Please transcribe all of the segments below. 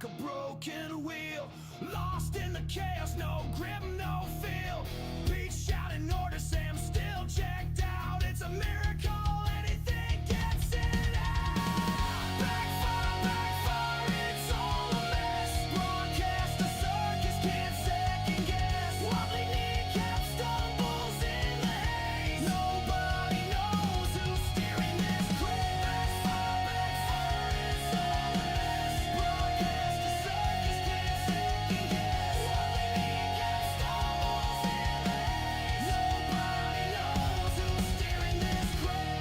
like a broken wheel, lost in the chaos, no grip, no feel. Beat shouting orders, say I'm still checked out. It's a miracle, anything gets it out. Backfire, it's all a mess. Broadcast a circus, can't second guess. Wobbly kneecap stumbles in the haze. Nobody knows who's steering this craze. Backfire, it's all a mess. Broadcast a circus, can't second guess. Wobbly kneecap stumbles in the haze. Nobody knows who's steering this craze.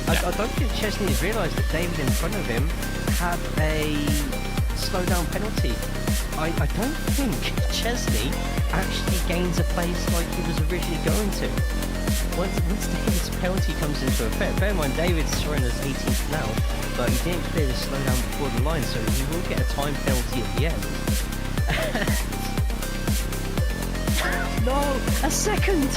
I don't think Chesney's realised that David in front of him had a slowdown penalty. I don't think Chesney actually gains a place like he was originally going to. Once David's penalty comes into effect, bear in mind David's showing us 18th now, but he didn't clear the slowdown before the line, so he will get a time penalty at the end. No! A second!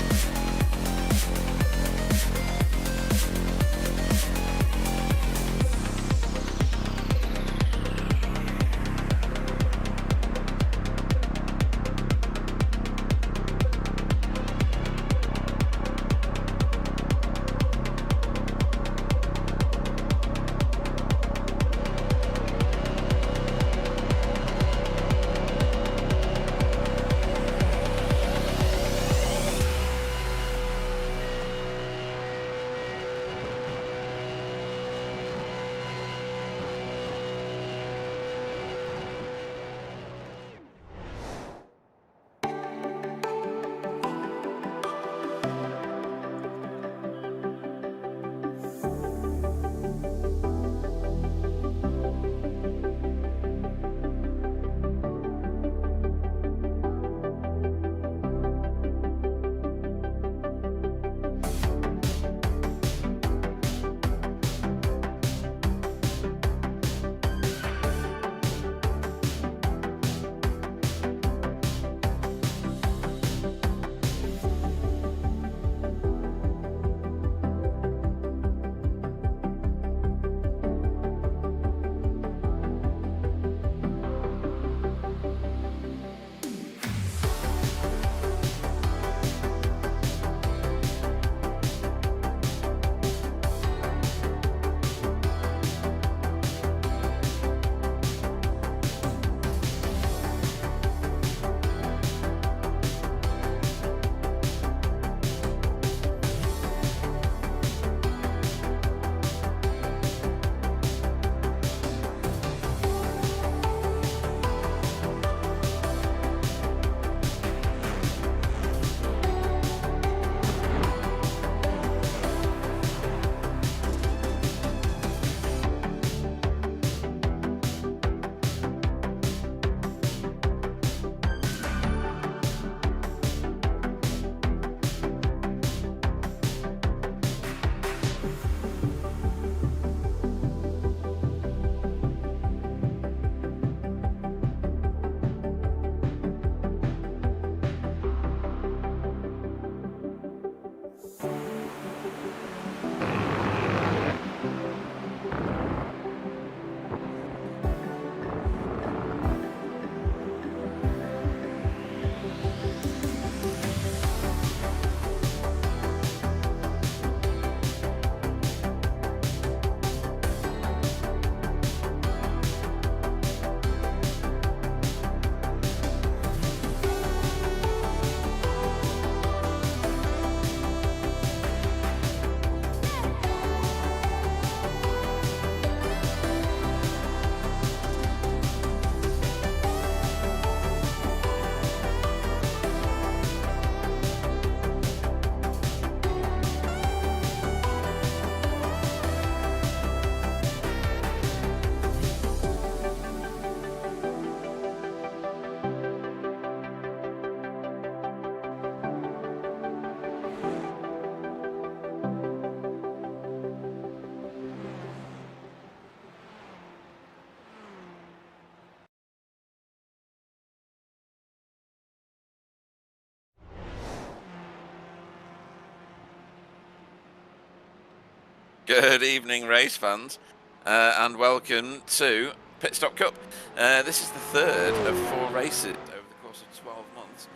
Good evening, race fans, and welcome to Pitstop Cup. This is the third of 4 races over the course of 12 months.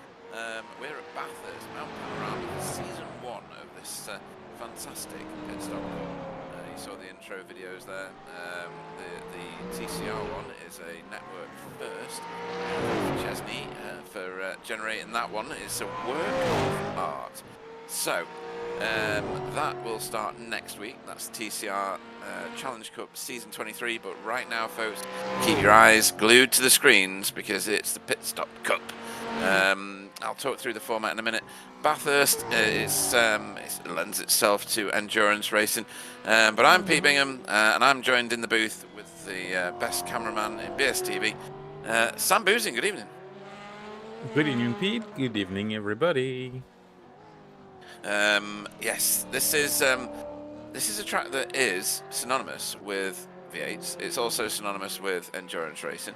We're at Bathurst, Mountain Panorama, for season 1 of this fantastic Pitstop Cup. You saw the intro videos there. The TCR one is a network first. Chesney for generating that one. It's a work of art. So. That will start next week. That's TCR Challenge Cup Season 23. But right now, folks, keep your eyes glued to the screens because it's the Pitstop Cup. I'll talk through the format in a minute. Bathurst it lends itself to endurance racing. But I'm Pete Bingham, and I'm joined in the booth with the best cameraman in BSTV, Sam Boozing. Good evening. Good evening, Pete. Good evening, everybody. Yes, this is a track that is synonymous with V8s. It's also synonymous with endurance racing.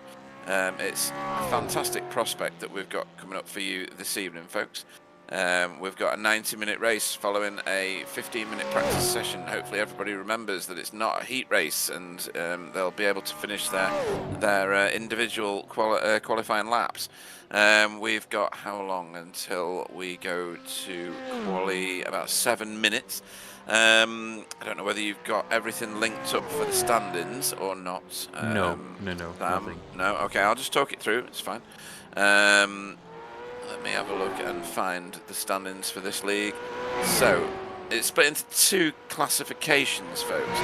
It's a fantastic prospect that we've got coming up for you this evening, folks. We've got a 90-minute race following a 15-minute practice session. Hopefully everybody remembers that it's not a heat race, and they'll be able to finish their individual qualifying laps. We've got how long until we go to quali? About 7 minutes. I don't know whether you've got everything linked up for the stand-ins or not. No, nothing. No, okay, I'll just talk it through, it's fine. Let me have a look and find the stand-ins for this league. So, it's split into 2 classifications, folks.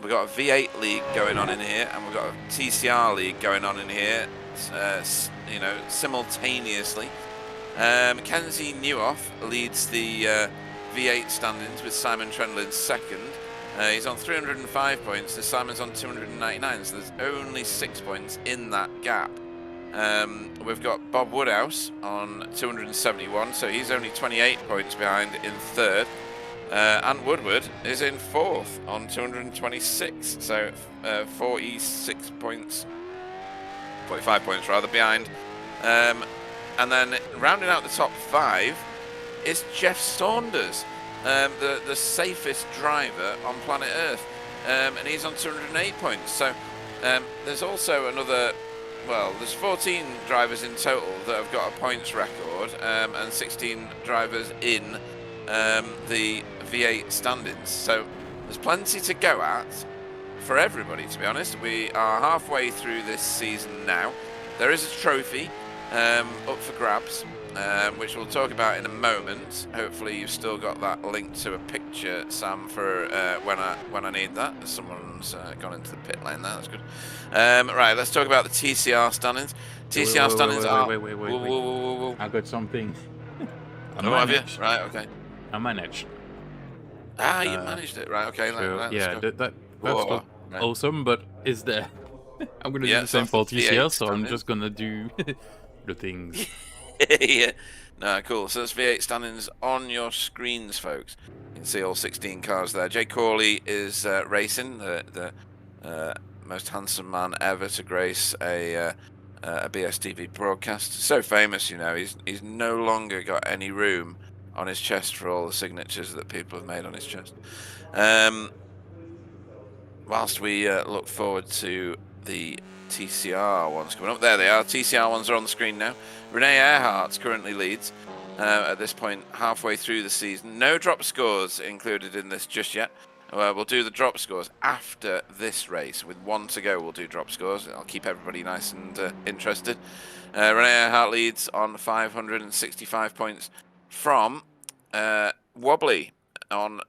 We've got a V8 league going on in here, and we've got a TCR league going on in here, simultaneously. Mackenzie Newhoff leads the V8 stand-ins with Simon Trendlin second. He's on 305 points, and Simon's on 299, so there's only 6 points in that gap. We've got Bob Woodhouse on 271, so he's only 28 points behind in third. Ant Woodward is in fourth on 226, so 45 points rather behind. And then rounding out the top 5 is Jeff Saunders, the safest driver on planet Earth, and he's on 208 points. So there's also another. Well, there's 14 drivers in total that have got a points record, and 16 drivers in the V8 stand-ins. So there's plenty to go at for everybody, to be honest. We are halfway through this season now. There is a trophy up for grabs, which we'll talk about in a moment. Hopefully you've still got that link to a picture, Sam, for when I need that. Someone's gone into the pit lane there, that's good. Right, let's talk about the TCR stand-ins. TCR stand-ins are... Wait. I got something. Oh, have you? Right, okay. I managed. Ah, you managed it. Right, okay. So, yeah, that's right. awesome, but is there... I'm going to do the same for TCR, so I'm just going to do the things. Yeah. No, cool. So that's V8 stand-ins on your screens, folks. You can see all 16 cars there. Jay Corley is racing, the most handsome man ever to grace a BSTV broadcast. So famous, you know. He's no longer got any room on his chest for all the signatures that people have made on his chest. Whilst we look forward to the TCR ones coming up. There they are. TCR ones are on the screen now. Renee Earhart's currently leads at this point, halfway through the season. No drop scores included in this just yet. We'll do the drop scores after this race. With 1 to go, we'll do drop scores. I'll keep everybody nice and interested. Renee Earhart leads on 565 points from Wobbly on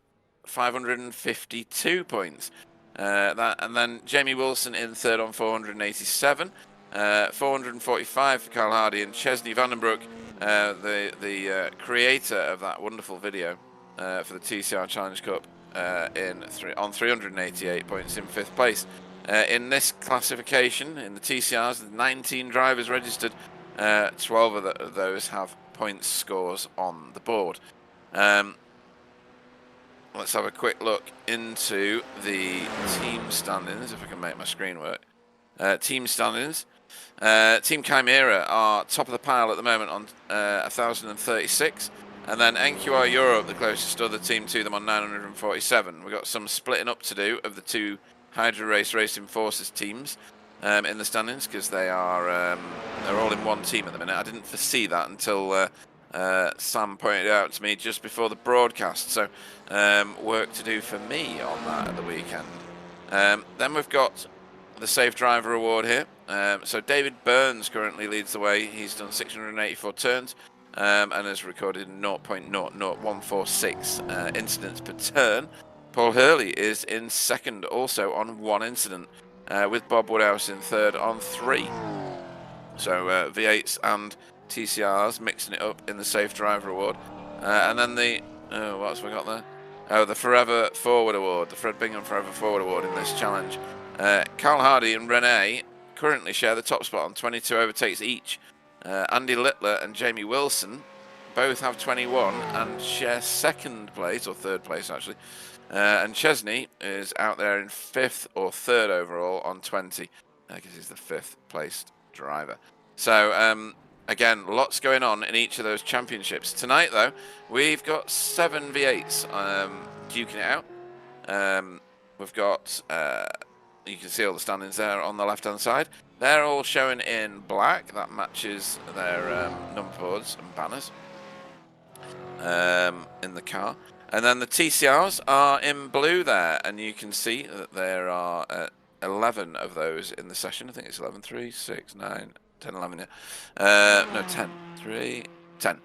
552 points. And then Jamie Wilson in third on 487, 445 for Carl Hardy, and Chesney Vandenbroek, the creator of that wonderful video for the TCR Challenge Cup, on 388 points in 5th place. In this classification, in the TCRs, there's 19 drivers registered. 12 of those have points scores on the board. Let's have a quick look into the team standings, if I can make my screen work. Team standings. Team Chimera are top of the pile at the moment on 1,036. And then NQR Europe, the closest other team to them, on 947. We've got some splitting up to do of the two Hydra Race Racing Forces teams in the standings, because they're all in one team at the minute. I didn't foresee that until Sam pointed it out to me just before the broadcast. So work to do for me on that at the weekend. Then we've got the Safe Driver Award here. So David Burns currently leads the way. He's done 684 turns. And has recorded 0.00146 incidents per turn. Paul Hurley is in second, also on 1 incident, with Bob Woodhouse in third on 3. So V8s and TCRs mixing it up in the Safe Driver Award. And then the, what else we got there? Oh, the Forever Forward Award, the Fred Bingham Forever Forward Award in this challenge. Carl Hardy and Renee currently share the top spot on 22 overtakes each. Andy Littler and Jamie Wilson both have 21 and share second place, or third place actually. And Chesney is out there in 5th or 3rd overall on 20, because he's the 5th placed driver. So again, lots going on in each of those championships. Tonight though, we've got 7 V8s duking it out. We've got, you can see all the standings there on the left hand side. They're all showing in black. That matches their number boards and banners in the car. And then the TCRs are in blue there, and you can see that there are 11 of those in the session. I think it's 11, 3, 6, 9, 10, 11, yeah. No, 10, 3, 10.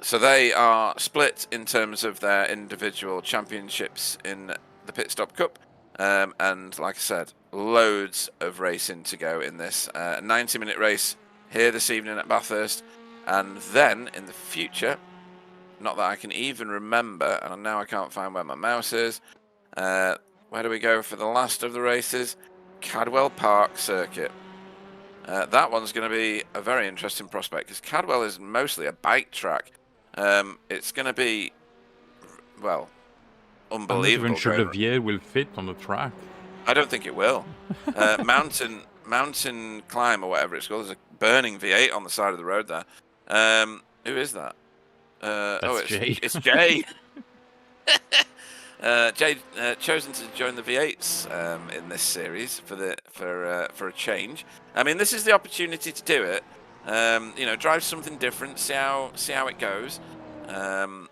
So they are split in terms of their individual championships in the Pitstop Cup. And like I said, loads of racing to go in this 90-minute race here this evening at Bathurst, and then in the future, not that I can even remember, and now I can't find where my mouse is, where do we go for the last of the races? Cadwell Park Circuit. That one's going to be a very interesting prospect, because Cadwell is mostly a bike track. It's going to be, well, unbelievable. I'm not even sure the V8 will fit on the track. I don't think it will. Mountain Climb, or whatever it's called. There's a burning V8 on the side of the road there. Who is that? Jay. It's Jay. Jay chosen to join the V8s in this series for a change. I mean, this is the opportunity to do it. You know, drive something different, see how it goes. And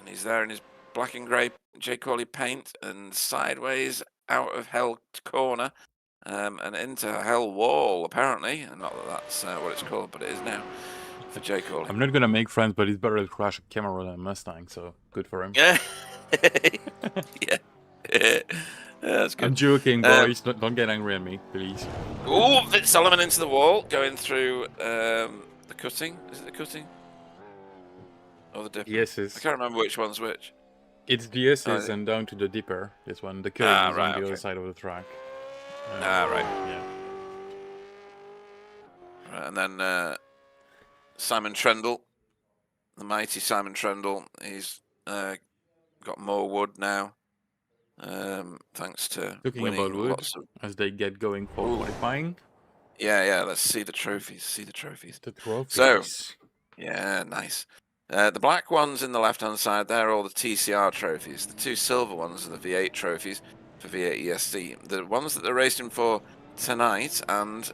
he's there in his black and grey J. Corley paint, and sideways out of Hell Corner and into Hell Wall, apparently. And not that that's what it's called, but it is now for J. Corley. I'm not gonna make friends, but it's better to crash a camera than a Mustang, so good for him. Yeah. Yeah. That's good. I'm joking, boys. Don't get angry at me, please. Oh, Fitz Solomon into the wall, going through the cutting. Is it the cutting? Or the dipper? Yes, I can't remember which one's which. It's the S's and down to the dipper. This one, the curve is on the other side of the track. Right. Yeah. Right, and then Simon Trendle, the mighty Simon Trendle. He's got more wood now, thanks to Talking winning about wood, lots of... as they get going for qualifying. Yeah. Let's see the trophies. The trophies. So, yeah, nice. The black ones in the left-hand side, they're all the TCR trophies. The 2 silver ones are the V8 trophies for V8 ESC. The ones that they're racing for tonight and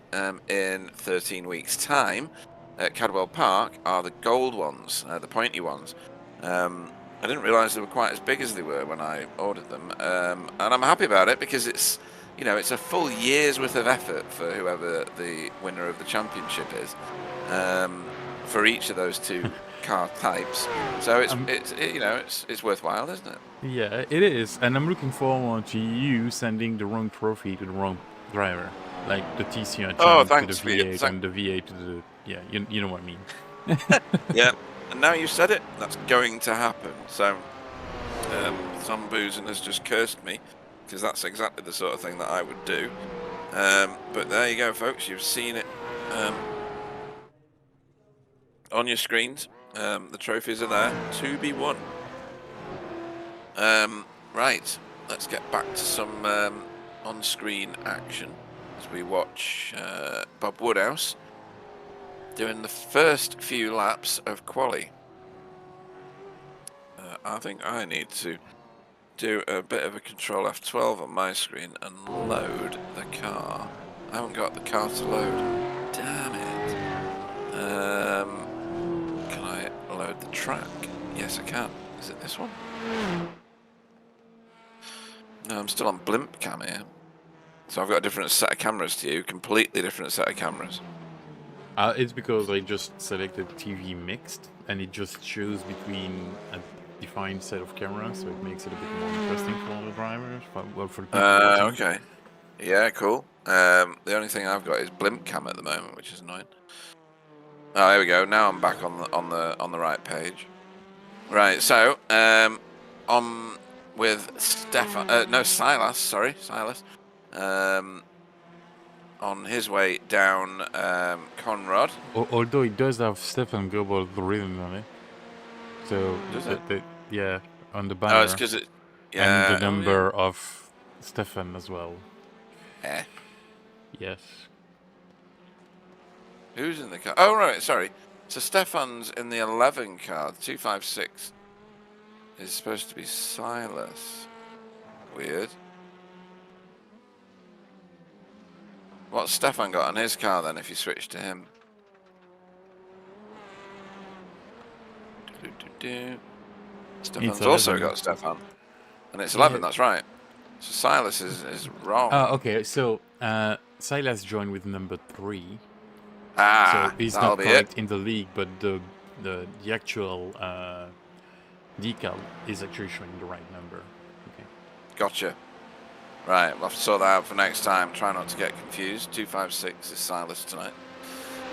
in 13 weeks' time at Cadwell Park are the gold ones, the pointy ones. I didn't realise they were quite as big as they were when I ordered them, and I'm happy about it, because it's, you know, it's a full year's worth of effort for whoever the winner of the championship is, for each of those 2 car types. So it's worthwhile, isn't it? Yeah, it is, and I'm looking forward to you sending the wrong trophy to the wrong driver, like the TCR to the V8 and the V8 to the you know what I mean. Yeah, and now you've said it, that's going to happen. So Sam Boozin has just cursed me, because that's exactly the sort of thing that I would do. But there you go, folks. You've seen it on your screens. The trophies are there to be won. Right, let's get back to some on-screen action as we watch Bob Woodhouse doing the first few laps of quali. I think I need to do a bit of a control F12 on my screen and load the car. I haven't got the car to load. Damn it. Can I load the track? Yes, I can. Is it this one? No, I'm still on blimp cam here. So I've got a different set of cameras to you, completely different set of cameras. It's because I just selected TV mixed, and it just chooses between a defined set of cameras, so it makes it a bit more interesting for all the drivers. Well, for the people watching. Okay. Yeah, cool. The only thing I've got is blimp cam at the moment, which is annoying. Oh, here we go. Now I'm back on the right page. Right. So, on with Silas. Sorry, Silas. On his way down Conrad. Although it does have Stefan Global written on it. So, Does it? Yeah, on the banner. Oh, it's because it. Yeah. And the number of Stefan as well. Eh. Yes. Who's in the car? Oh, right. Sorry. So Stefan's in the 11 car. 256 is supposed to be Silas. Weird. What's Stefan got on his car then if you switch to him? Stefan's also got Stefan. And it's 11, that's right. So Silas is wrong. Oh, okay. So Silas joined with number 3. Ah, so he's not correct in the league, but the actual decal is actually showing the right number. Okay. Gotcha. Right, we'll have to sort that out for next time. Try not to get confused. 256 is Silas tonight.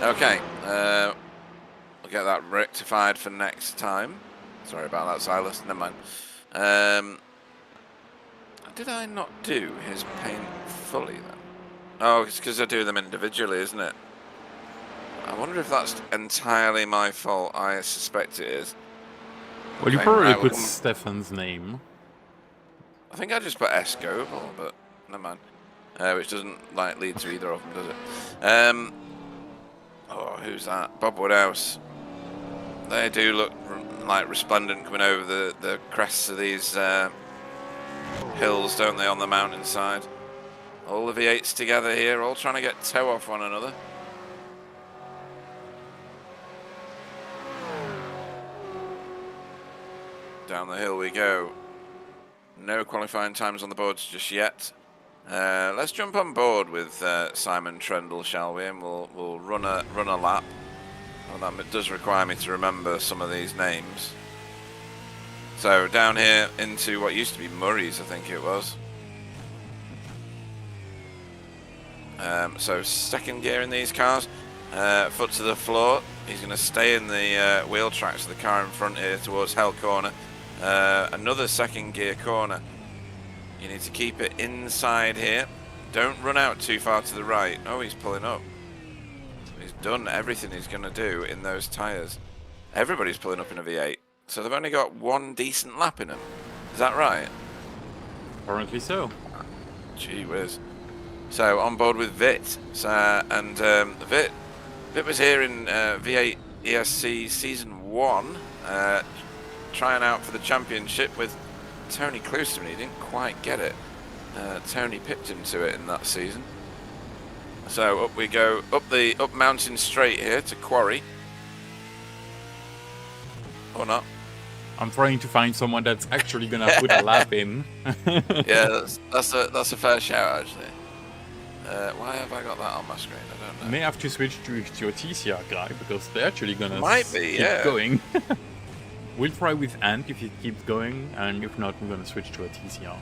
Okay, we'll get that rectified for next time. Sorry about that, Silas. Never mind. Did I not do his paint fully then? Oh, it's because I do them individually, isn't it? I wonder if that's entirely my fault. I suspect it is. Well, you probably put Stefan's name. I think I just put Escobar, but never mind. Which doesn't lead to either of them, does it? Oh, who's that? Bob Woodhouse. They do look like resplendent coming over the crests of these hills, don't they, on the mountainside? All the V8s together here, all trying to get toe off one another. Down the hill we go. No qualifying times on the boards just yet. Let's jump on board with Simon Trendle, shall we? And we'll run a lap. Well, that does require me to remember some of these names. So down here into what used to be Murray's, I think it was. So second gear in these cars. Foot to the floor. He's going to stay in the wheel tracks of the car in front here towards Hell Corner. Another second gear corner. You need to keep it inside here. Don't run out too far to the right. Oh, he's pulling up. He's done everything he's going to do in those tyres. Everybody's pulling up in a V8. So they've only got one decent lap in them. Is that right? Apparently so. Gee whiz. So on board with Vit. And Vit was here in V8 ESC Season 1. Trying out for the championship with Tony Clouston. He didn't quite get it. Tony pipped him to it in that season. So up we go, up mountain straight here to Quarry. Or not. I'm trying to find someone that's actually gonna put a lap in. Yeah, that's a fair shout actually. Why have I got that on my screen? I don't know. May have to switch to your TCR guy because they're actually gonna keep going. We'll try with Ant if it keeps going, and if not, we're gonna switch to a TCR.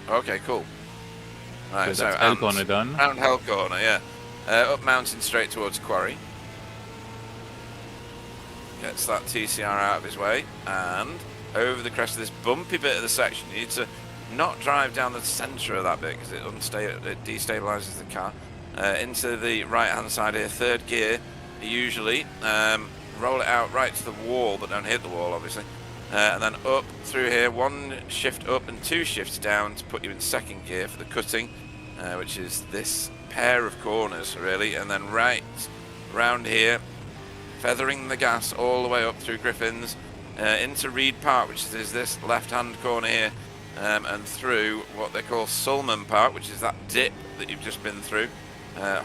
Okay, cool. Right, so that's Hell Corner done. Round Hell Corner, yeah. Up mountain straight towards Quarry. Gets that TCR out of his way, and over the crest of this bumpy bit of the section. You need to not drive down the centre of that bit because it destabilises the car. Into the right-hand side here, third gear, usually. Roll it out right to the wall, but don't hit the wall, obviously. And then up through here, one shift up and two shifts down to put you in second gear for the cutting, which is this pair of corners, really. And then right round here, feathering the gas all the way up through Griffin's, into Reed Park, which is this left-hand corner here, and through what they call Sulman Park, which is that dip that you've just been through,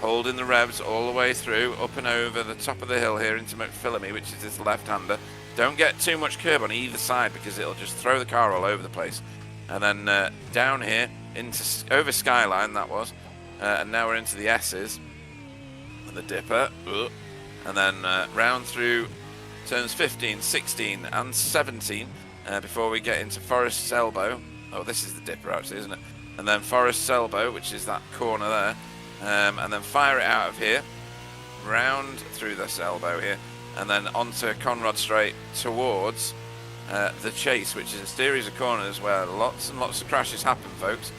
holding the revs all the way through, up and over the top of the hill here into McPhillamy, which is this left-hander. Don't get too much curb on either side because it'll just throw the car all over the place. And then down here, over Skyline, that was, and now we're into the S's, and the dipper, and then round through turns 15, 16 and 17 before we get into Forest's Elbow. Oh, this is the dipper actually, isn't it? And then Forest's Elbow, which is that corner there, and then fire it out of here, round through this elbow here, and then onto Conrod Straight towards the Chase, which is a series of corners where lots and lots of crashes happen, folks.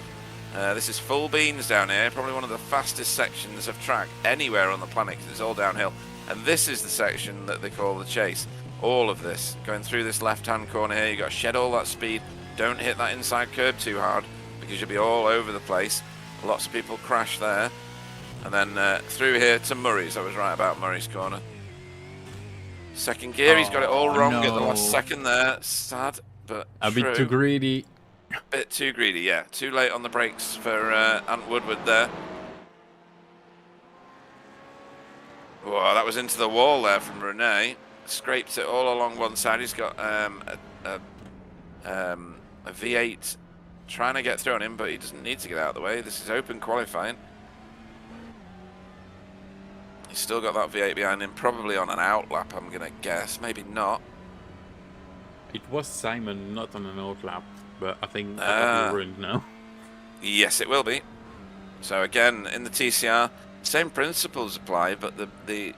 This is full beans down here, probably one of the fastest sections of track anywhere on the planet because it's all downhill. And this is the section that they call the Chase. All of this, going through this left-hand corner here, you've got to shed all that speed. Don't hit that inside curb too hard because you'll be all over the place. Lots of people crash there. And then through here to Murray's. I was right about Murray's corner. Second gear, he's got it all wrong at the last second there. Sad, but a bit too greedy. A bit too greedy, yeah. Too late on the brakes for Ant Woodward there. Whoa, that was into the wall there from Renee. Scraped it all along one side. He's got a V8 trying to get through on him, but he doesn't need to get out of the way. This is open qualifying. He's still got that V8 behind him, probably on an outlap, I'm going to guess. Maybe not. It was Simon, not on an outlap, but I think that'll be ruined now. Yes, it will be. So again, in the TCR, same principles apply, but the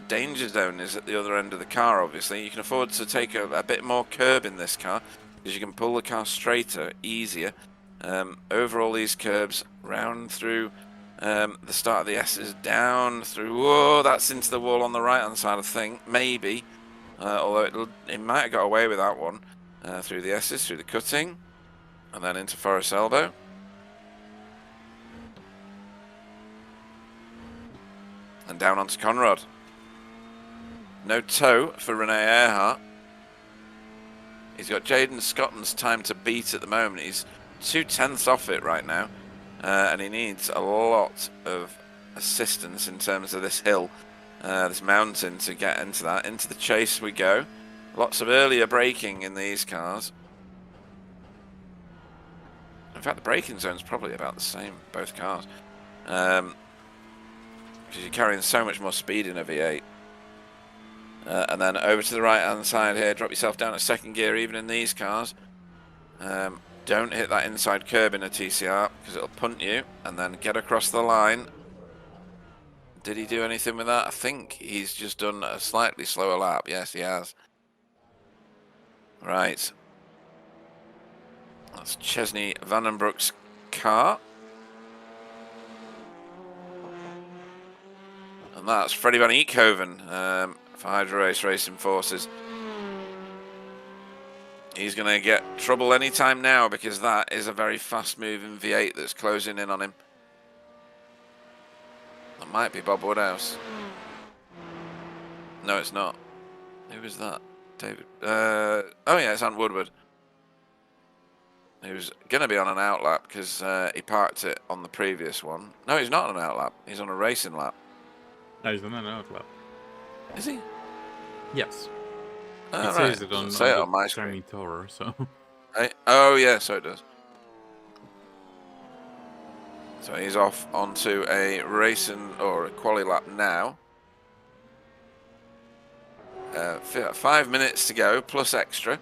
danger zone is at the other end of the car, obviously. You can afford to take a bit more curb in this car, because you can pull the car straighter, easier, over all these curbs, round through the start of the S's, down through, whoa, that's into the wall on the right hand side, I think, maybe, although it might have got away with that one, through the S's, through the cutting, and then into Forest Elbow. And down onto Conrod. No toe for Rene Earhart. He's got Jaden Scotton's time to beat at the moment. He's 2/10 off it right now. And he needs a lot of assistance in terms of this hill, this mountain, to get into that. Into the Chase we go. Lots of earlier braking in these cars. In fact, the braking zone's probably about the same, both cars. Because you're carrying so much more speed in a V8. And then over to the right hand side here, drop yourself down to second gear even in these cars. Don't hit that inside curb in a TCR because it'll punt you, and then get across the line. Did he do anything with that? I think he's just done a slightly slower lap. Yes, he has. Right. That's Chesney Vandenbroek's car. And that's Freddie van Eekhoven for Hydro Race Racing Forces. He's going to get trouble anytime now because that is a very fast-moving V8 that's closing in on him. That might be Bob Woodhouse. No, it's not. Who was that? David. Oh, yeah, it's Ant Woodward. He was going to be on an outlap because he parked it on the previous one. No, he's not on an outlap. He's on a racing lap. No, he's on an outlap. Is he? Yes. Oh, it says it on my screen. Tower, so. Right. Oh, yeah, so it does. So he's off onto a racing or a quali lap now. 5 minutes to go, plus extra.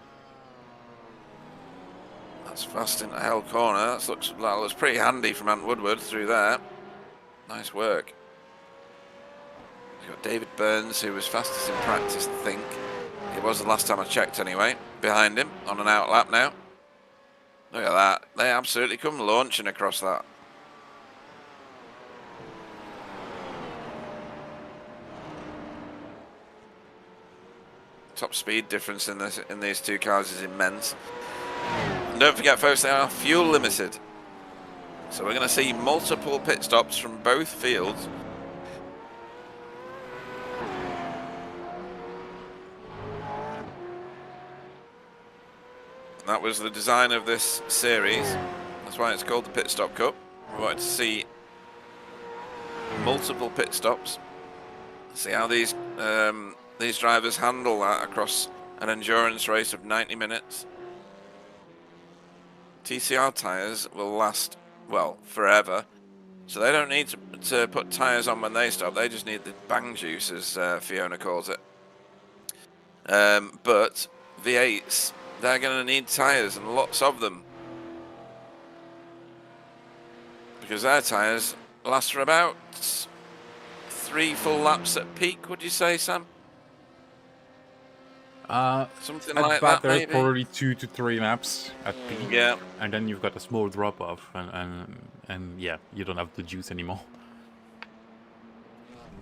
That's fast into Hell Corner. That looks pretty handy from Ant Woodward through there. Nice work. We've got David Burns, who was fastest in practice, I think. It was the last time I checked anyway. Behind him on an outlap now. Look at that. They absolutely come launching across that. Top speed difference in these two cars is immense. And don't forget, folks, they are fuel limited. So we're going to see multiple pit stops from both fields. That was the design of this series. That's why it's called the Pit Stop Cup. We wanted to see multiple pit stops, see how these drivers handle that across an endurance race of 90 minutes. TCR tyres will last, well, forever. So they don't need to put tyres on when they stop. They just need the bang juice, as Fiona calls it. But V8s, they're going to need tyres, and lots of them. Because their tyres last for about 3 full laps at peak, would you say, Sam? Something like that, there's maybe? probably 2 to 3 laps at peak. Yeah. And then you've got a small drop off, and yeah, you don't have the juice anymore.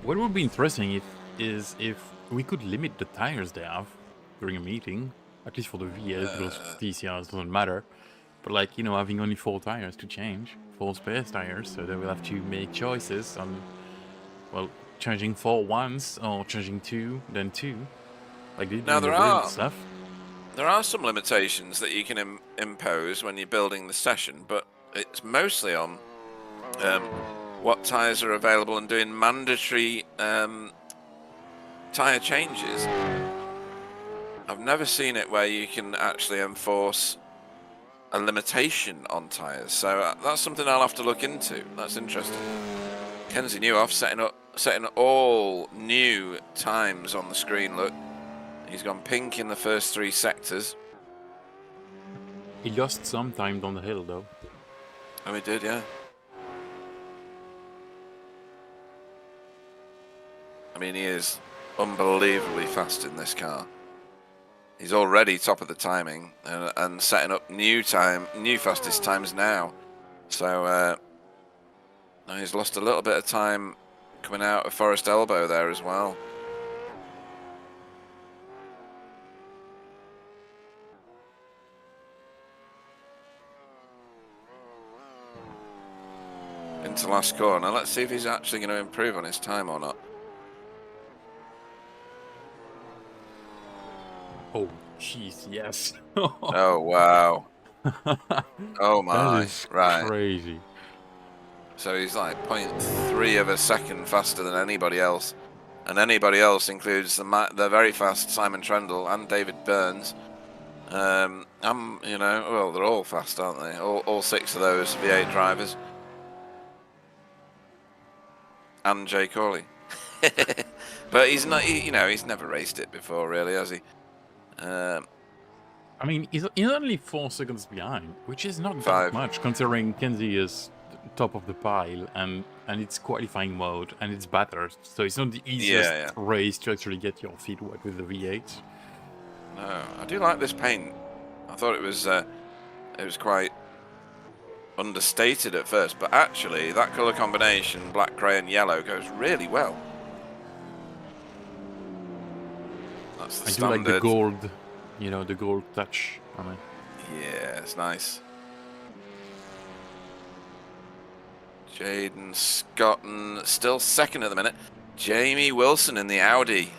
What would be interesting is if we could limit the tires they have during a meeting, at least for the VAs, because TCRs doesn't matter. But like, you know, having only 4 tires to change, 4 spare tires, so they will have to make choices on, well, changing 4 once or changing 2, then 2. Like they do Now, the real stuff. There are some limitations that you can impose when you're building the session, but it's mostly on what tyres are available and doing mandatory tyre changes. I've never seen it where you can actually enforce a limitation on tyres, so that's something I'll have to look into. That's interesting. Kenzie Newhoff setting all new times on the screen. Look, he's gone pink in the first 3 sectors. He lost some time on the hill, though. Oh, he did, yeah. I mean, he is unbelievably fast in this car. He's already top of the timing and setting up new fastest times now. So he's lost a little bit of time coming out of Forest Elbow there as well. Into last corner. Let's see if he's actually going to improve on his time or not. Oh, jeez, yes. Oh, wow. Oh, my. That is right. crazy. So he's like 0.3 of a second faster than anybody else. And anybody else includes the very fast Simon Trendle and David Burns. You know, well, they're all fast, aren't they? All 6 of those V8 drivers. And Jay Corley. But he's not, you know, he's never raced it before, really, has he? I mean, he's only 4 seconds behind, which is not 5. that much, considering Kenzie is top of the pile, and it's qualifying mode, and it's Bathurst, so it's not the easiest race to actually get your feet wet with the V8. No, I do like this paint. I thought it was quite understated at first, but actually that colour combination, black, grey and yellow, goes really well. That's the standard. I do like the gold, you know, the gold touch on it. Yeah, it's nice. Jaden Scotton still second at the minute. Jamie Wilson in the Audi,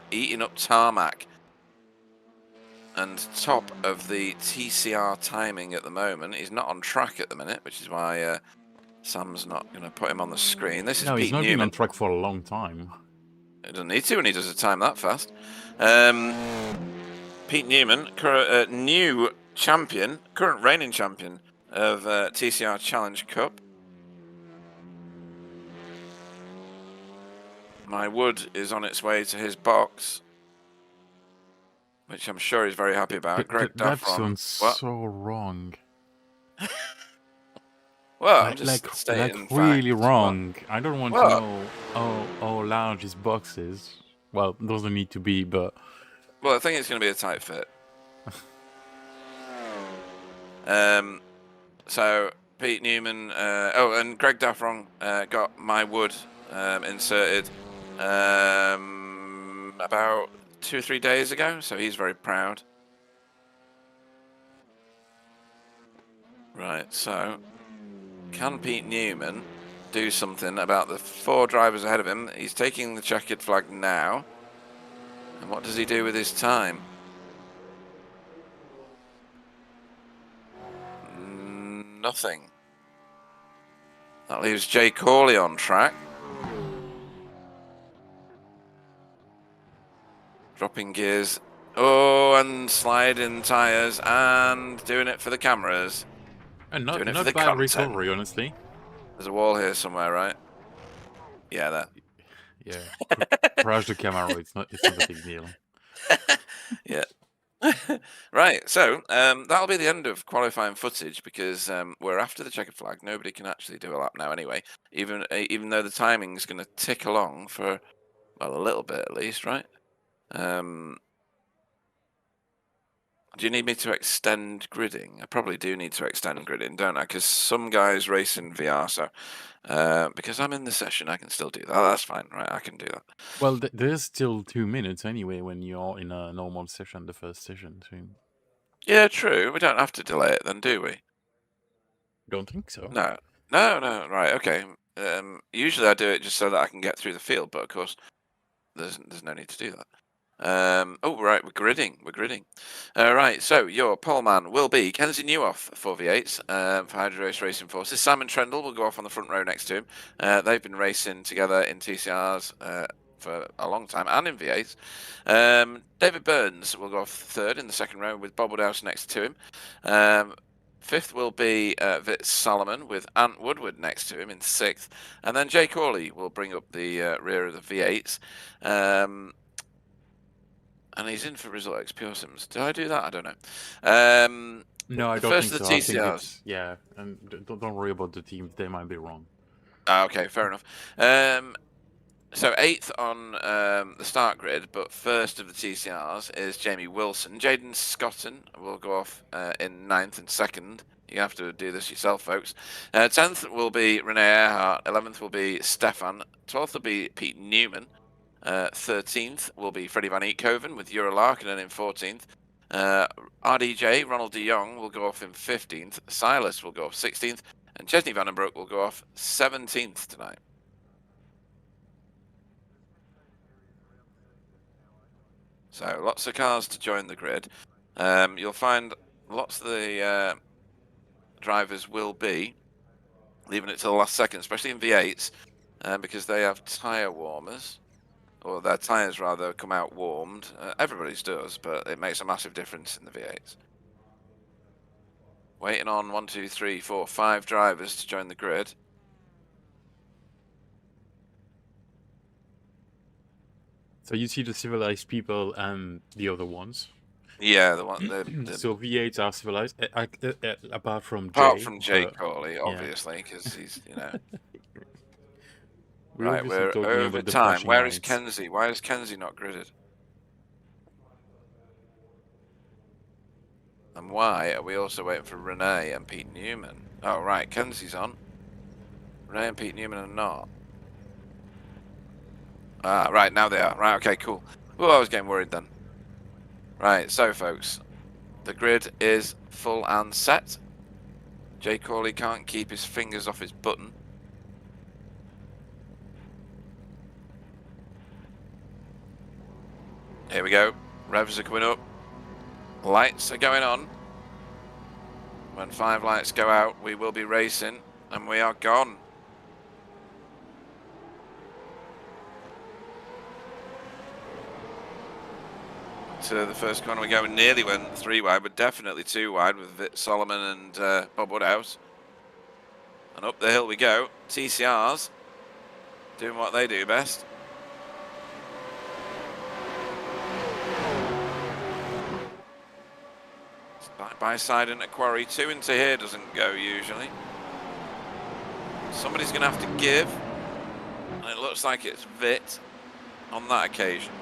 eating up tarmac. And top of the TCR timing at the moment. He's not on track at the minute, which is why Sam's not going to put him on the screen. This is no, Pete he's not Newman. been on track for a long time. He doesn't need to when he does a time that fast. Pete Newman, new champion, current reigning champion of TCR Challenge Cup. My wood is on its way to his box, which I'm sure he's very happy about. Greg That Daffron. sounds so wrong. Well, I'm just stating really facts. wrong. I don't want to know how large his box is. Well, it doesn't need to be, but... Well, I think it's going to be a tight fit. So, Pete Newman... and Greg Daffron got my wood inserted about 2 or 3 days ago, so he's very proud. Right, so... Can Pete Newman do something about the 4 drivers ahead of him? He's taking the checkered flag now. And what does he do with his time? nothing. That leaves Jay Corley on track. Dropping gears. Oh, and sliding tyres and doing it for the cameras. And Doing it for not the bad content. recovery, honestly. There's a wall here somewhere, right? Yeah, there. Yeah. Crash the camera. It's not a big deal. Yeah. Right, so that'll be the end of qualifying footage because we're after the checkered flag. Nobody can actually do a lap now anyway, even though the timing's going to tick along for, well, a little bit at least, right? Do you need me to extend gridding? I probably do need to extend gridding, don't I? Because some guys race in VR, so because I'm in the session, I can still do that. That's fine, right? I can do that. Well, there's still 2 minutes anyway when you're in a normal session, the first session. So Yeah, true. We don't have to delay it then, do we? don't think so. No. Right, okay. Usually I do it just so that I can get through the field, but of course there's no need to do that. Oh, right, we're gridding. Right, so your pole man will be Kenzie Newhoff for V8s for Hydro Race Racing Forces. Simon Trendle will go off on the front row next to him. They've been racing together in TCRs for a long time and in V8s. David Burns will go off third in the second row with Bob Woodhouse next to him. Fifth will be Vit Solomon with Ant Woodward next to him in sixth. And then Jay Corley will bring up the rear of the V8s. And he's in for Result X Pure Sims. Did I do that? I don't know. No, I don't first think of so. the TCRs. Yeah, and don't worry about the teams. They might be wrong. Okay, fair enough. So eighth on the start grid, but first of the TCRs is Jamie Wilson. Jaden Scotton will go off in ninth and second. You have to do this yourself, folks. 10th will be Renee Earhart. 11th will be Stefan. 12th will be Pete Newman. 13th will be Freddie Van Eekhoven with Jura Larkinen in 14th. RDJ, Ronald de Jong, will go off in 15th. Silas will go off 16th. And Chesney Vandenbroek will go off 17th tonight. So lots of cars to join the grid. You'll find lots of the drivers will be leaving it to the last second, especially in V8s, because they have tyre warmers. Or their tyres, rather, come out warmed. Everybody's does, but it makes a massive difference in the V8s. Waiting on 1, 2, 3, 4, 5 drivers to join the grid. So you see the civilized people and the other ones. Yeah, the one. So V8s are civilized, apart from Jay. Apart from Jay Corley, obviously, because he's, you know. Right, we're over time. Where is Kenzie? Why is Kenzie not gridded? And why are we also waiting for Renee and Pete Newman? Oh, right, Kenzie's on. Renee and Pete Newman are not. Ah, right, now they are. Right, okay, cool. Oh, I was getting worried then. Right, so, folks, the grid is full and set. Jay Corley can't keep his fingers off his button. Here we go. Revs are coming up. Lights are going on. When 5 lights go out, we will be racing, and we are gone. To the first corner we go. Nearly went 3 wide, but definitely 2 wide with Vit Solomon and Bob Woodhouse. And up the hill we go. TCRs doing what they do best. By side into quarry, 2 into here doesn't go usually. Somebody's going to have to give, and it looks like it's Vit on that occasion.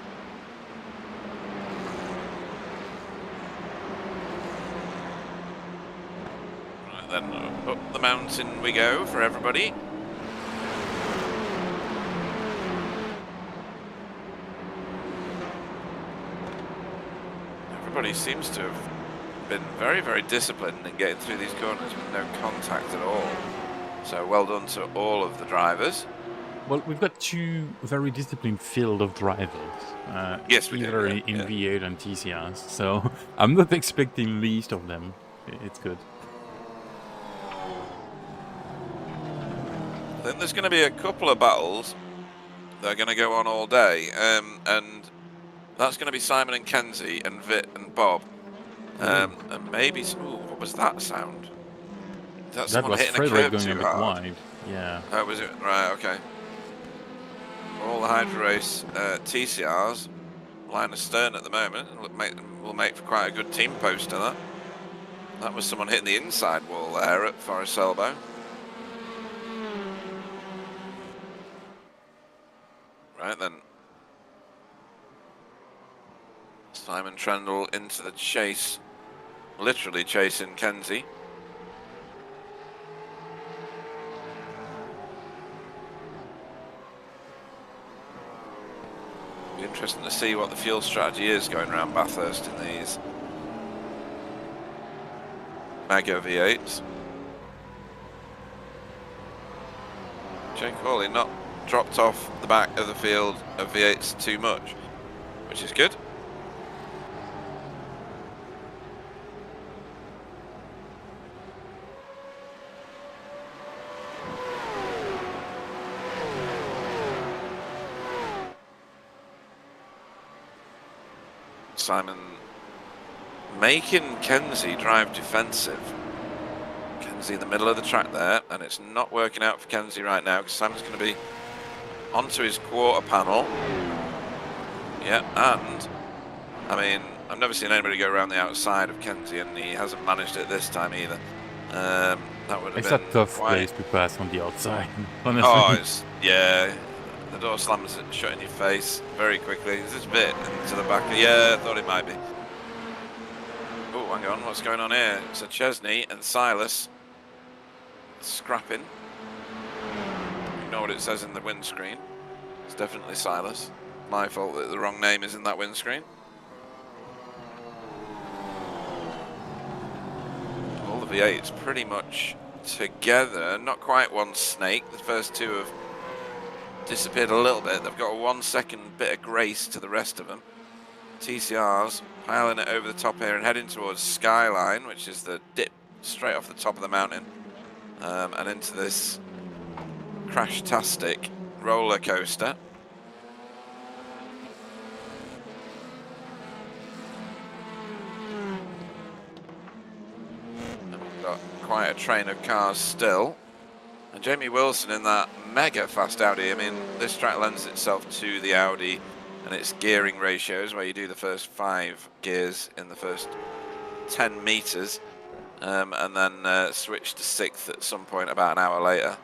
Right, then up the mountain we go for everybody. Everybody seems to have been very, very disciplined in getting through these corners with no contact at all. So well done to all of the drivers. Well, we've got 2 very disciplined field of drivers. Yes, we either do. in V8 and TCRs. So I'm not expecting least of them. It's good. think there's going to be a couple of battles that are going to go on all day, and that's going to be Simon and Kenzie and Vit and Bob, and maybe. Ooh, what was that sound? Is that someone was hitting a Frederick curb going too a bit hard? wide. Yeah. Oh, was it? Right, okay. All the Hydro Race TCRs line astern at the moment. Will make for quite a good team poster. That was someone hitting the inside wall there at Forest Elbow. Right then. Simon Trendle into the chase. Literally chasing Kenzie. Be interesting to see what the fuel strategy is going around Bathurst in these Mega V8s. Jake Hawley not dropped off the back of the field of V8s too much, which is good. Simon making Kenzie drive defensive. Kenzie in the middle of the track there, and it's not working out for Kenzie right now because Simon's going to be onto his quarter panel. Yeah, and I mean, I've never seen anybody go around the outside of Kenzie, and he hasn't managed it this time either. That would have It's been a tough quite... place to pass on the outside, honestly. Oh, it's, yeah. The door slams it shut in your face very quickly. Is this bit into the back? Yeah, I thought it might be. Oh, hang on, what's going on here? So Chesney and Silas scrapping. You know what it says in the windscreen. It's definitely Silas. My fault that the wrong name is in that windscreen. All the V8s pretty much together. Not quite one snake. The first two have disappeared a little bit. They've got a 1 second bit of grace to the rest of them. TCRs piling it over the top here and heading towards Skyline, which is the dip straight off the top of the mountain, and into this crash-tastic roller coaster. And we've got quite a train of cars still. And Jamie Wilson in that mega fast Audi. I mean, this track lends itself to the Audi and its gearing ratios, where you do the first 5 gears in the first 10 meters, and then switch to 6th at some point about an hour later.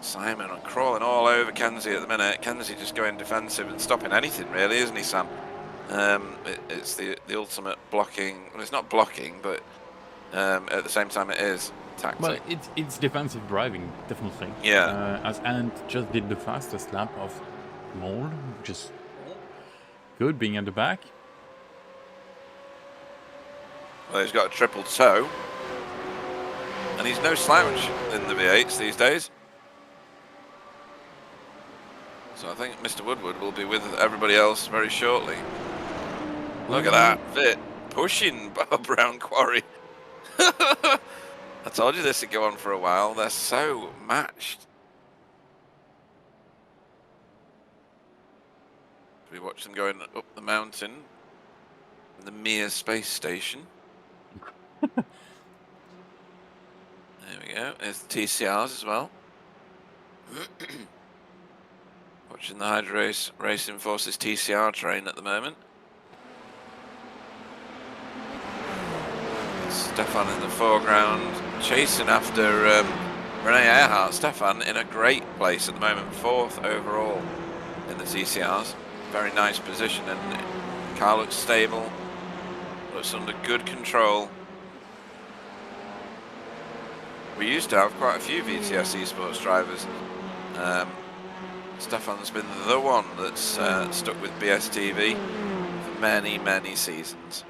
Simon crawling all over Kenzie at the minute. Kenzie just going defensive and stopping anything really, isn't he, Sam? It's the ultimate blocking. Well, it's not blocking, but at the same time it is. Tactic. Well, it's defensive driving, definitely. Yeah. As Ant just did the fastest lap of Mold, which is good, being at the back. Well, he's got a triple toe, and he's no slouch in the V8s these days. So I think Mr. Woodward will be with everybody else very shortly. Look at that, Vit pushing Bob round Quarry. I told you this would go on for a while. They're so matched. We watch them going up the mountain, the Mir space station. There we go. There's the TCRs as well. Watching the Hydro Race Racing Forces TCR train at the moment. Stefan in the foreground, chasing after Rene Earhart. Stefan in a great place at the moment, 4th overall in the TCRs. Very nice position, and car looks stable, looks under good control. We used to have quite a few VTS esports drivers. Stefan's been the one that's stuck with BSTV for many, many seasons.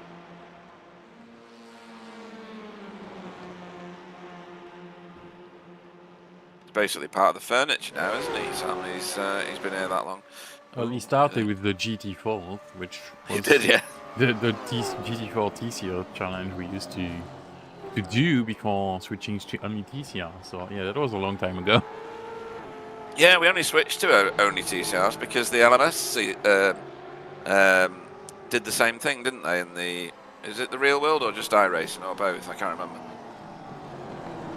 Basically part of the furniture now, isn't he, Sam? He's been here that long. Well, he started with the GT4, which was He did, yeah. the GT4 TCR challenge we used to to do before switching to only TCR. So yeah, that was a long time ago. Yeah, we only switched to only TCRs because the LMS did the same thing, didn't they? In the is it the real world or just iRacing or both? I can't remember.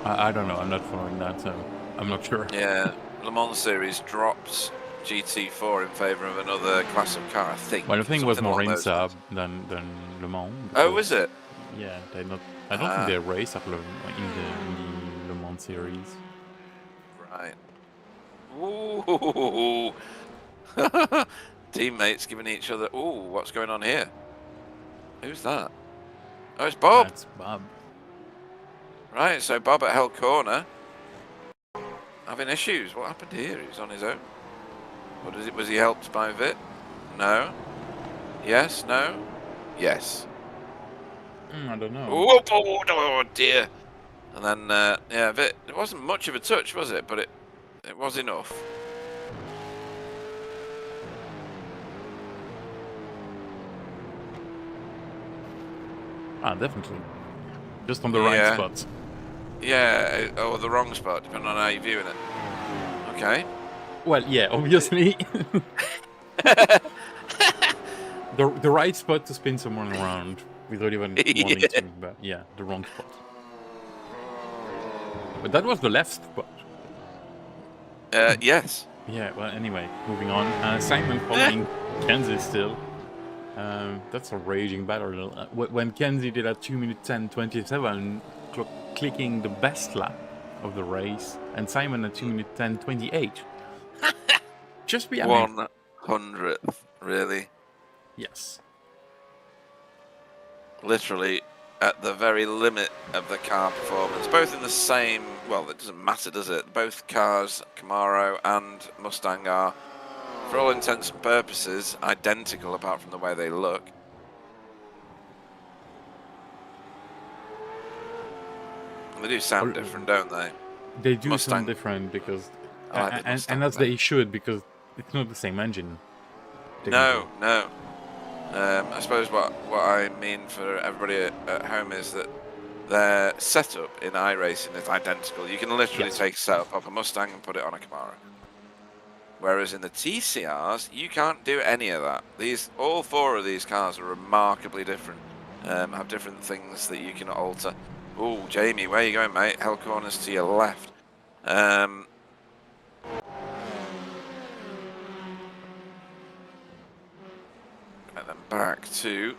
I don't know. I'm not following that, so I'm not sure. Yeah, Le Mans Series dropped GT4 in favour of another class of car, I think. Well, the thing was Something more along those INSA lines. than Le Mans. Oh, because, was it? Yeah, they not. I don't think they race at in the Le Mans series. Right. Ooh. Teammates giving each other. Ooh, what's going on here? Who's that? Oh, it's Bob. That's Bob. Right, so Bob at Hell Corner having issues. What happened here? He's on his own. What is it? Was he helped by Vit? No. Yes. No. Yes. I don't know. Oh dear. And then yeah, Vit. It wasn't much of a touch, was it? But it was enough. Definitely. Just on the right spot. Yeah, or the wrong spot, depending on how you're viewing it. Okay. Well, yeah, obviously. the right spot to spin someone around without even wanting to, but yeah, the wrong spot. But that was the left spot. Yes. Yeah, well, anyway, moving on. Simon following Kenzie still. That's a raging battle. When Kenzie did a 2 minute 10:27, clicking the best lap of the race, and Simon at 2 minute 10:28. Just be 100th, really. Yes. Literally at the very limit of the car performance. Both in the same, well, it doesn't matter, does it? Both cars, Camaro and Mustang, are, for all intents and purposes, identical apart from the way they look. They do sound different, don't they? They do Mustang. sound different because, like and as they should, because it's not the same engine. No. I suppose what I mean for everybody at home is that their setup in iRacing is identical. You can literally take a setup off a Mustang and put it on a Camaro. Whereas in the TCRs, you can't do any of that. All four of these cars are remarkably different. Have different things that you can alter. Oh, Jamie, where are you going, mate? Hell corners to your left. And then back to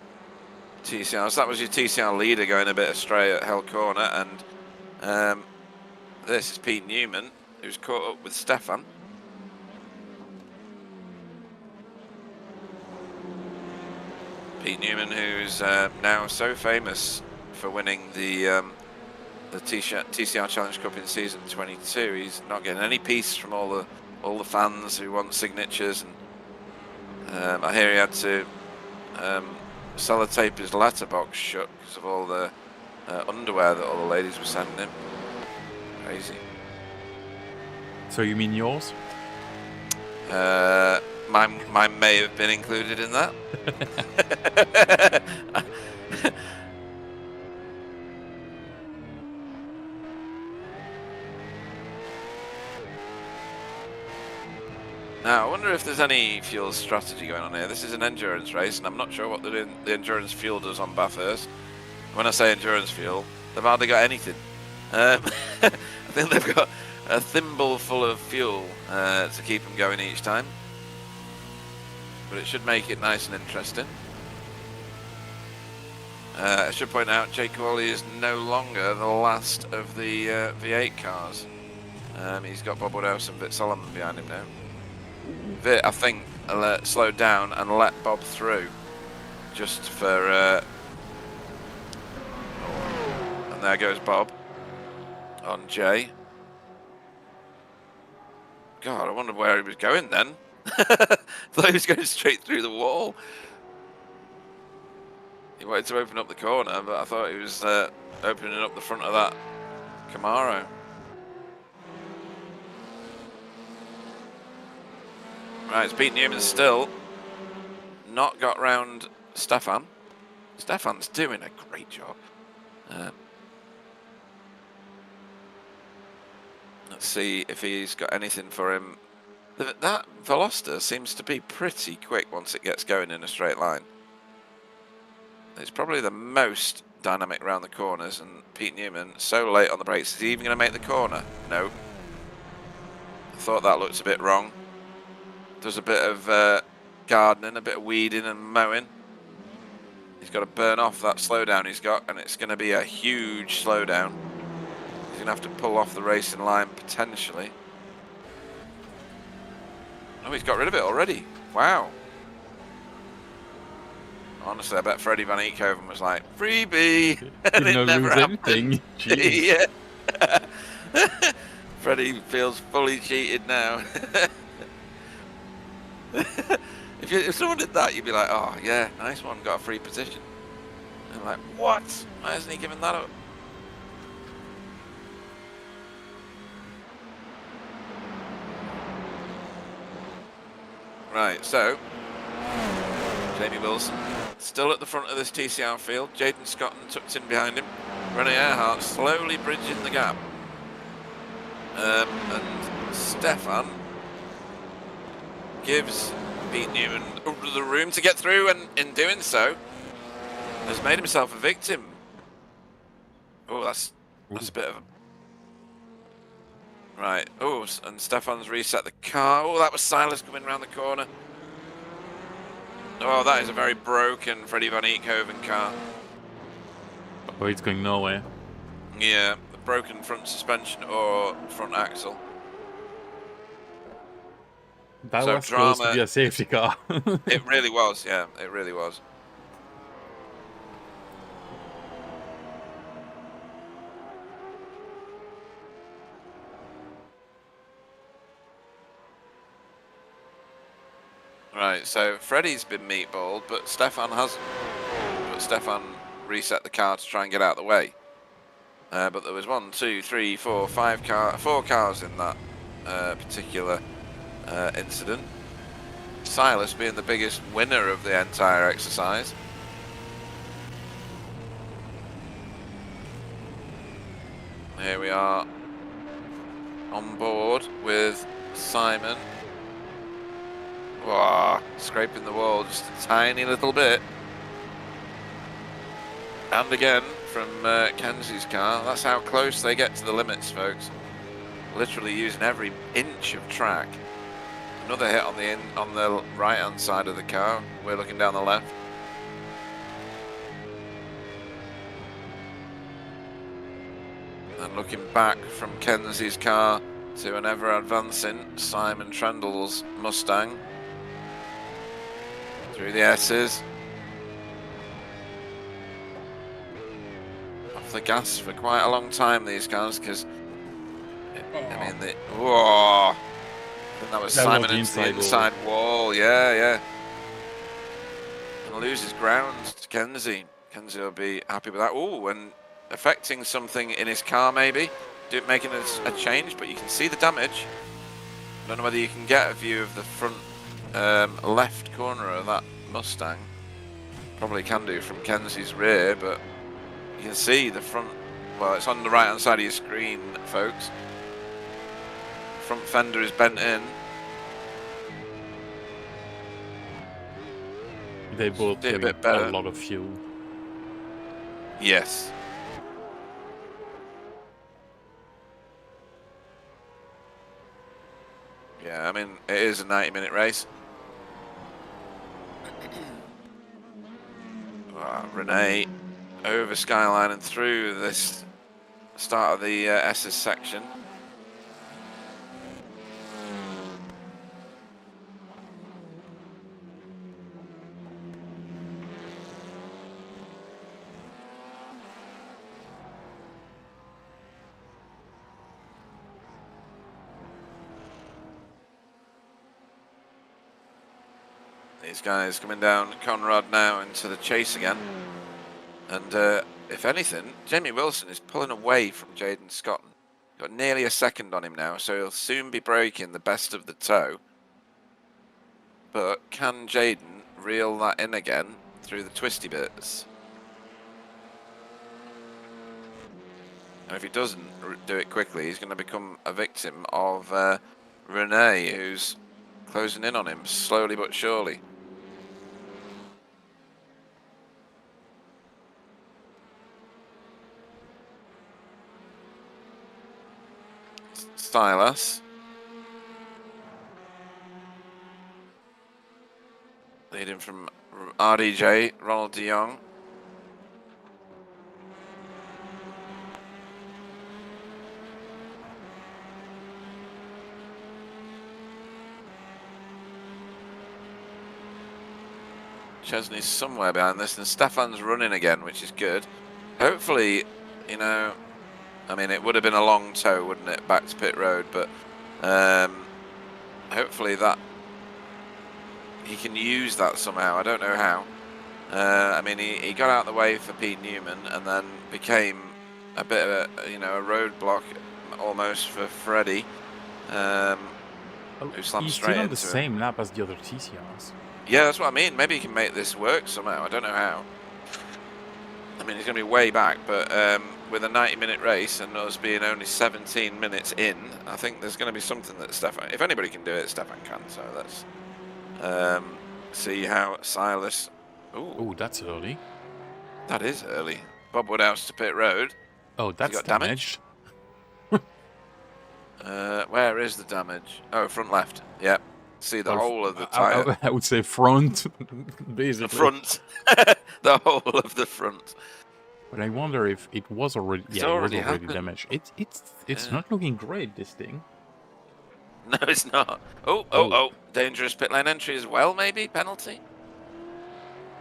TCR. So that was your TCR leader going a bit astray at Hell Corner. And this is Pete Newman, who's caught up with Stefan. Pete Newman, who's now so famous for winning the TCR Challenge Cup in season 22. He's not getting any peace from all the fans who want signatures, and I hear he had to sellotape his letterbox shut because of all the underwear that all the ladies were sending him. Crazy. So you mean yours? Mine may have been included in that. Now, I wonder if there's any fuel strategy going on here. This is an endurance race, and I'm not sure what the endurance fuel does on Bathurst. When I say endurance fuel, they've hardly got anything. I think they've got a thimble full of fuel to keep them going each time. But it should make it nice and interesting. I should point out, Jake Wally is no longer the last of the V8 cars. He's got Bob Woodhouse and Vit Solomon behind him now. Vit, I think, slowed down and let Bob through, just for. And there goes Bob on Jay. God, I wondered where he was going then. Thought he was going straight through the wall. He wanted to open up the corner, but I thought he was opening up the front of that Camaro. Right, it's Pete Newman still not got round Stefan. Stefan's doing a great job. Let's see if he's got anything for him. That Veloster seems to be pretty quick once it gets going in a straight line. It's probably the most dynamic around the corners, and Pete Newman so late on the brakes. Is he even going to make the corner? No. I thought that looked a bit wrong. Does a bit of gardening, a bit of weeding and mowing. He's got to burn off that slowdown he's got, and it's going to be a huge slowdown. He's going to have to pull off the racing line potentially. Oh, he's got rid of it already. Wow. Honestly, I bet Freddie Van Eekhoven was like, freebie! And it never happened. Yeah. Freddie feels fully cheated now. If someone did that, you'd be like, oh, yeah, nice one, got a free position. And like, what? Why hasn't he given that up? Right, so, Jamie Wilson still at the front of this TCR field. Jaden Scotton tucked in behind him. Rene Earhart slowly bridging the gap. And Stefan gives Pete Newman the room to get through, and in doing so, has made himself a victim. Oh, that's a bit of a... Right, oh, and Stefan's reset the car. Oh, that was Silas coming around the corner. Oh, that is a very broken Freddie Van Eekhoven car. Oh, it's going nowhere. Yeah, the broken front suspension or front axle. That was supposed to be a safety car. It really was, yeah, it really was. Right, so Freddie's been meatballed, but Stefan hasn't. But Stefan reset the car to try and get out of the way. But there was 1, 2, 3, 4, 4 cars in that particular incident. Silas being the biggest winner of the entire exercise. Here we are on board with Simon. Wow, scraping the wall just a tiny little bit. And again from Kenzie's car. That's how close they get to the limits, folks. Literally using every inch of track. Another hit on the right hand side of the car. We're looking down the left. And looking back from Kenzie's car to an ever advancing Simon Trendle's Mustang. Through the S's. Off the gas for quite a long time, these cars, because I mean, whoa! I think that was Simon into the inside wall. Yeah. And loses ground to Kenzie. Kenzie will be happy with that. Oh, and affecting something in his car, maybe making a change, but you can see the damage. I don't know whether you can get a view of the front left corner of that Mustang. Probably can do from Kenzie's rear, but you can see the front. Well, it's on the right hand side of your screen, folks. Front fender is bent in. They both did a bit better. A lot of fuel. Yes. Yeah, I mean, it is a 90-minute race. Renee over Skyline and through this start of the S's section. These guys coming down Conrad now into the chase again. And if anything, Jamie Wilson is pulling away from Jaden Scotton. Got nearly a second on him now, so he'll soon be breaking the best of the tow. But can Jaden reel that in again through the twisty bits? And if he doesn't do it quickly, he's going to become a victim of Renee, who's closing in on him slowly but surely. Silas. Leading from RDJ, Ronald de Jong. Chesney's somewhere behind this, and Stefan's running again, which is good. Hopefully, you know, I mean, it would have been a long tow, wouldn't it, back to pit road, but hopefully that he can use that somehow. I don't know how. I mean, he got out of the way for Pete Newman and then became a bit of a, you know, a roadblock almost for Freddie, who slammed He's straight still on into the him. same lap as the other TCRs. Yeah, that's what I mean. Maybe he can make this work somehow. I don't know how. I mean, he's going to be way back, but with a 90-minute race and us being only 17 minutes in, I think there's going to be something that Stefan, if anybody can do it, Stefan can. So let's see how Silas. Oh, that's early. That is early. Bob Woodhouse to pit road. Oh, that's got damaged. Where is the damage? Oh, front left. Yep. See the whole of the tyre. I would say front, basically. The front. The whole of the front. But I wonder if it was already. It's Yeah, already it was already happened. damaged. It's Yeah. not looking great, this thing. No, it's not. Oh. Dangerous pit lane entry as well, maybe? Penalty?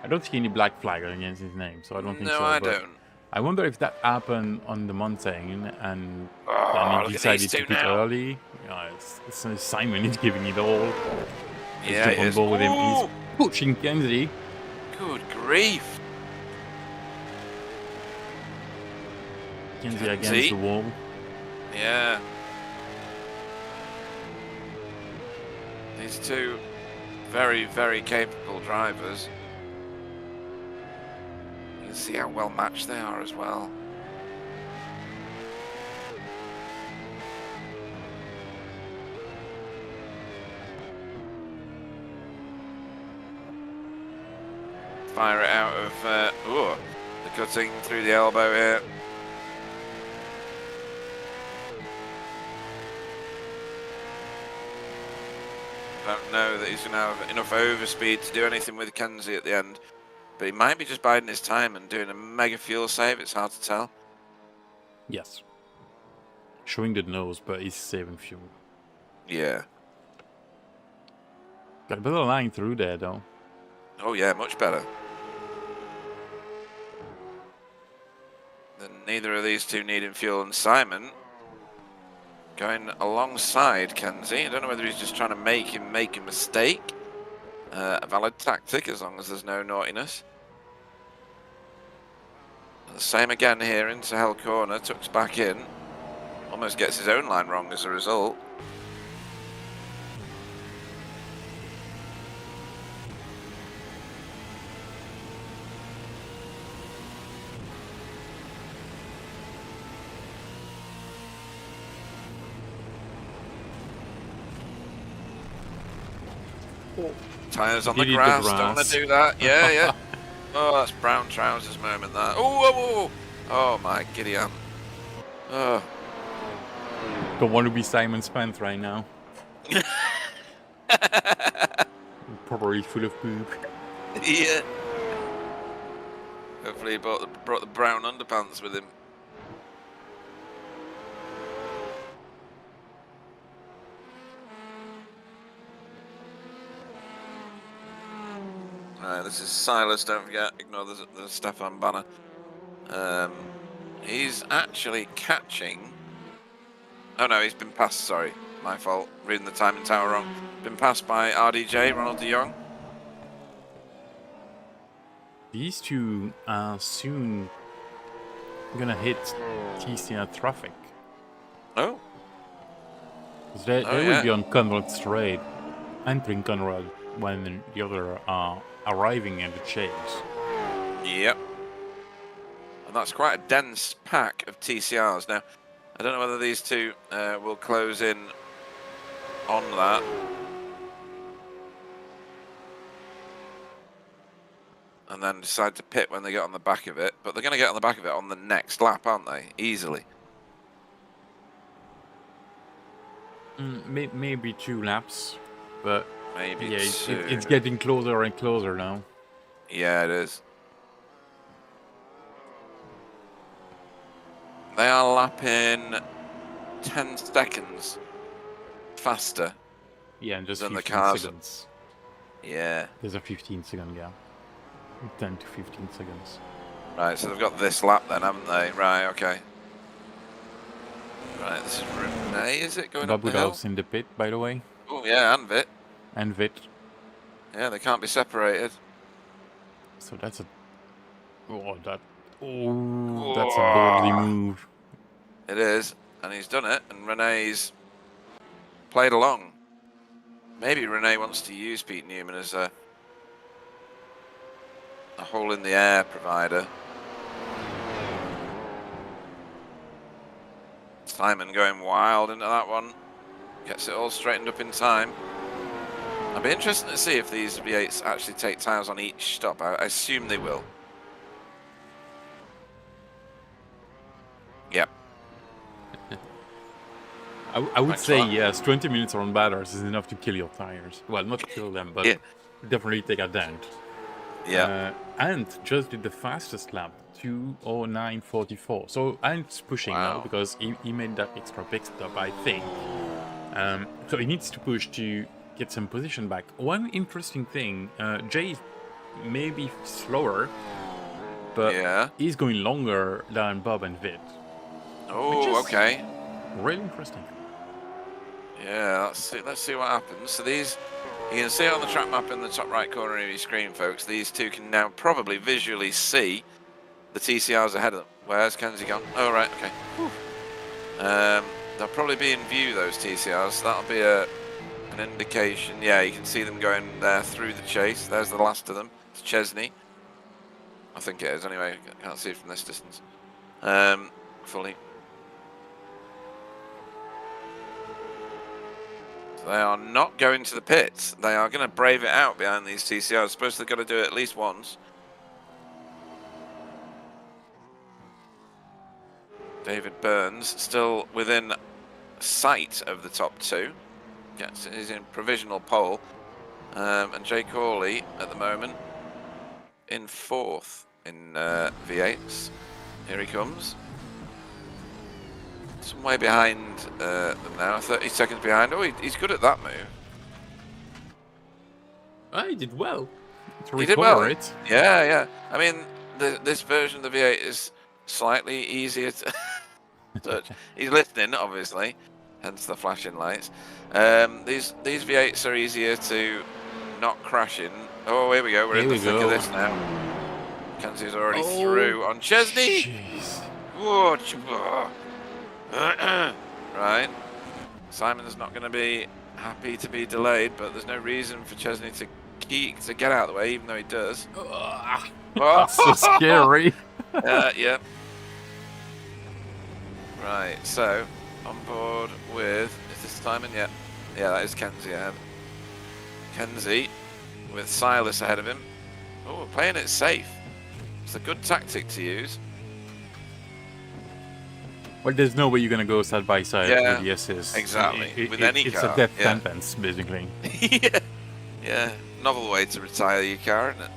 I don't see any black flag against his name, so I don't think so. No, I but don't. I wonder if that happened on the mountain and Oh, then look he at decided these to two pit now. early. Yeah, it's Simon is giving it all. Yeah, Let's it jump is. on board with him. Ooh, He's pushing Kenzie. good grief. Kenzie Kenzie? against the wall. Yeah. These two very, very capable drivers. You can see how well matched they are as well. Fire it out of the cutting through the elbow here. Don't know that he's going to have enough overspeed to do anything with Kenzie at the end. But he might be just biding his time and doing a mega fuel save. It's hard to tell. Yes. Showing the nose, but he's saving fuel. Yeah. Got a bit of line through there, though. Oh, yeah, much better. Then neither of these two needing fuel. And Simon going alongside Kenzie. I don't know whether he's just trying to make him make a mistake. A valid tactic, as long as there's no naughtiness. The same again here into Hell Corner. Tucks back in. Almost gets his own line wrong as a result. Tyres on the Did eat the grass, don't want grass. to do that. Yeah, yeah. Oh, that's brown trousers moment that. Oh my giddy aunt. Oh. Don't want to be Simon Spence right now. Probably full of poop. Yeah. Hopefully he brought the brown underpants with him. This is Silas, don't forget, ignore the Stefan banner. He's actually catching... Oh no, he's been passed, sorry, my fault, reading the timing tower wrong. Been passed by RDJ, Ronald de Jong. These two are soon gonna hit TCR traffic. Oh. 'Cause they Oh, will yeah. be on Conrad Straight, entering Conrad when the other are arriving at the chase. Yep. And that's quite a dense pack of TCRs. Now, I don't know whether these two will close in on that. And then decide to pit when they get on the back of it. But they're going to get on the back of it on the next lap, aren't they? Easily. Maybe 2 laps, but Maybe yeah, two. it's getting closer and closer now. Yeah, it is. They are lapping 10 seconds faster. Yeah, and just Than the 15 cars. seconds. Yeah. There's a 15-second gap. 10 to 15 seconds. Right, so they've got this lap then, haven't they? Right, okay. Right, this is Renee, is it, going up the hill? Babudov's in the pit, by the way. Oh, yeah, and Vit. And Vit. Yeah, they can't be separated. So that's a... that's a boldly move. It is, and he's done it, and Renee's played along. Maybe Renee wants to use Pete Newman as a hole-in-the-air provider. Simon going wild into that one. Gets it all straightened up in time. I'll be interested to see if these V8s actually take tyres on each stop. I assume they will. Yep. I would Thanks say, a lot. yes, 20 minutes on Bathurst is enough to kill your tires. Well, not kill them, but Yeah. definitely take a dent. Yeah. And just did the fastest lap, 2:09:44. So Ant's pushing now Wow. because he made that extra pit stop, I think. So he needs to push to get some position back. One interesting thing, Jay is maybe slower, but Yeah. he's going longer than Bob and Vit. Oh, okay. Really interesting. Yeah, let's see what happens. So these, you can see on the track map in the top right corner of your screen, folks, these two can now probably visually see the TCRs ahead of them. Where's Kenzie gone? Oh, right, okay. They'll probably be in view, those TCRs, so that'll be an indication. Yeah, you can see them going there through the chase. There's the last of them. It's Chesney. I think it is, anyway. I can't see it from this distance. Fully. They are not going to the pits. They are going to brave it out behind these TCRs. I suppose they've got to do it at least once. David Burns still within sight of the top two. Yes, he's in provisional pole. And Jay Corley at the moment in 4th in V8s. Here he comes. Some way behind them now, 30 seconds behind. Oh, he's good at that move. Oh, he did well. To He did well. recover it. Yeah, yeah. I mean, this version of the V8 is slightly easier to touch. He's listening, obviously, hence the flashing lights. These V8s are easier to not crash in. Oh, here we go. We're in the thick of this now. Kenzie's already through on Chesney. Jeez. Whoa, right. Simon's not going to be happy to be delayed, but there's no reason for Chesney to get out of the way, even though he does. Oh. That's so scary. Yeah. Right, so on board with, is this Simon? Yeah, that is Kenzie ahead. Kenzie with Silas ahead of him. Oh, playing it safe. It's a good tactic to use. Well, there's no way you're gonna go side by side Yeah, with the SS. exactly. With any it's car, a death yeah. sentence, basically. Yeah. Novel way to retire your car, isn't it?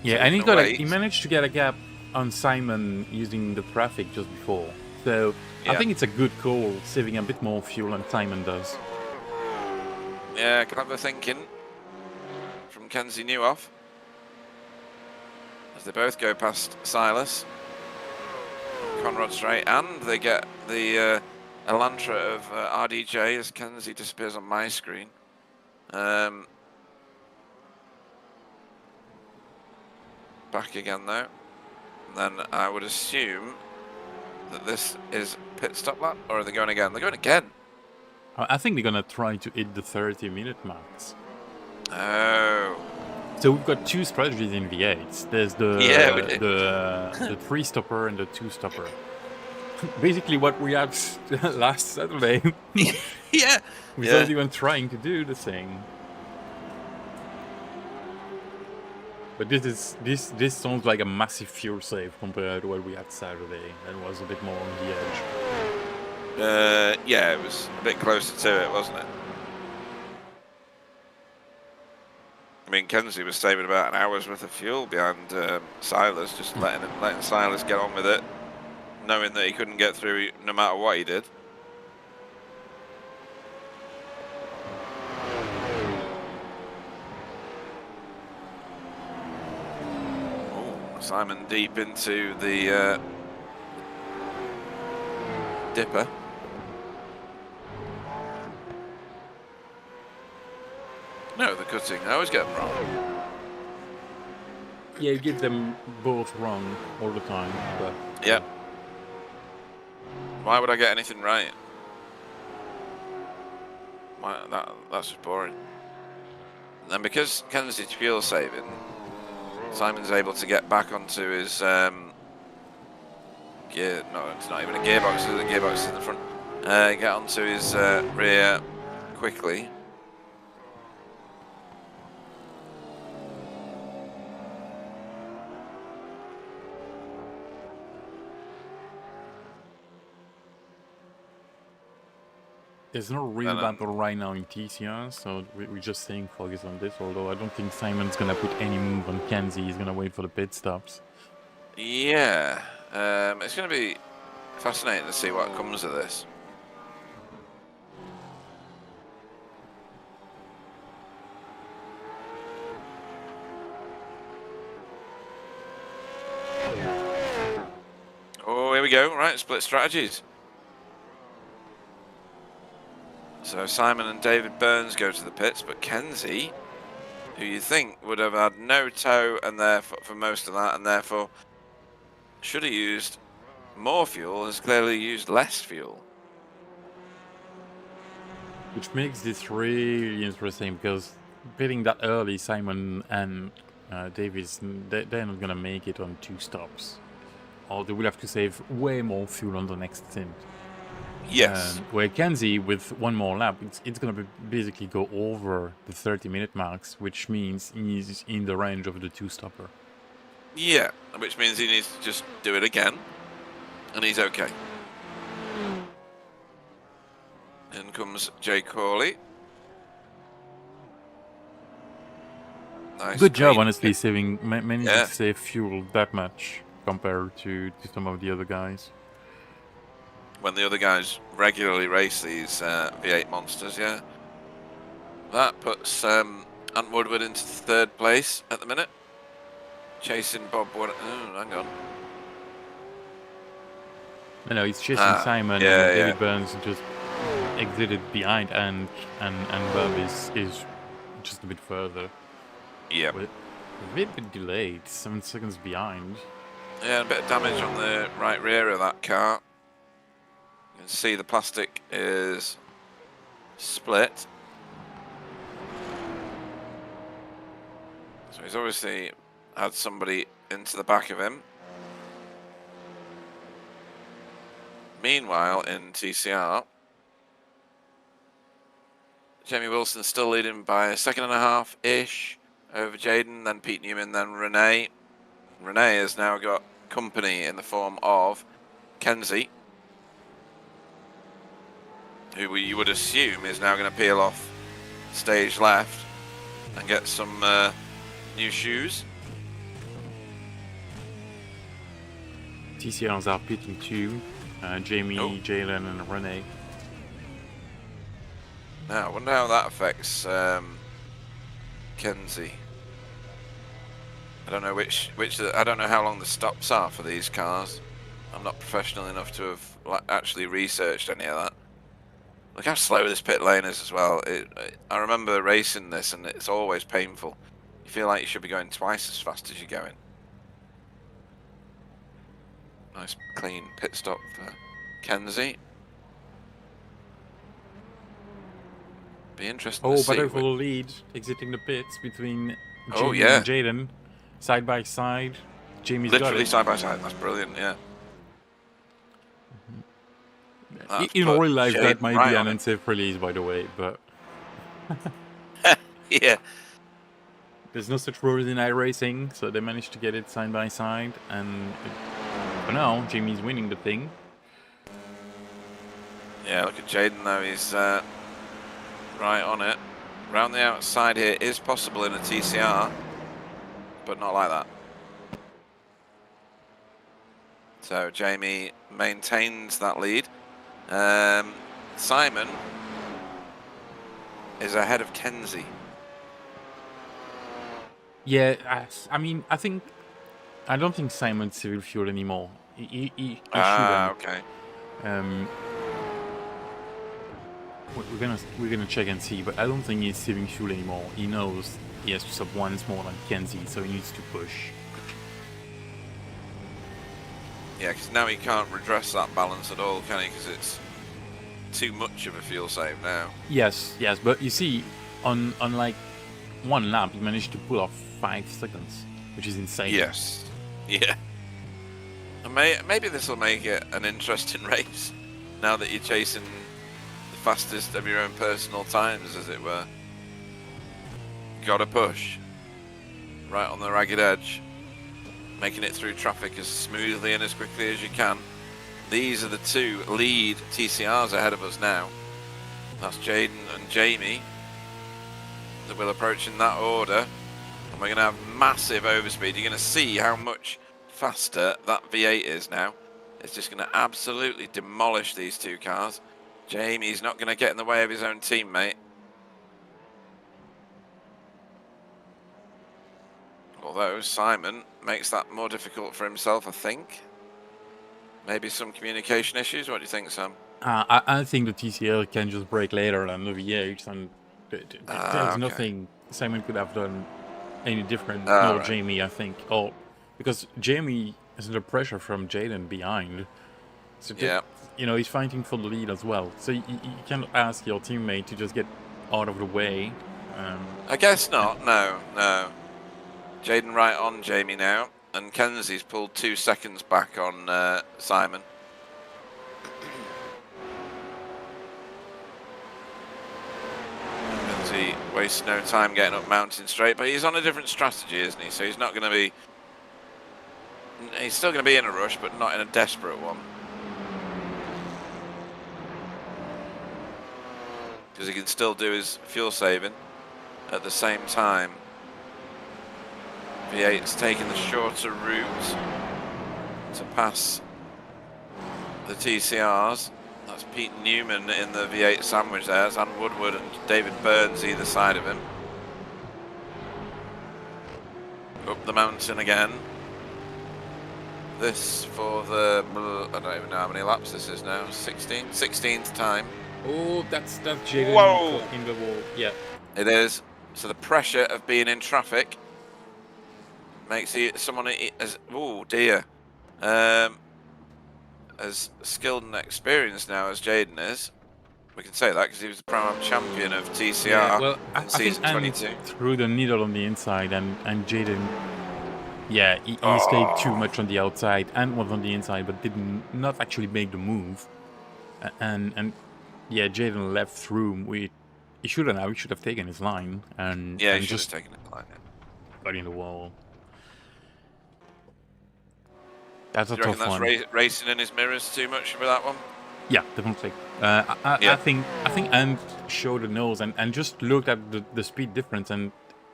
Yeah, and Taking he away. managed to get a gap on Simon using the traffic just before. So I Yeah. think it's a good call, saving a bit more fuel than Simon does. Yeah, clever thinking from Kenzie Newhoff. As they both go past Silas. Conrad Strait, and they get the Elantra of RDJ as Kenzie disappears on my screen. Back again though. And then I would assume that this is pit stop lap, or are they going again? They're going again. I think they're gonna try to hit the 30-minute marks. Oh. So we've got two strategies in V8. There's the Yeah, we do. the 3-stopper and the 2-stopper. Basically, what we had last Saturday, Yeah. without even trying to do the thing. But this sounds like a massive fuel save compared to what we had Saturday. That was a bit more on the edge. Yeah, it was a bit closer to it, wasn't it? I mean, Kenzie was saving about an hour's worth of fuel behind Silas, just letting Silas get on with it, knowing that he couldn't get through no matter what he did. Oh, Simon deep into the dipper. No, the cutting. I always get them wrong. Yeah, you get them both wrong all the time. But Yeah. Why would I get anything right? That's just boring. And because Kenzie's fuel saving, Simon's able to get back onto his gear. No, it's not even a gearbox. The gearbox is in the front. Get onto his rear quickly. there's no real battle right now in TCR, so we're just saying focus on this. Although I don't think Simon's gonna put any move on Kenzie. He's gonna wait for the pit stops. Yeah, it's going to be fascinating to see what comes of this. Oh, here we go. Right, split strategies. So Simon and David Burns go to the pits, but Kenzie, who you think would have had no tow and therefore for most of that, and therefore should have used more fuel, has clearly used less fuel. Which makes this really interesting because pitting that early, Simon and Davis, they're not gonna make it on 2 stops, or they will have to save way more fuel on the next stint. Yes. Where Kenzie, with one more lap, it's going to basically go over the 30-minute marks, which means he's in the range of the 2-stopper. Yeah, which means he needs to just do it again, and he's okay. In comes Jay Corley. Nice. Good job, clean honestly, pit. saving managing Yeah. to save fuel that much compared to some of the other guys. When the other guys regularly race these V8 monsters, yeah. That puts Ant Woodward into 3rd place at the minute. Chasing Bob Wood. Oh, hang on. No, he's chasing Simon, yeah, and David yeah. Burns just exited behind, and Bob is just a bit further. Yeah. But a bit delayed, 7 seconds behind. Yeah, a bit of damage on the right rear of that car. You can see the plastic is split. So he's obviously had somebody into the back of him. Meanwhile, in TCR, Jamie Wilson's still leading by 1.5 seconds-ish over Jaden, then Pete Newman, then Renee. Renee has now got company in the form of Kenzie, who you would assume is now going to peel off stage left and get some new shoes. TCRs are pitting 2, Jamie, Jalen, and Renee. Now, I wonder how that affects Kenzie. I don't know which I don't know how long the stops are for these cars. I'm not professional enough to have actually researched any of that. Look how slow this pit lane is as well. I remember racing this, and it's always painful. You feel like you should be going twice as fast as you're going. Nice clean pit stop for Kenzie. Be interesting to see. But over the lead, exiting the pits between Oh, Jamie yeah. and Jaden, side by side. Jamie's got Literally it. side by side. That's brilliant, yeah. That's In put real life, that Jaden might right be on an it. unsafe release, by the way, but Yeah. there's no such rules in iRacing, so they managed to get it side by side, and for now, Jamie's winning the thing. Yeah, look at Jaden though, he's right on it. Round the outside here is possible in a TCR, but not like that. So Jamie maintains that lead. Simon is ahead of Kenzie. Yeah, I mean, I don't think Simon's civil fuel anymore. He shouldn't. Okay. We're gonna check and see, but I don't think he's saving fuel anymore. He knows he has to stop once more than Kenzie, so he needs to push. Yeah, because now he can't redress that balance at all, can he? Because it's too much of a fuel save now. Yes, but you see, on like one lap, he managed to pull off 5 seconds, which is insane. Yes. Yeah. And maybe this will make it an interesting race now that you're chasing the fastest of your own personal times, as it were. Gotta push. Right on the ragged edge. Making it through traffic as smoothly and as quickly as you can. These are the 2 lead TCRs ahead of us now. That's Jaden and Jamie. That will approach in that order. And we're going to have massive overspeed. You're going to see how much faster that V8 is now. It's just going to absolutely demolish these 2 cars. Jamie's not going to get in the way of his own teammate. Although Simon makes that more difficult for himself, I think. Maybe some communication issues. What do you think, Sam? I think the TCR can just break later than the V8, and there's nothing Simon could have done any different, nor right. Jamie, I think. Oh, because Jamie is under pressure from Jaden behind. So Yeah. you know, he's fighting for the lead as well. So you can't ask your teammate to just get out of the way. I guess not. No. Jaden right on Jamie now, and Kenzie's pulled 2 seconds back on Simon. Kenzie wastes no time getting up Mountain Straight, but he's on a different strategy, isn't he? So he's not going to be... He's still going to be in a rush, but not in a desperate one. Because he can still do his fuel saving at the same time. V8's taking the shorter route to pass the TCRs. That's Pete Newman in the V8 sandwich there. It's Anne Woodward and David Burns either side of him. Up the mountain again. This for the... I don't even know how many laps this is now. 16th time. Oh, that's Jaden. Whoa! In the wall. Yeah. It is. So the pressure of being in traffic makes someone as dear, as skilled and experienced now as Jaden is. We can say that because he was the Pro-Am champion of TCR well, in season 22. Threw the needle on the inside, and Jaden, yeah, he stayed too much on the outside and was on the inside, but did not actually make the move. And yeah, Jaden left through. He shouldn't have. He should have taken his line and Yeah, he should just have taken it like that. got in the wall. That's a Do you reckon tough that's one. racing in his mirrors too much for that one? Yeah, definitely. I think Ant showed the nose and just looked at the speed difference and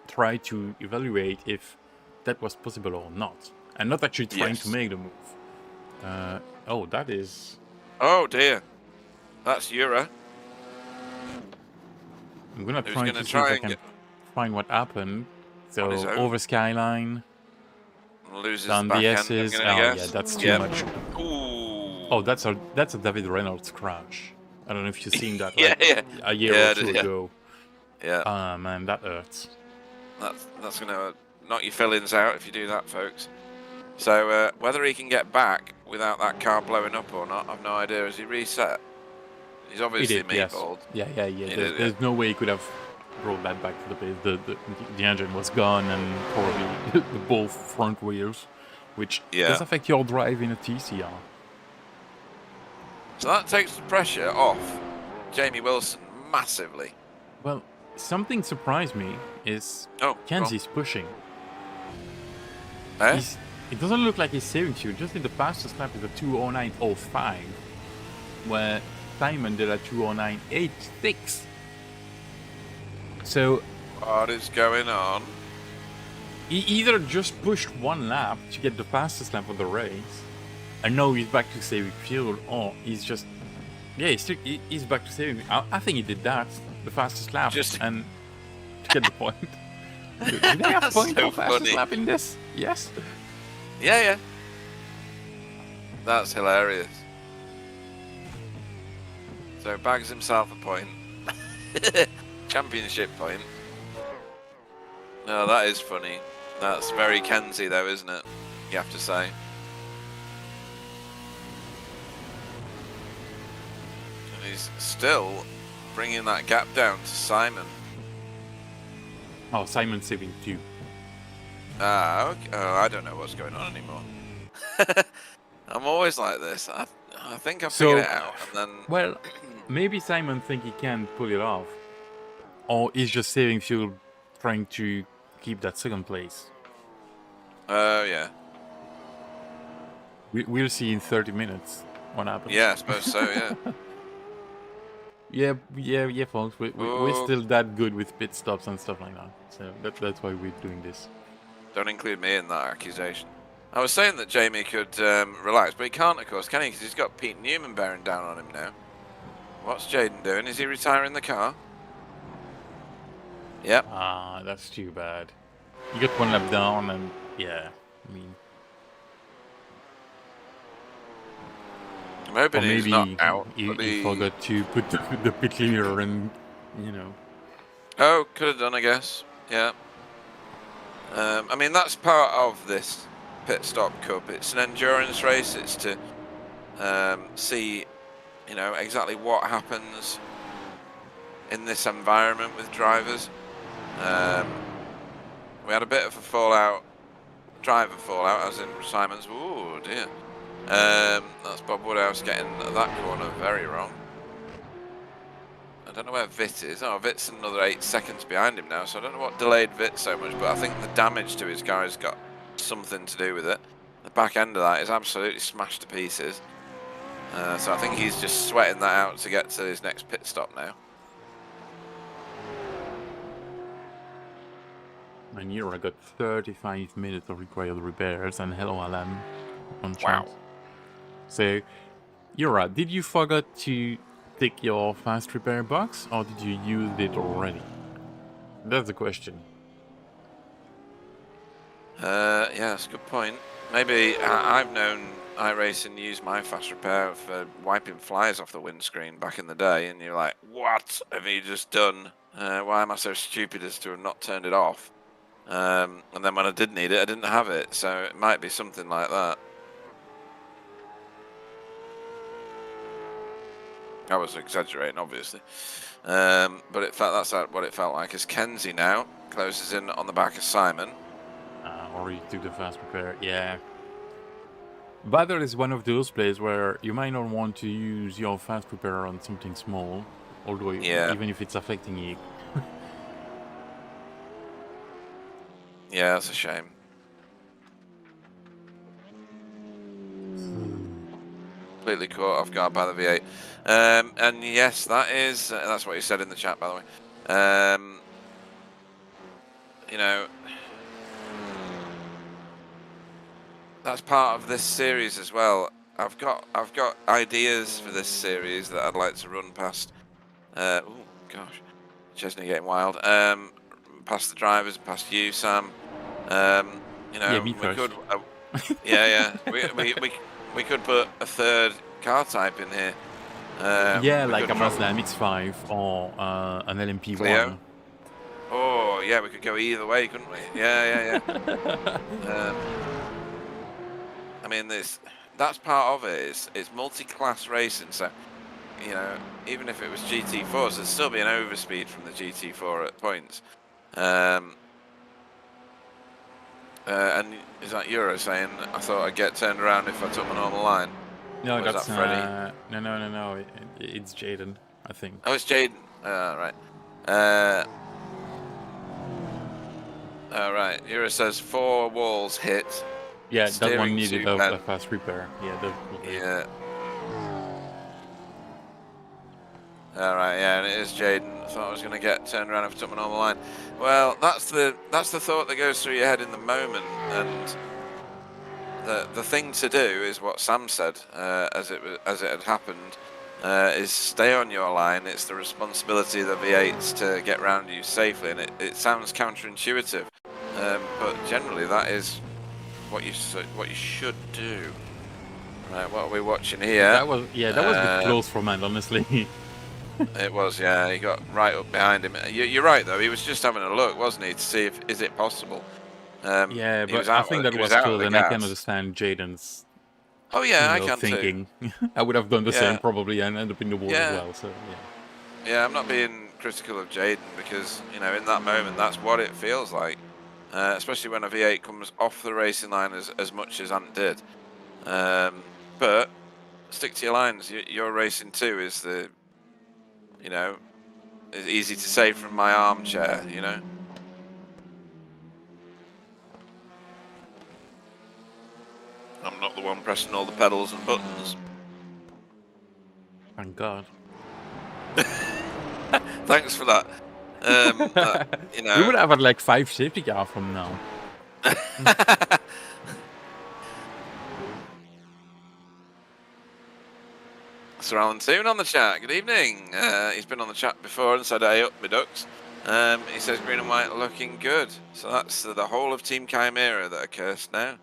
tried to evaluate if that was possible or not, and not actually trying to make the move. Oh, that is. Oh dear, that's Yura. I'm gonna Who's try gonna to see try if I and can get find what happened. So on his own. over Skyline, Loses down the back the end, S's. I'm Oh gonna yeah, guess. that's too Yep. much. Ooh. Oh, that's a David Reynolds crash. I don't know if you've seen that. Yeah, like, yeah. A year Yeah, or two ago. Yeah. Ah man, that hurts. That's gonna knock your fillings out if you do that, folks. So whether he can get back without that car blowing up or not, I've no idea. Has he reset? He's He obviously did, yes. meatballed. Yeah. He did, There's no way he could have brought that back to the base. The engine was gone and probably the both front wheels, which does affect your drive in a TCR. So that takes the pressure off Jamie Wilson massively. Well, something surprised me is Kenzie's pushing. Eh? It doesn't look like he's saving fuel. Just in the fastest lap is a 2:09.05, where Simon did a 2:09.86. So what is going on? He either just pushed one lap to get the fastest lap of the race, and now he's back to saving fuel, or he's just he's back to saving. I think he did that, the fastest lap, and to get the point. Do they have point for fastest lap in this? Yes. Yeah. That's hilarious. So bags himself a point. Championship point. No, that is funny. That's very Kenzie though, isn't it? You have to say. And he's still bringing that gap down to Simon. Oh, Simon's saving 2. Okay. Oh, I don't know what's going on anymore. I'm always like this. I think I've figured it out, and then... Well, maybe Simon think he can pull it off, or he's just saving fuel, trying to keep that second place. Oh yeah. We'll see in 30 minutes what happens. Yeah, I suppose so. Yeah. yeah, folks. We're still that good with pit stops and stuff like that. So that's why we're doing this. Don't include me in that accusation. I was saying that Jamie could relax, but he can't, of course, can he? Because he's got Pete Newman bearing down on him now. What's Jaden doing? Is he retiring the car? Yep. Ah, that's too bad. You got one lap down, and yeah, I mean... I'm hoping he's not out. He forgot to put the pit cleaner and, you know... Oh, could have done, I guess. Yeah. I mean, that's part of this Pit Stop Cup. It's an endurance race. It's to see, you know, exactly what happens in this environment with drivers. We had a bit of a driver fallout, as in Simon's. Ooh, dear. That's Bob Woodhouse getting that corner very wrong. I don't know where Vitt is. Oh, Vitt's another 8 seconds behind him now, so I don't know what delayed Vitt so much, but I think the damage to his car has got something to do with it. The back end of that is absolutely smashed to pieces. So I think he's just sweating that out to get to his next pit stop now. And here I got 35 minutes of required repairs, and hello Alan on chat. Wow. So, Yura, did you forget to take your fast repair box, or did you use it already? That's the question. Yeah, that's a good point. Maybe I've known iRacing use my fast repair for wiping flies off the windscreen back in the day, and you're like, what have you just done? Why am I so stupid as to have not turned it off? And then when I did need it, I didn't have it, so it might be something like that. I was exaggerating, obviously, but that's what it felt like. As Kenzie now closes in on the back of Simon. Or you do the fast repair, yeah. Bathurst is one of those places where you might not want to use your fast repair on something small, although even if it's affecting you. Yeah, that's a shame. Completely caught off guard by the V8. And yes, that's what you said in the chat, by the way. You know, that's part of this series as well. I've got ideas for this series that I'd like to run past. Oh gosh, Chesney getting wild. Past the drivers, past you, Sam. You know, me we first. could. We could put a third car type in here. Yeah, like a Mazda MX-5 or an LMP1. Clio? Oh, yeah, we could go either way, couldn't we? Yeah. I mean, that's part of it. It's multi-class racing, so you know, even if it was GT4s, there'd still be an overspeed from the GT4 at points. And is that Euro saying, I thought I'd get turned around if I took my normal line? No, Or is that's that Freddie? no. It's Jaden, I think. Oh, it's Jaden. Right. Right. Euro says 4 walls hit. Yeah, that one Steering needed to a pen. fast repair. Yeah, definitely. Yeah. All right. Yeah, and it is Jaden. I thought I was going to get turned around if I took my normal line. Well, that's the thought that goes through your head in the moment, and the thing to do is what Sam said as it had happened. Is stay on your line. It's the responsibility of the V8s to get round you safely, and it sounds counterintuitive, but generally that is what you should do. Right, what are we watching here? That was a bit close for man, honestly. It was, yeah. He got right up behind him. You're right though. He was just having a look, wasn't he, to see if is it possible. Yeah, but I think that was close, and I can understand Jaden's. Oh yeah, I can thinking. too. I would have done the same probably and end up in the wall as well. So yeah. Yeah, I'm not being critical of Jaden because in that moment that's what it feels like, especially when a V8 comes off the racing line as much as Ant did. But stick to your lines. You're racing too. Is the it's easy to say from my armchair. I'm not the one pressing all the pedals and buttons. Thank God. Thanks for that. We would have had like 5 safety cars from now. Sir Valentine on the chat. Good evening. He's been on the chat before and said, "Hey up, me ducks." He says green and white looking good. So that's the whole of Team Chimera that are cursed now.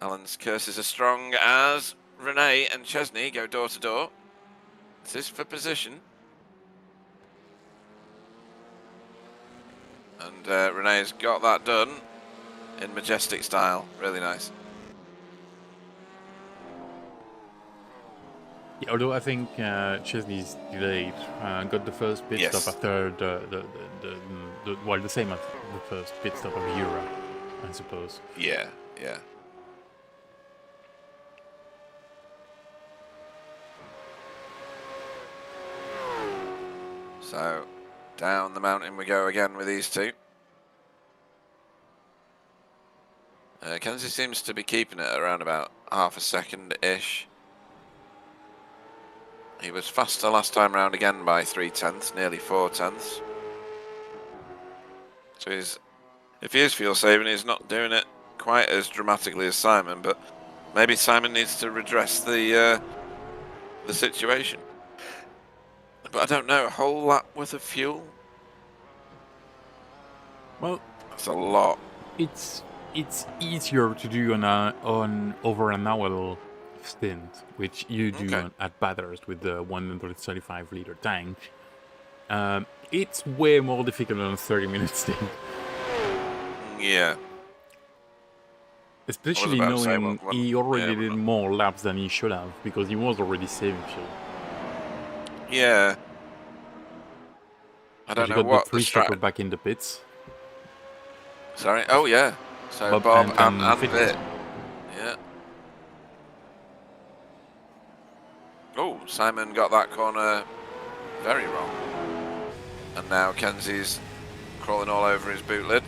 Alan's curses are strong as Renee and Chesney go door to door. This is for position. And Renee's got that done in majestic style. Really nice. Yeah, although I think Chesney's delayed, got the first pit stop after the same as the first pit stop of Euro, I suppose. Yeah. So, down the mountain we go again with these two. Kenzie seems to be keeping it around about half a second-ish. He was faster last time round again by 3/10, nearly 4/10. So if he is fuel saving, he's not doing it quite as dramatically as Simon, but maybe Simon needs to redress the situation. But I don't know, a whole lap worth of fuel? Well, that's a lot. It's easier to do on over an hour stint, which you do at Bathurst with the 135-liter tank. It's way more difficult than a 30-minute stint. Yeah. Especially knowing he already did more laps than he should have, because he was already saving fuel. Yeah. I don't know what the strat back in the pits. Sorry. Oh yeah. So Bob and Bit. Yeah. Oh, Simon got that corner very wrong. And now Kenzie's crawling all over his boot lid.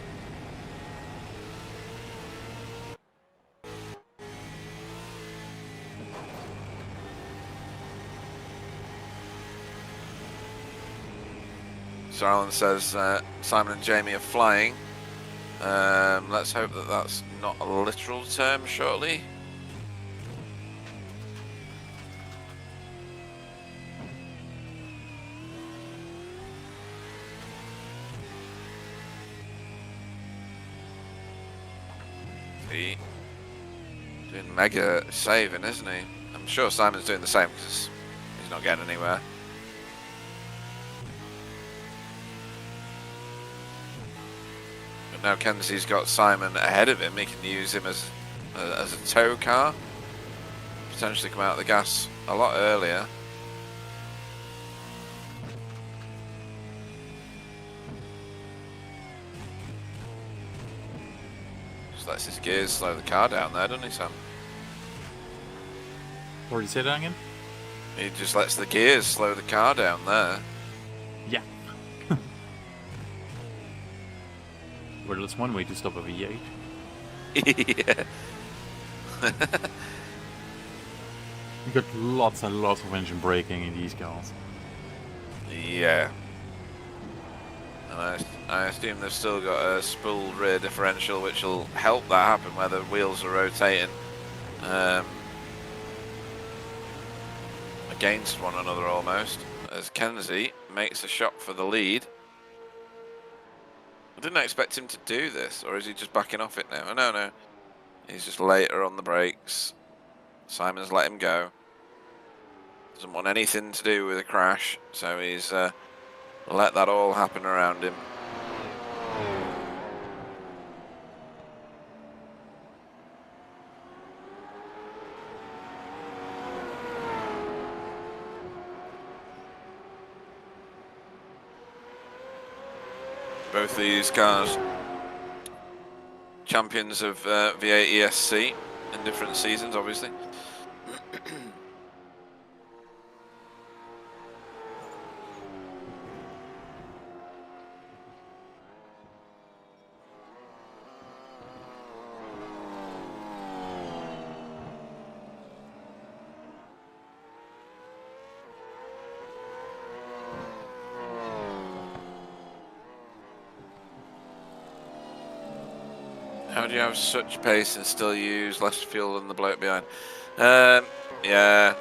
Sir Alan says Simon and Jamie are flying. Let's hope that that's not a literal term shortly. He doing mega saving, isn't he? I'm sure Simon's doing the same because he's not getting anywhere. But now Kenzie's got Simon ahead of him. He can use him as a tow car. Potentially come out of the gas a lot earlier. Just lets his gears slow the car down there, doesn't he, Sam? Or you say that again? He just lets the gears slow the car down there. Yeah. Well, that's one way to stop a V8. Yeah. You got lots and lots of engine braking in these cars. Yeah. And I assume they've still got a spooled rear differential, which will help that happen where the wheels are rotating against one another almost, as Kenzie makes a shot for the lead. I didn't expect him to do this, or is he just backing off it now? Oh, no. He's just later on the brakes. Simon's let him go. Doesn't want anything to do with a crash, so he's let that all happen around him. Both these cars champions of V8 ESC in different seasons, obviously. How do you have such pace and still use less fuel than the bloke behind? Yeah,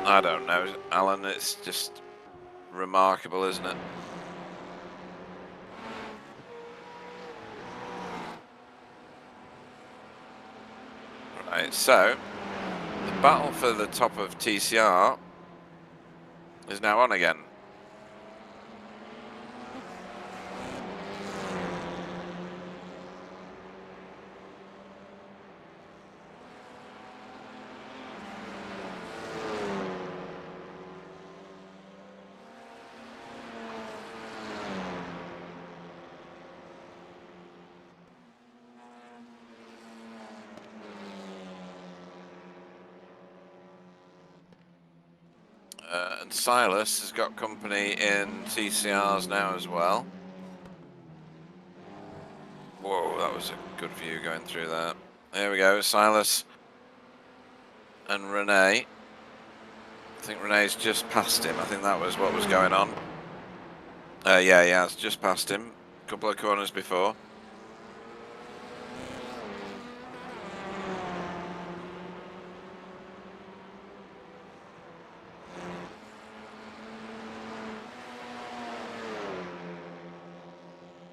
I don't know, Alan. It's just remarkable, isn't it? Right, so the battle for the top of TCR is now on again. And Silas has got company in TCRs now as well. Whoa, that was a good view going through that. There we go, Silas and Renee. I think Renee's just passed him. I think that was what was going on. Yeah, he has just passed him. A couple of corners before.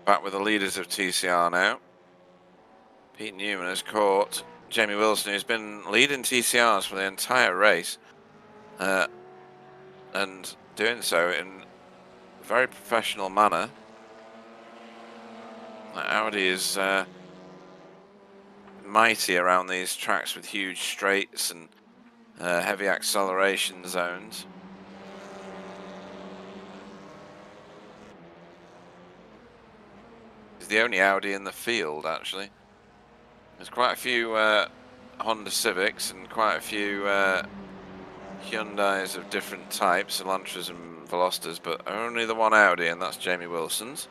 Back with the leaders of TCR now. Pete Newman has caught Jamie Wilson, who's been leading TCRs for the entire race, and doing so in a very professional manner. Audi is mighty around these tracks with huge straights and heavy acceleration zones. The only Audi in the field, actually. There's quite a few Honda Civics and quite a few Hyundais of different types, Elantras and Velostas, but only the one Audi, and that's Jamie Wilson's.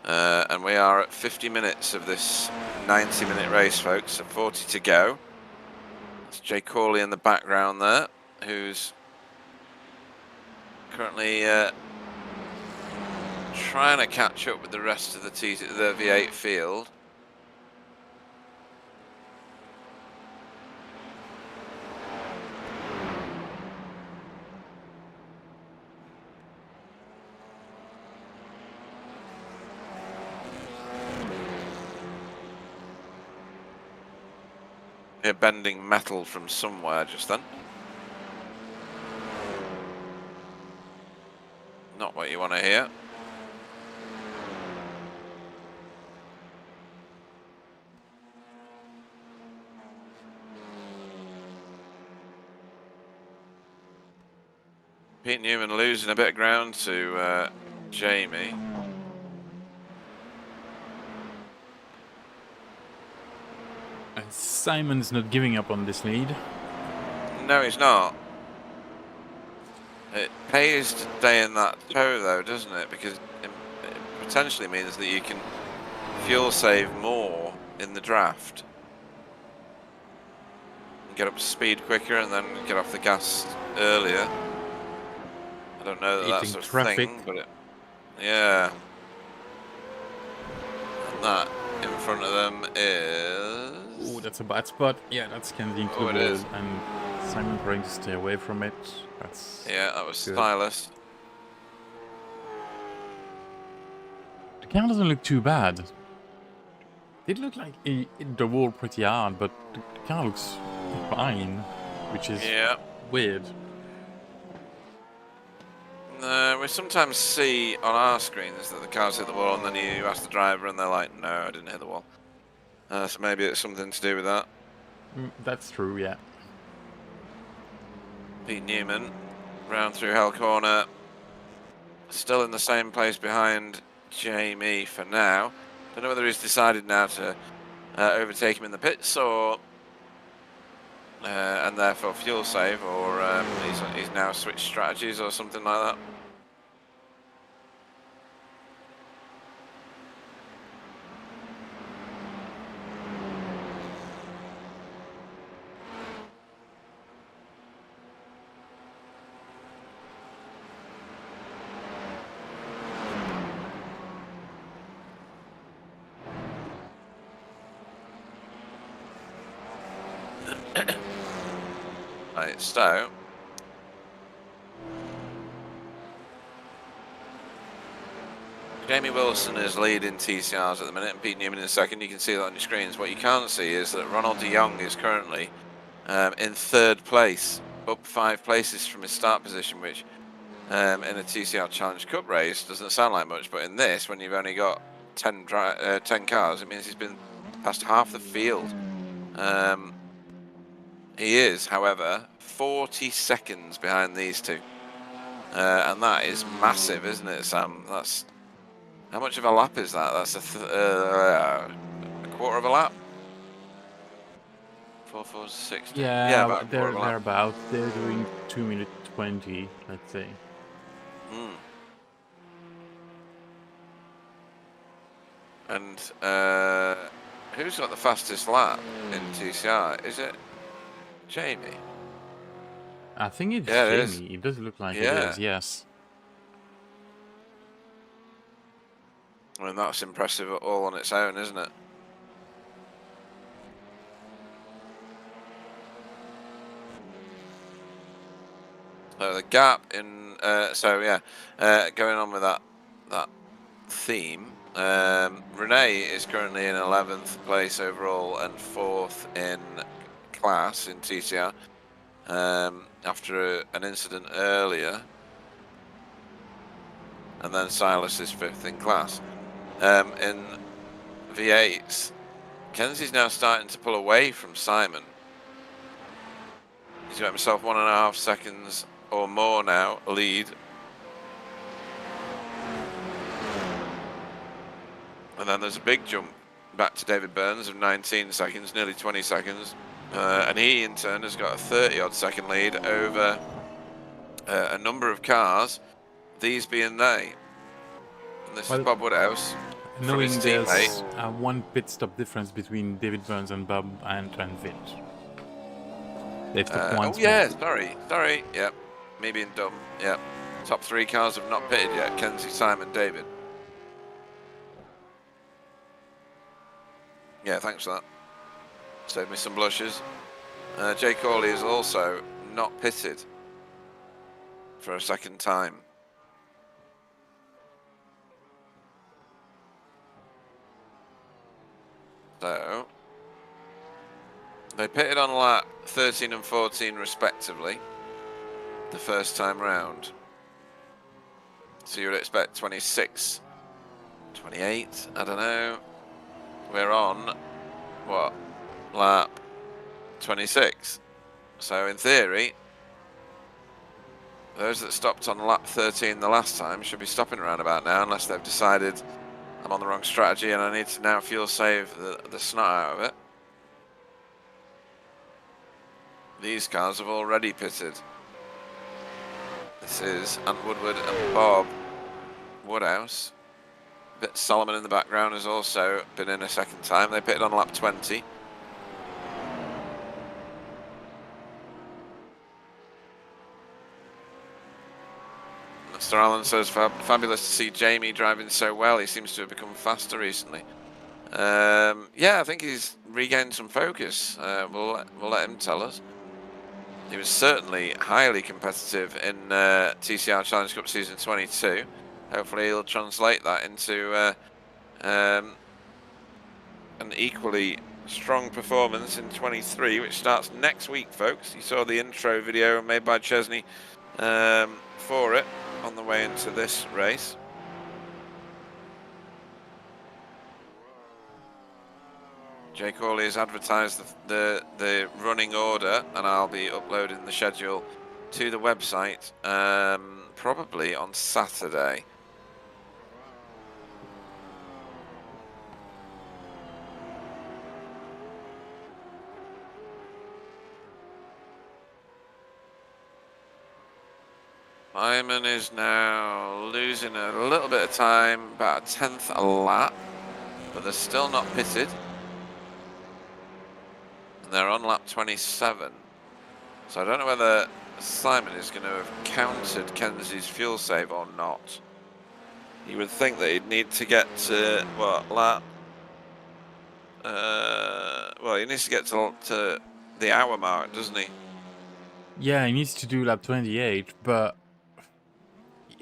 And we are at 50 minutes of this 90-minute race, folks, so 40 to go. It's Jay Corley in the background there, who's currently trying to catch up with the rest of the V8 field. You're bending metal from somewhere just then. Not what you want to hear. Pete Newman losing a bit of ground to Jamie. Simon's not giving up on this lead. No, he's not. It pays to stay in that tow, though, doesn't it? Because it potentially means that you can fuel save more in the draft. Get up to speed quicker and then get off the gas earlier. I don't know that that's a thing, but yeah. And that in front of them is... Oh, that's a bad spot. Yeah, that's Kenzie into the wall, and Simon trying to stay away from it. That's that was good. Stylus. The car doesn't look too bad. It looked like it hit the wall pretty hard, but the car looks fine, which is weird. We sometimes see on our screens that the cars hit the wall, and then you ask the driver, and they're like, "No, I didn't hit the wall." So maybe it's something to do with that. That's true, yeah. Pete Newman, round through Hell Corner, still in the same place behind Jamie for now. Don't know whether he's decided now to overtake him in the pits or and therefore fuel save, or he's now switched strategies or something like that. Right, so Jamie Wilson is leading TCRs at the minute, and Pete Newman in second. You can see that on your screens. What you can't see is that Ronald de Jong is currently in third place, up 5 places from his start position, which in a TCR Challenge Cup race doesn't sound like much, but in this, when you've only got 10 cars, it means he's been past half the field. He is, however, 40 seconds behind these two, and that is massive, isn't it, Sam? That's how much of a lap is that? That's a quarter of a lap. 4, 4, 6. Yeah, about they're doing 2 minutes 20, let's say. And who's got the fastest lap in TCR? Is it Jamie? I think it's It Jamie. It does look like it is, yes. I mean, that's impressive all on its own, isn't it? So the gap in, going on with that theme, Renee is currently in 11th place overall and 4th in class in TCR after an incident earlier, and then Silas is 5th in class. In V8s, Kenzie's now starting to pull away from Simon. He's got himself 1.5 seconds or more now lead. And then there's a big jump back to David Burns of 19 seconds, nearly 20 seconds. And he, in turn, has got a 30-odd second lead over a number of cars, these being they. And this is Bob Woodhouse. Knowing there's one pit stop difference between David Burns and Bob and Vit. They've took one sorry, yep. Me being dumb, yep. Top 3 cars have not pitted yet, Kenzie, Simon, David. Yeah, thanks for that. Saved me some blushes. Jay Corley is also not pitted for a second time. So, they pitted on lap 13 and 14 respectively the first time round. So you would expect 26, 28, I don't know. We're on, what, lap 26. So in theory, those that stopped on lap 13 the last time should be stopping around about now, unless they've decided I'm on the wrong strategy and I need to now fuel save the snot out of it. These cars have already pitted. This is Ant Woodward and Bob Woodhouse. Bit Solomon in the background has also been in a second time. They pitted on lap 20. Mr. Allen says, fabulous to see Jamie driving so well. He seems to have become faster recently. Yeah, I think he's regained some focus. We'll let him tell us. He was certainly highly competitive in TCR Challenge Cup Season 22. Hopefully he'll translate that into an equally strong performance in 23, which starts next week, folks. You saw the intro video made by Chesney for it on the way into this race. Jake Hawley has advertised the running order, and I'll be uploading the schedule to the website probably on Saturday. Lyman is now losing a little bit of time, about a 10th a lap, but they're still not pitted. And they're on lap 27. So I don't know whether Simon is going to have countered Kenzie's fuel save or not. You would think that he'd need to get to, what, lap... well, he needs to get to the hour mark, doesn't he? Yeah, he needs to do lap 28, but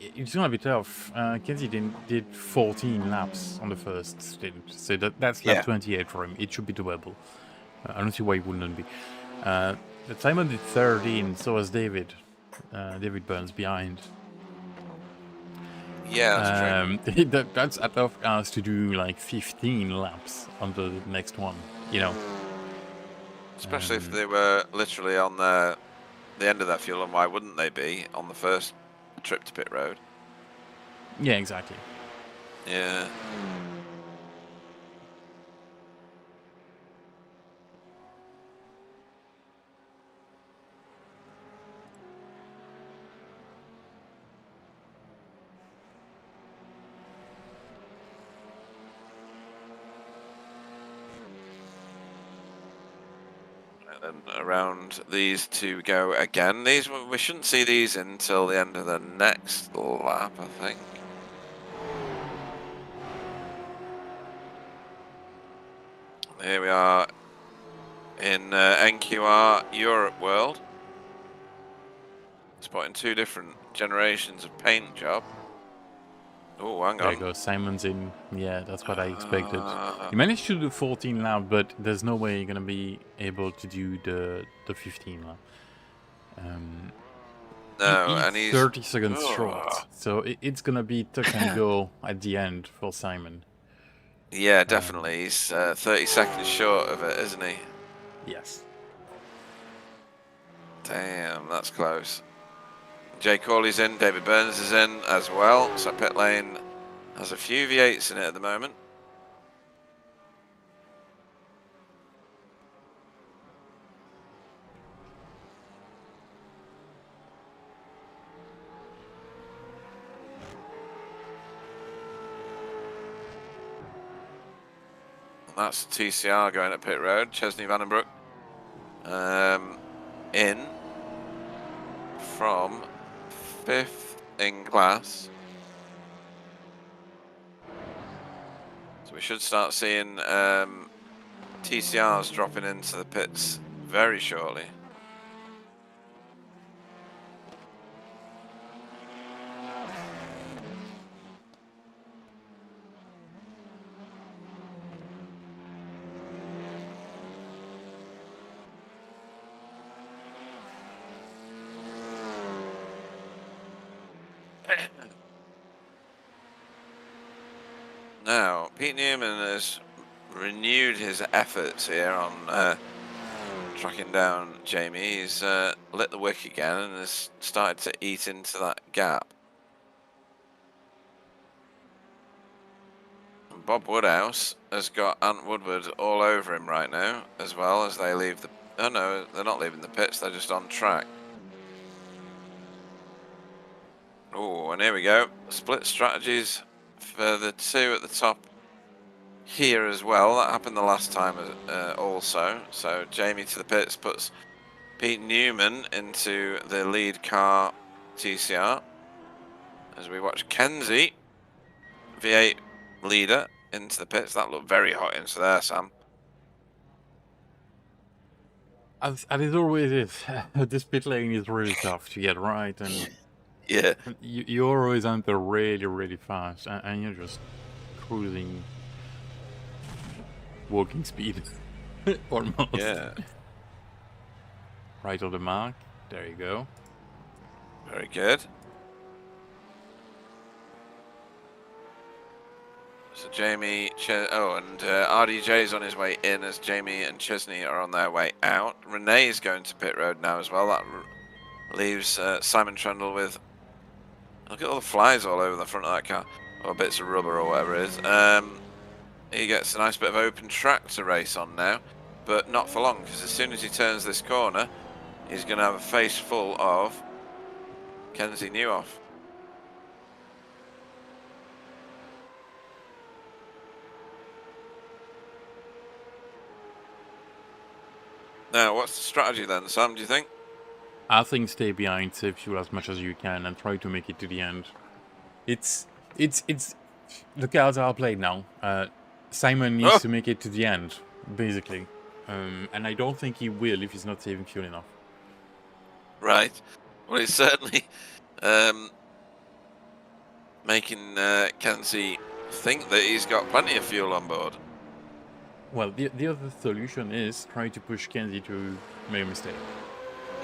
it's gonna be tough. Kenzie did 14 laps on the first stint, so that's lap 28 for him. It should be doable. I don't see why it wouldn't be. Simon did 13, so was David. David Burns behind. Yeah, that's true. That's enough us to do like 15 laps on the next one, you know. Especially if they were literally on the end of that fuel, and why wouldn't they be on the first trip to pit road? Yeah, exactly. Yeah. And around these two go again. These, we shouldn't see these until the end of the next lap, I think. Here we are in NQR Europe World, spotting two different generations of paint job. Oh, hang on. There you go, Simon's in. Yeah, that's what I expected. He managed to do 14 laps, but there's no way you're going to be able to do the 15 lap. No, and he's 30 seconds short, so it's going to be touch and go at the end for Simon. Yeah, definitely. He's 30 seconds short of it, isn't he? Yes. Damn, that's close. Jake Hawley's in, David Burns is in as well, so pit lane has a few V8s in it at the moment. That's TCR going at pit road, Chesney Vandenbroek in from 5th in class. So we should start seeing TCRs dropping into the pits very shortly. Now, Pete Newman has renewed his efforts here on tracking down Jamie. He's lit the wick again and has started to eat into that gap. Bob Woodhouse has got Ant Woodward all over him right now, as well as they leave Oh no, they're not leaving the pits. They're just on track. Oh, and here we go. Split strategies for the two at the top here as well. That happened the last time also. So Jamie to the pits puts Pete Newman into the lead car TCR. As we watch Kenzie, V8 leader, into the pits. That looked very hot into there, Sam. As it always is, this pit lane is really tough to get right, and Yeah. you always enter really, really fast, and you're just cruising, walking speed, almost. Yeah. Right on the mark. There you go. Very good. So Jamie, and RDJ's on his way in as Jamie and Chesney are on their way out. Renee's going to pit road now as well. That leaves Simon Trundle with... Look at all the flies all over the front of that car. Or bits of rubber or whatever it is. He gets a nice bit of open track to race on now. But not for long, because as soon as he turns this corner, he's going to have a face full of Kenzie Newhoff. Now, what's the strategy then, Sam, do you think? I think stay behind, save fuel as much as you can, and try to make it to the end. It's the cards are played now. Simon needs to make it to the end, basically, and I don't think he will if he's not saving fuel enough. Right. Well, he's certainly making Kenzie think that he's got plenty of fuel on board. Well, the other solution is try to push Kenzie to make a mistake.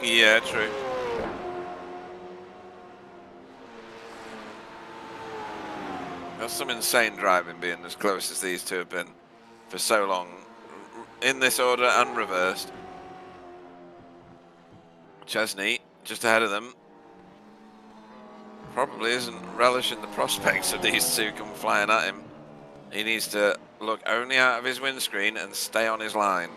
Yeah, true. That's some insane driving, being as close as these two have been for so long, in this order and reversed. Chesney just ahead of them. Probably isn't relishing the prospects of these two come flying at him. He needs to look only out of his windscreen and stay on his line.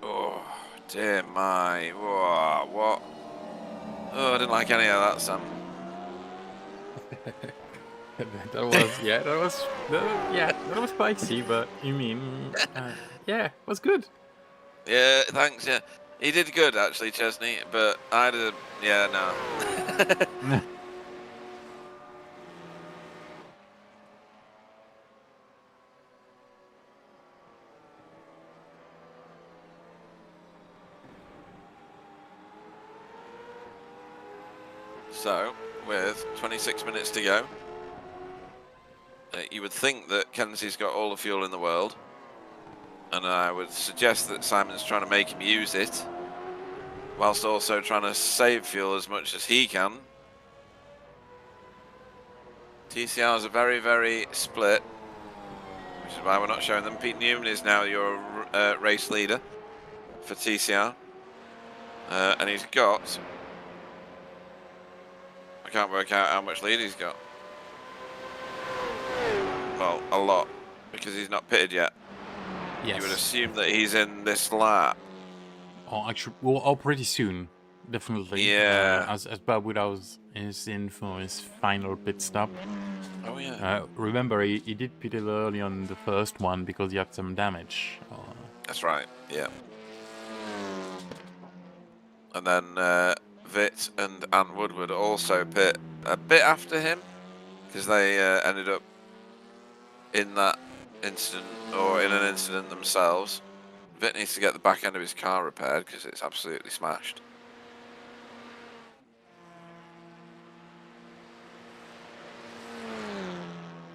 Oh, dear my. Whoa, what? Oh, I didn't like any of that, Sam. that was spicy, but you mean, yeah, it was good. Yeah, thanks, yeah. He did good, actually, Chesney, but I did, yeah, no. So, with 26 minutes to go, you would think that Kenzie's got all the fuel in the world, and I would suggest that Simon's trying to make him use it, whilst also trying to save fuel as much as he can. TCRs are very, very split, which is why we're not showing them. Pete Newman is now your race leader for TCR, and he's got... I can't work out how much lead he's got. Well, a lot, because he's not pitted yet. Yes. You would assume that he's in this lap. Oh, actually, well, pretty soon, definitely. Yeah. As Bob Woodhouse is in for his final pit stop. Oh yeah. Remember, he did pit early on the first one because he had some damage. That's right. Yeah. And then Vitt and Ant Woodward also pit a bit after him, because they ended up in that incident, or in an incident themselves. Vitt needs to get the back end of his car repaired because it's absolutely smashed.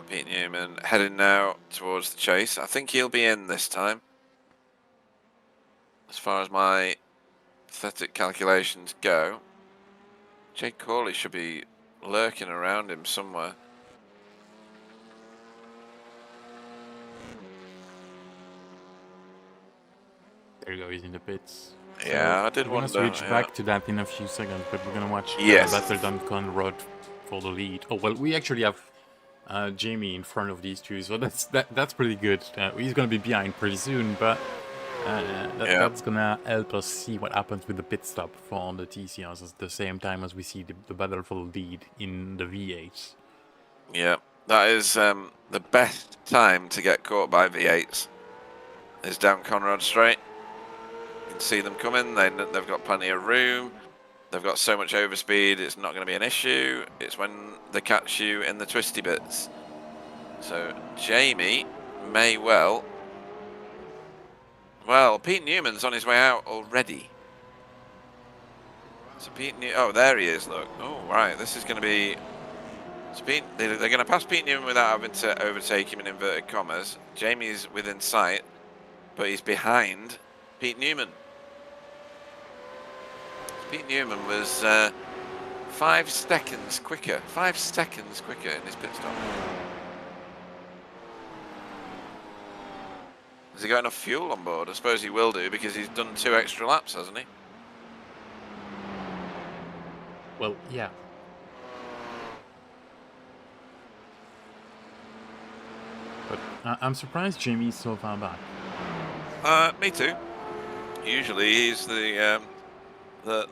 Pete Newman heading now towards the chase. I think he'll be in this time, as far as my pathetic calculations go. Jake Corley should be lurking around him somewhere. There you go, he's in the pits. Yeah, I did we're wonder. We're going to switch back to that in a few seconds, but we're going to watch yes. Battleton Conrod for the lead. Oh, well, we actually have Jamie in front of these two, so that's pretty good. He's gonna be behind pretty soon, but that's gonna help us see what happens with the pit stop for the TCRs at the same time as we see the battle for the lead in the V8s. Yeah, that is the best time to get caught by V8s. Is down Conrad Straight. You can see them coming. They've got plenty of room. They've got so much overspeed, it's not going to be an issue. It's when they catch you in the twisty bits. So Jamie may well... Well, Pete Newman's on his way out already. So oh, there he is, look. Oh, right, this is going to be... So they're going to pass Pete Newman without having to overtake him in inverted commas. Jamie's within sight, but he's behind Pete Newman. Pete Newman was 5 seconds quicker. 5 seconds quicker in his pit stop. Has he got enough fuel on board? I suppose he will do because he's done 2 extra laps, hasn't he? Well, yeah. But I'm surprised Jamie's so far back. Me too. Usually he's the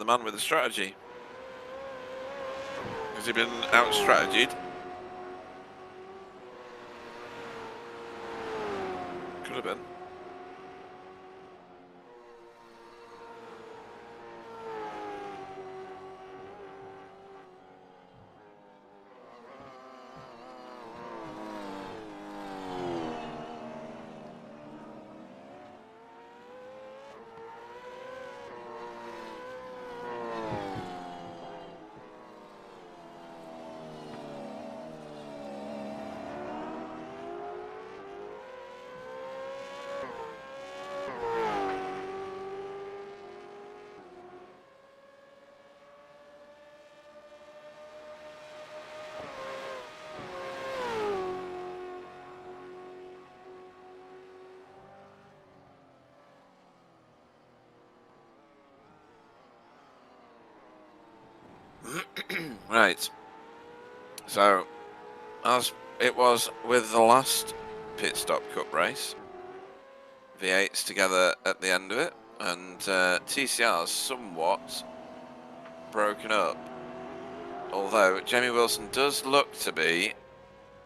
man with the strategy. Has he been out-strategied? Could have been. Right. So, as it was with the last Pit Stop Cup race, V8s together at the end of it, and TCR's somewhat broken up. Although Jamie Wilson does look to be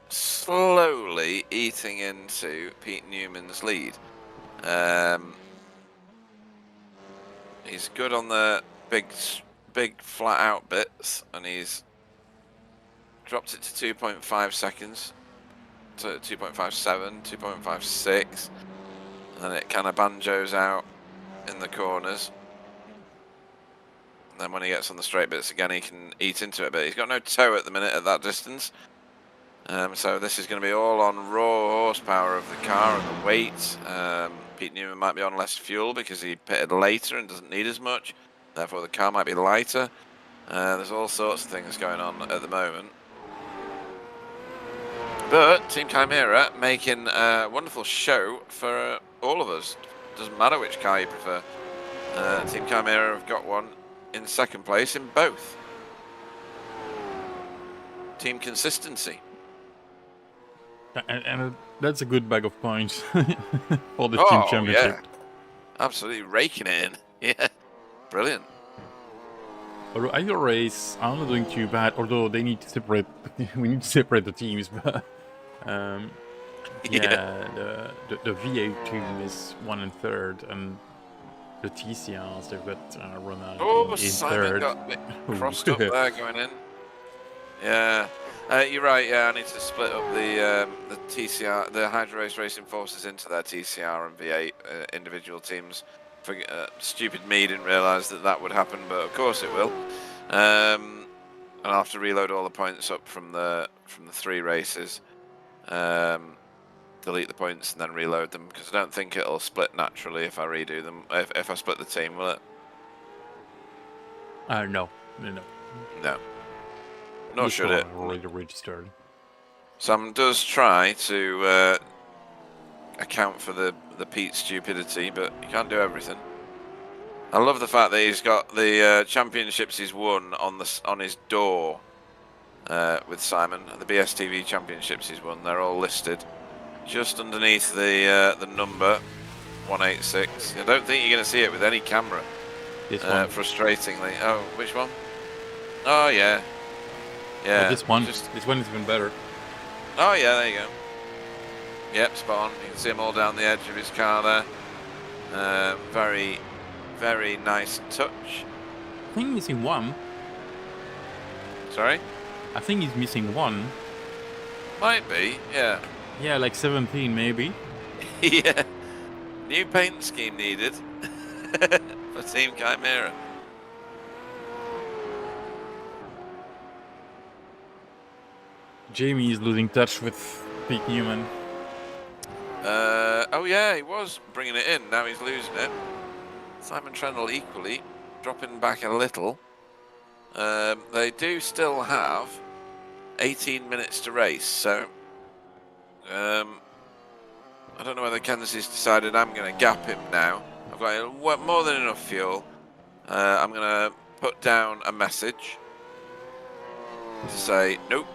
slowly eating into Pete Newman's lead. He's good on the big flat out bits, and he's dropped it to 2.5 seconds, to 2.57, 2.56, and then it kind of banjos out in the corners. And then when he gets on the straight bits again, he can eat into it, but he's got no toe at the minute at that distance. So this is going to be all on raw horsepower of the car and the weight. Pete Newman might be on less fuel because he pitted later and doesn't need as much. Therefore, the car might be lighter. There's all sorts of things going on at the moment. But Team Chimera making a wonderful show for all of us. Doesn't matter which car you prefer. Team Chimera have got one in second place in both. Team consistency. And that's a good bag of points for the team championship. Yeah. Absolutely raking it in. Yeah. Brilliant. Although either race are not doing too bad, although they need to separate. We need to separate the teams, but the V8 team is 1 and 3rd, and the TCRs they've got Ronald in Simon 3rd. got a bit crossed up there going in. Yeah, you're right. Yeah, I need to split up the TCR, the Hydro Race Racing Forces into their TCR and V8 individual teams. Stupid me didn't realise that would happen, but of course it will. And I'll have to reload all the points up from the 3 races, delete the points and then reload them, because I don't think it'll split naturally if I redo them. If I split the team, will it? No. Nor should it. Already registered. Sam does try to account for the Pete stupidity, but you can't do everything. I love the fact that he's got the championships he's won on his door. with Simon. The BSTV Championships he's won. They're all listed just underneath the number 186. I don't think you're going to see it with any camera. This one. Frustratingly. Oh, which one? Oh yeah, yeah. Oh, this one. This one is even better. Oh yeah, there you go. Yep, spot on. You can see him all down the edge of his car there. Very, very nice touch. I think he's missing one. Sorry? I think he's missing one. Might be, yeah. Yeah, like 17 maybe. Yeah. New paint scheme needed for Team Chimera. Jamie is losing touch with Pete Newman. Oh yeah, he was bringing it in. Now he's losing it. Simon Trendle equally dropping back a little. They do still have 18 minutes to race, so I don't know whether Kenzie's decided I'm going to gap him now. I've got more than enough fuel. I'm going to put down a message to say nope.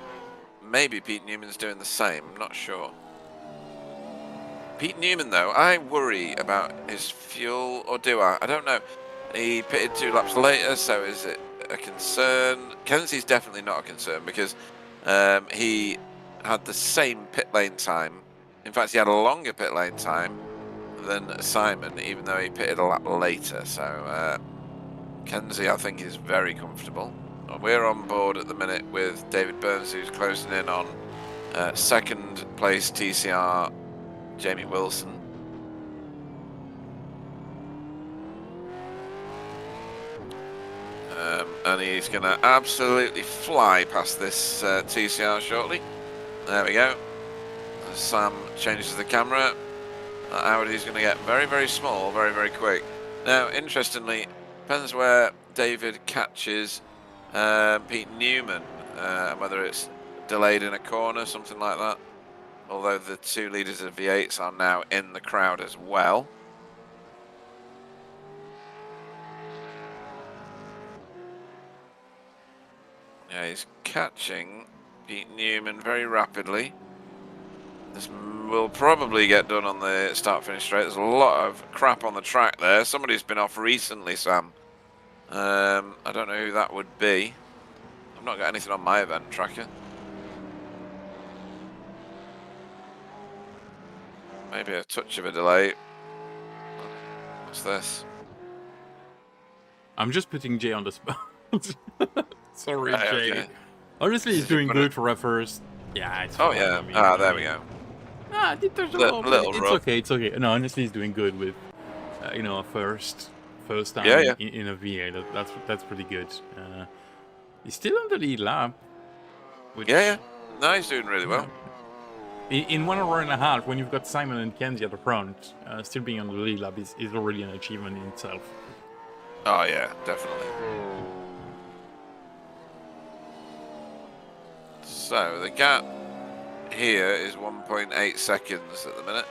Maybe Pete Newman's doing the same. I'm not sure. Pete Newman, though, I worry about his fuel, or do I? I don't know. He pitted 2 laps later, so is it a concern? Kenzie's definitely not a concern because he had the same pit lane time. In fact, he had a longer pit lane time than Simon, even though he pitted a lap later. So Kenzie, I think, is very comfortable. We're on board at the minute with David Burns, who's closing in on second place TCR Jamie Wilson. And he's going to absolutely fly past this TCR shortly. There we go. As Sam changes the camera, Audi's going to get very, very small, very, very quick. Now, interestingly, depends where David catches Pete Newman, whether it's delayed in a corner, something like that. Although the 2 leaders of V8s are now in the crowd as well. Yeah, he's catching Pete Newman very rapidly. This will probably get done on the start-finish straight. There's a lot of crap on the track there. Somebody's been off recently, Sam. I don't know who that would be. I've not got anything on my event tracker. Maybe a touch of a delay. What's this? I'm just putting Jay on the spot. Sorry, Right, Jay. okay. Honestly, he's doing good for a first. Yeah, it's Oh fine. yeah. I mean, There we go. There's a Little it's rough. okay, it's okay. No, honestly, he's doing good with, a first time Yeah. in a VA. That's pretty good. He's still on the lead lap. Which, Yeah. No, he's doing really well. In 1 hour and a half, when you've got Simon and Kenzie at the front, still being on the lead lap is already an achievement in itself. Oh yeah, definitely. So the gap here is 1.8 seconds at the minute.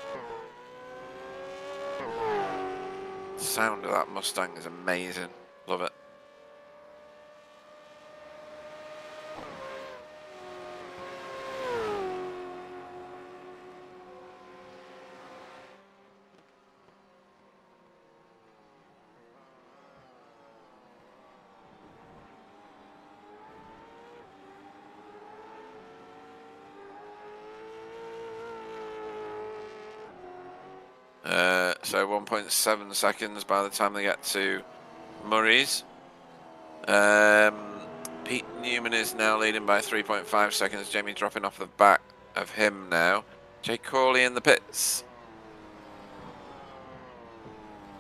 The sound of that Mustang is amazing. Love it. So 1.7 seconds by the time they get to Murray's. Pete Newman is now leading by 3.5 seconds. Jamie dropping off the back of him now. Jake Corley in the pits.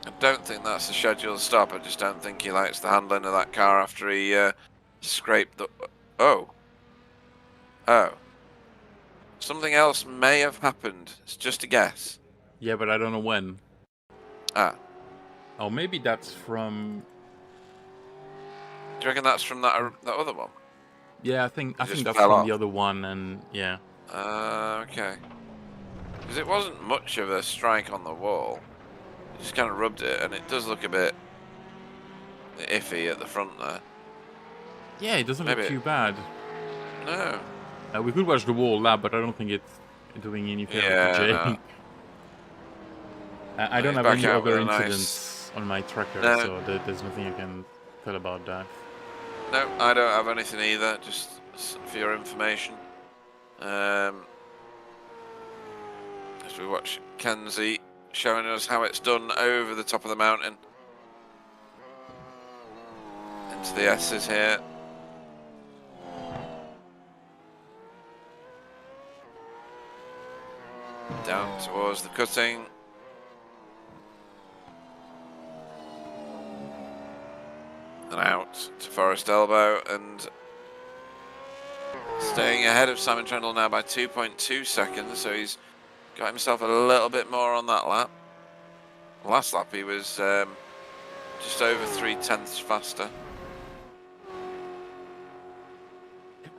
I don't think that's a scheduled stop. I just don't think he likes the handling of that car after he scraped the... Oh. Something else may have happened. It's just a guess. Yeah, but I don't know when. Oh, maybe that's from... Do you reckon that's from that other one? Yeah, I think that's fell from off. the other one, and yeah. Okay. Because it wasn't much of a strike on the wall. It just kind of rubbed it, and it does look a bit iffy at the front there. Yeah, it doesn't Maybe look too bad. No. We could watch the wall lap, but I don't think it's doing any favor to Jay. No. I don't He's have back any out with other a nice... incidents on my tracker, No. so there's nothing I can tell about that. No, I don't have anything either, just for your information. As we watch Kenzie showing us how it's done over the top of the mountain. Into the S's here. Down towards the cutting. And out to Forest Elbow, and staying ahead of Simon Trundle now by 2.2 seconds, so he's got himself a little bit more on that lap. Last lap he was just over 3/10 faster.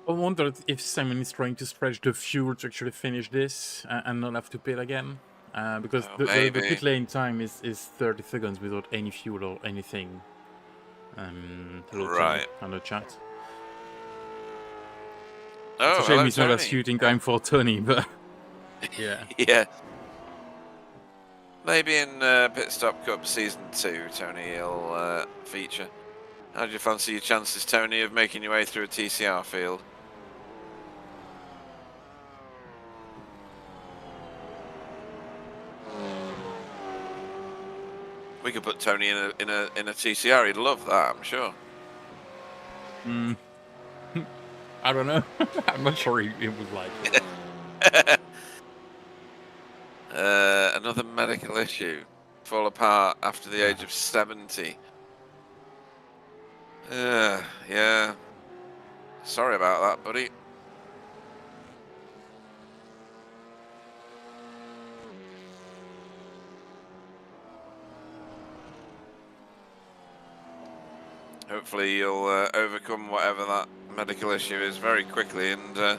I wonder if Simon is trying to stretch the fuel to actually finish this and not have to pit again. Because the pit lane time is 30 seconds without any fuel or anything. Right. On the chat. Oh, it's a shame hello, it's not a Tony. shooting time for Tony, but yeah. Yeah. Maybe in Pitstop Cup Season 2, Tony will feature. How do you fancy your chances, Tony, of making your way through a TCR field? We could put Tony in a TCR. He'd love that, I'm sure. I don't know. I'm not sure he would like it. Another medical issue. Fall apart after the age of 70. Yeah. Sorry about that, buddy. Hopefully you'll overcome whatever that medical issue is very quickly, and I'm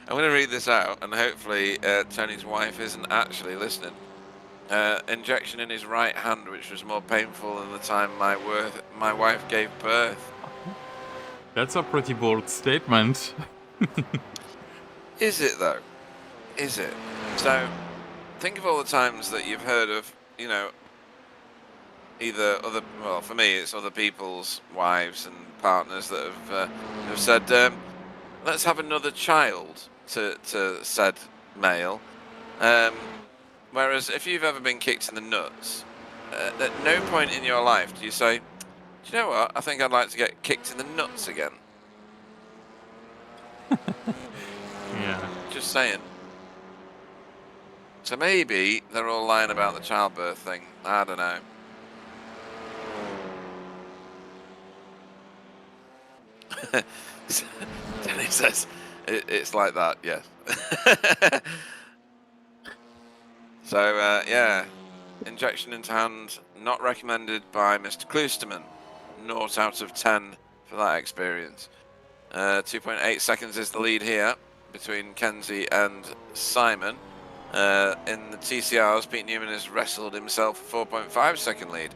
going to read this out, and hopefully Tony's wife isn't actually listening. Injection in his right hand, which was more painful than the time my wife gave birth. That's a pretty bold statement. Is it though? Is it? So, think of all the times that you've heard of, you know, either other, well, for me, it's other people's wives and partners that have said, let's have another child to said male. Whereas if you've ever been kicked in the nuts, at no point in your life do you say, do you know what, I think I'd like to get kicked in the nuts again. Yeah. Just saying. So maybe they're all lying about the childbirth thing. I don't know. Danny says it's like that, yes. So, yeah. Injection into hand, not recommended by Mr. Kloosterman. 0 out of 10 for that experience. 2.8 seconds is the lead here between Kenzie and Simon. In the TCRs, Pete Newman has wrestled himself a 4.5 second lead.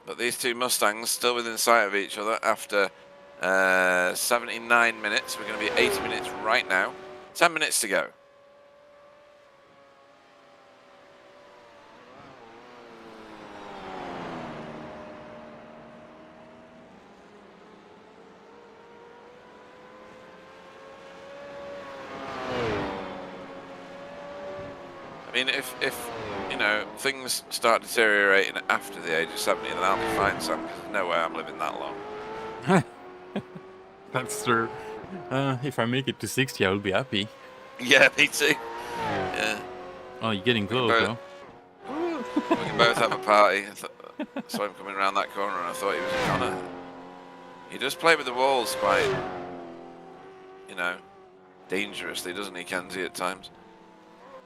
But these two Mustangs still within sight of each other after 79 minutes. We're going to be 80 minutes right now. 10 minutes to go. I mean, if you know, things start deteriorating after the age of 70, then I'll be fine, Sam, because there's no way I'm living that long. That's true. If I make it to 60, I will be happy. Yeah, me too. Yeah. Oh, you're getting close, though. We can both have a party. I saw him coming around that corner and I thought he was a goner. He does play with the walls quite, you know, dangerously, doesn't he, Kenzie, at times?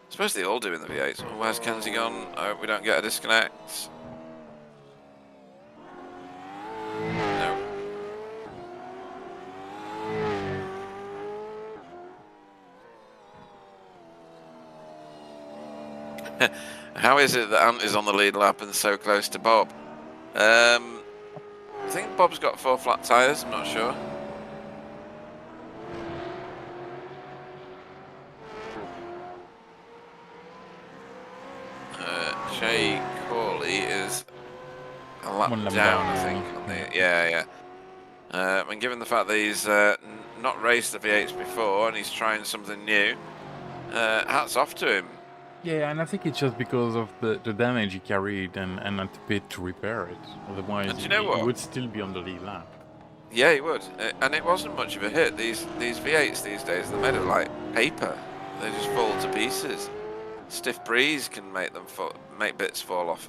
I suppose they all do in the V8. Oh, where's Kenzie gone? I hope we don't get a disconnect. No. How is it that Ant is on the lead lap and so close to Bob? I think Bob's got 4 flat tyres, I'm not sure. Jay Corley is a lap One lap down, I down, think. yeah. On the, yeah. And given the fact that he's not raced the V8s before and he's trying something new, hats off to him. Yeah, and I think it's just because of the damage he carried and had to pit to repair it. Otherwise, And do you know he what? would still be on the lead lap. Yeah, he would. And it wasn't much of a hit. These V8s these days, they're made of like paper. They just fall to pieces. Stiff breeze can make them make bits fall off.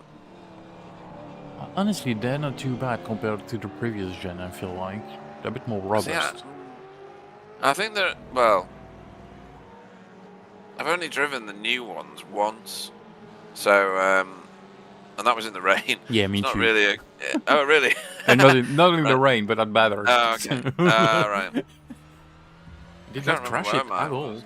Honestly, they're not too bad compared to the previous gen, I feel like. They're a bit more robust. See, I think they're, well, I've only driven the new ones once. So, and that was in the rain. Yeah, me it's not too. really a, oh, really? And not in the rain, but at Bathurst. Oh, okay. Right. Did Can't not crash remember it where mine at all. was.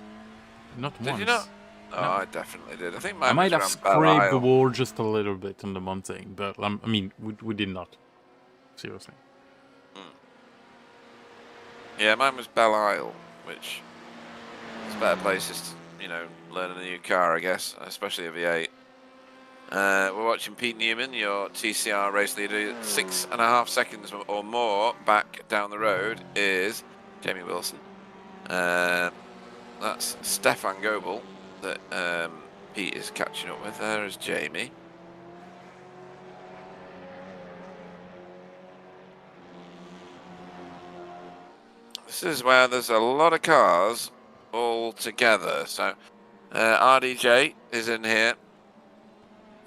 Not Did once. you not? Oh, No. I definitely did. I think mine I might was have around Belle scraped the Isle. wall just a little bit on the mountain, but I mean, we did not. Seriously. Yeah, mine was Belle Isle, which is better places to, you know, learn a new car, I guess, especially a V8. We're watching Pete Newman, your TCR race leader. 6.5 seconds or more back down the road is Jamie Wilson. That's Stefan Goebel that Pete is catching up with. There is Jamie. This is where there's a lot of cars all together. So RDJ is in here.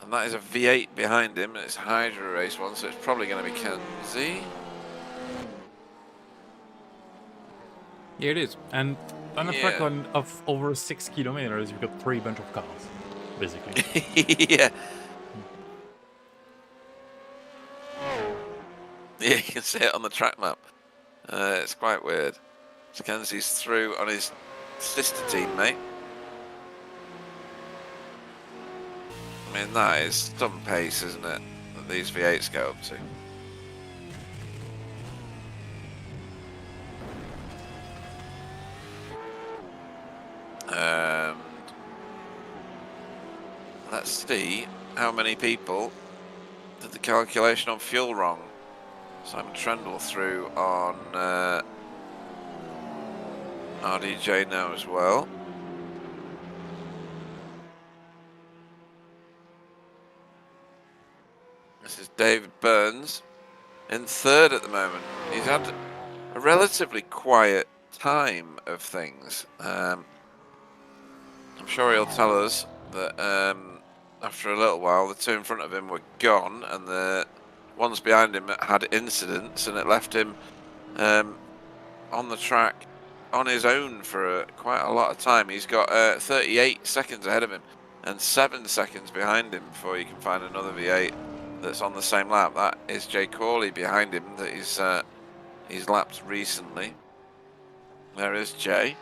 And that is a V8 behind him. And it's Hydra Race 1, so it's probably going to be Kenzie. Yeah, it is. And on a Yeah. track of over 6 kilometers, you've got 3 bunch of cars, basically. Yeah. Yeah, you can see it on the track map. It's quite weird. So Kenzie's through on his sister teammate. I mean, that is some pace, isn't it, that these V8s go up to? And let's see how many people did the calculation on fuel wrong. Simon Trendle through on RDJ now as well. This is David Burns in third at the moment. He's had a relatively quiet time of things. I'm sure he'll tell us that after a little while the two in front of him were gone and the ones behind him had incidents, and it left him on the track on his own for quite a lot of time. He's got 38 seconds ahead of him and 7 seconds behind him before you can find another V8 that's on the same lap. That is Jay Corley behind him that he's lapped recently. There is Jay.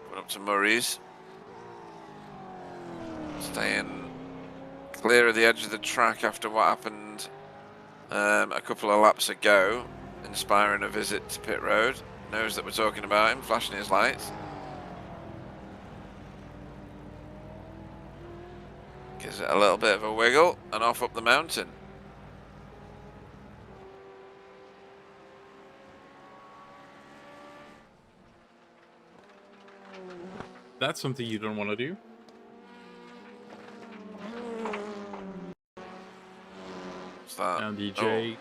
Went up to Murray's. Staying clear of the edge of the track after what happened a couple of laps ago. Inspiring a visit to pit road. Knows that we're talking about him, flashing his lights. Gives it a little bit of a wiggle and off up the mountain. That's something you don't want to do. What's that? And DJ going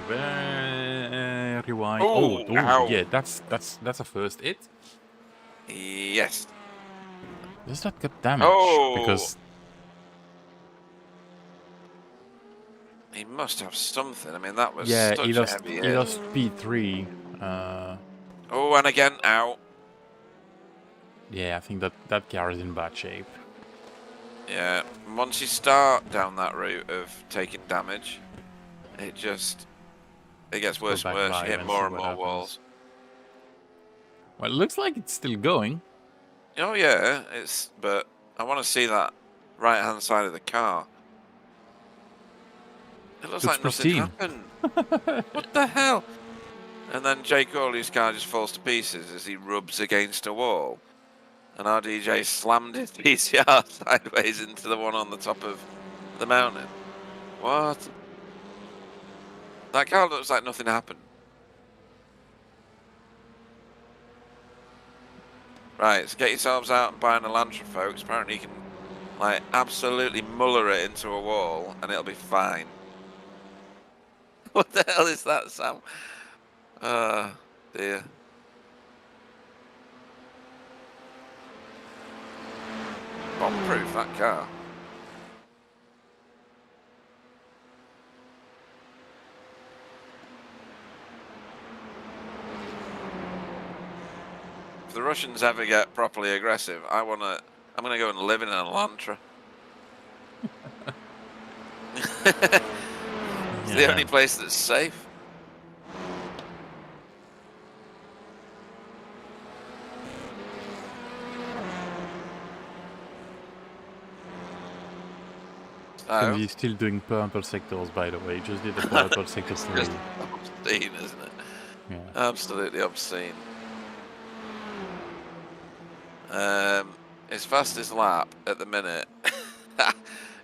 very wide. Oh, Oh, ow. yeah, that's a first hit. Yes. Does that get damaged? Oh. Because He must have something. I mean, that was yeah, such he a lost heavy he hit. lost P3. Oh, and again, out. Yeah, I think that car is in bad shape. Yeah, once you start down that route of taking damage, it gets worse and worse. You hit more and more walls. Well, it looks like it's still going. Oh yeah, but I want to see that right-hand side of the car. It looks Looks like nothing pristine. happened. What the hell? And then Jay Corley's car just falls to pieces as he rubs against a wall. And our DJ slammed his PCR sideways into the one on the top of the mountain. What? That car looks like nothing happened. Right, so get yourselves out and buy an Elantra, folks. Apparently you can, like, absolutely muller it into a wall and it'll be fine. What the hell is that, Sam? Dear. Bomb-proof, that car. If the Russians ever get properly aggressive, I'm gonna go and live in an Elantra. It's the only place that's safe. And he's still doing purple sectors, by the way. He just did the purple sector 3. Just obscene, isn't it? Yeah. Absolutely obscene. His fastest lap at the minute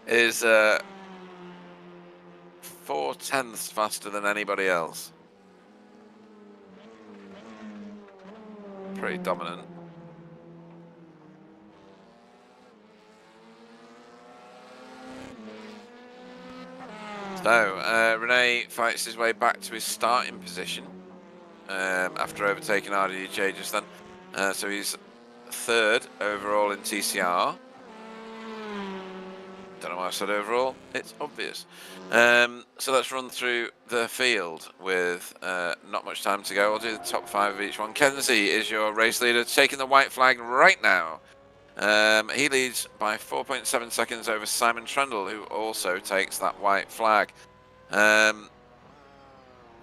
is 4/10 faster than anybody else. Pretty dominant. So, Renee fights his way back to his starting position after overtaking RDJ just then. So he's third overall in TCR. Don't know why I said overall, it's obvious. So let's run through the field with not much time to go. I'll do the top 5 of each one. Kenzie is your race leader, taking the white flag right now. He leads by 4.7 seconds over Simon Trendle, who also takes that white flag.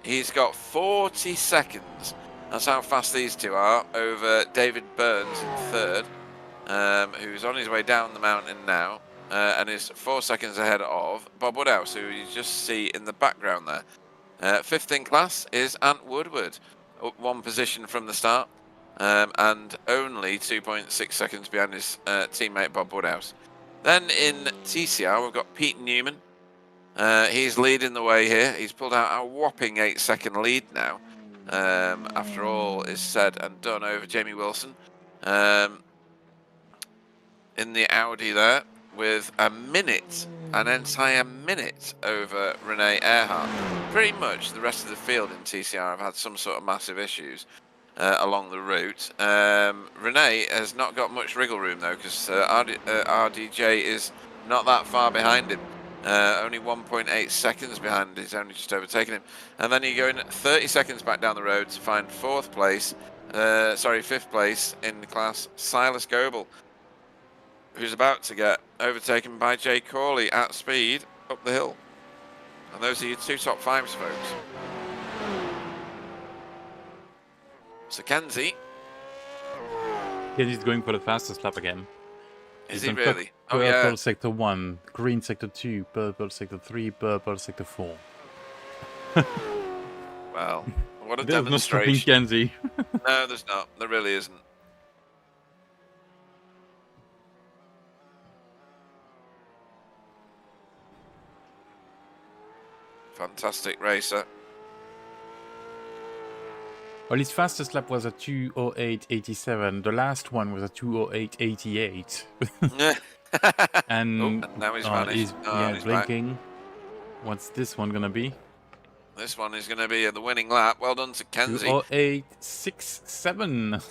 He's got 40 seconds. That's how fast these two are over David Burns in third, who's on his way down the mountain now, and is 4 seconds ahead of Bob Woodhouse, who you just see in the background there. Fifth in class is Ant Woodward, up 1 position from the start. And only 2.6 seconds behind his teammate Bob Woodhouse. Then in TCR, we've got Pete Newman. He's leading the way here. He's pulled out a whopping 8-second lead now, after all is said and done, over Jamie Wilson. In the Audi there, with an entire minute over Renee Earhart. Pretty much the rest of the field in TCR have had some sort of massive issues along the route. Renee has not got much wriggle room though, because RDJ is not that far behind him. Only 1.8 seconds behind. He's only just overtaken him. And then you go in 30 seconds back down the road to find 5th place in the class, Silas Goebel, who's about to get overtaken by Jay Corley at speed up the hill. And those are your 2 top 5s, folks. So Kenzie. He's going for the fastest lap again. Is He's he on really? Oh purple yeah. sector 1, green sector 2, purple sector 3, purple sector 4. Well, what a There's no stopping demonstration. Kenzie. No, there's not. There really isn't. Fantastic racer. Well, his fastest lap was a 2:08.87. The last one was a 2:08.88. And Oh, now he's vanished. He's blinking. Back. What's this one gonna be? This one is going to be the winning lap. Well done to Kenzie. 2:08.67.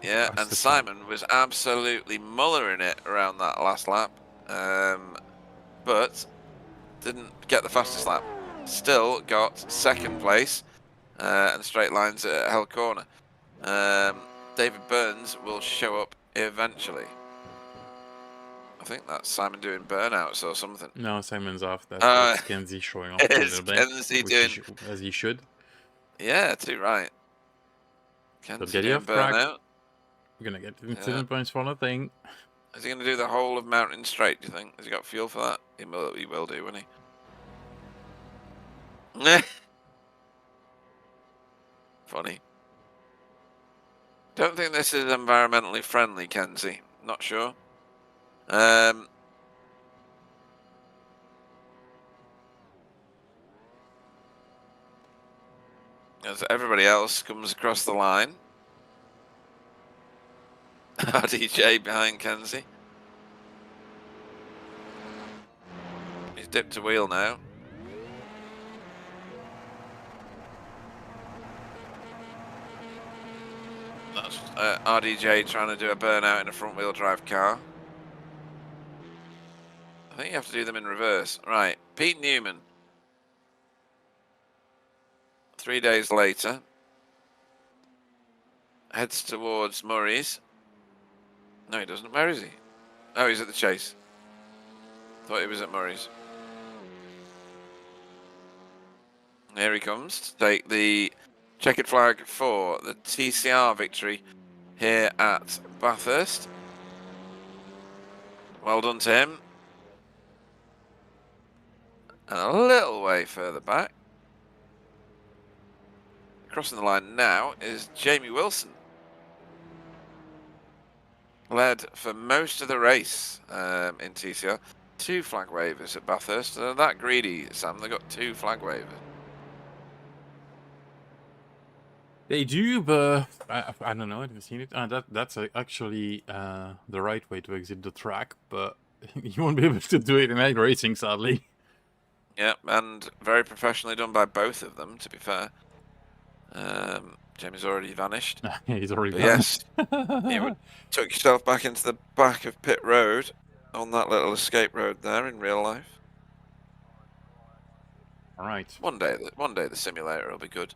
Yeah, and Simon was absolutely mullering it around that last lap, but didn't get the fastest lap. Still got 2nd place and straight lines at Hell Corner. David Burns will show up eventually. I think that's Simon doing burnouts or something. No, Simon's off. That's Kenzie showing off a little bit. Kenzie doing as he should. Yeah, too right. Kenzie get doing off track. burnout. We're gonna get incident points for nothing. Is he going to do the whole of Mountain Straight, do you think? Has he got fuel for that? He will do, won't he? Funny. Don't think this is environmentally friendly, Kenzie. Not sure. As everybody else comes across the line. RDJ behind Kenzie. He's dipped a wheel now. That's RDJ trying to do a burnout in a front-wheel drive car. I think you have to do them in reverse. Right, Pete Newman. 3 days later. Heads towards Murray's. No, he doesn't. Where is he? Oh, he's at the Chase. Thought he was at Murray's. Here he comes to take the checkered flag for the TCR victory here at Bathurst. Well done to him. And a little way further back. Crossing the line now is Jamie Wilson. Led for most of the race in TCR. 2 flag wavers at Bathurst. They're that greedy, Sam. They've got 2 flag wavers. They do, but I don't know. Have you seen it? That's actually the right way to exit the track, but you won't be able to do it in egg racing, sadly. Yeah, and very professionally done by both of them, to be fair. Jamie's already vanished. He's already But yes, you took yourself back into the back of pit road on that little escape road there in real life. All right. One day the simulator will be good.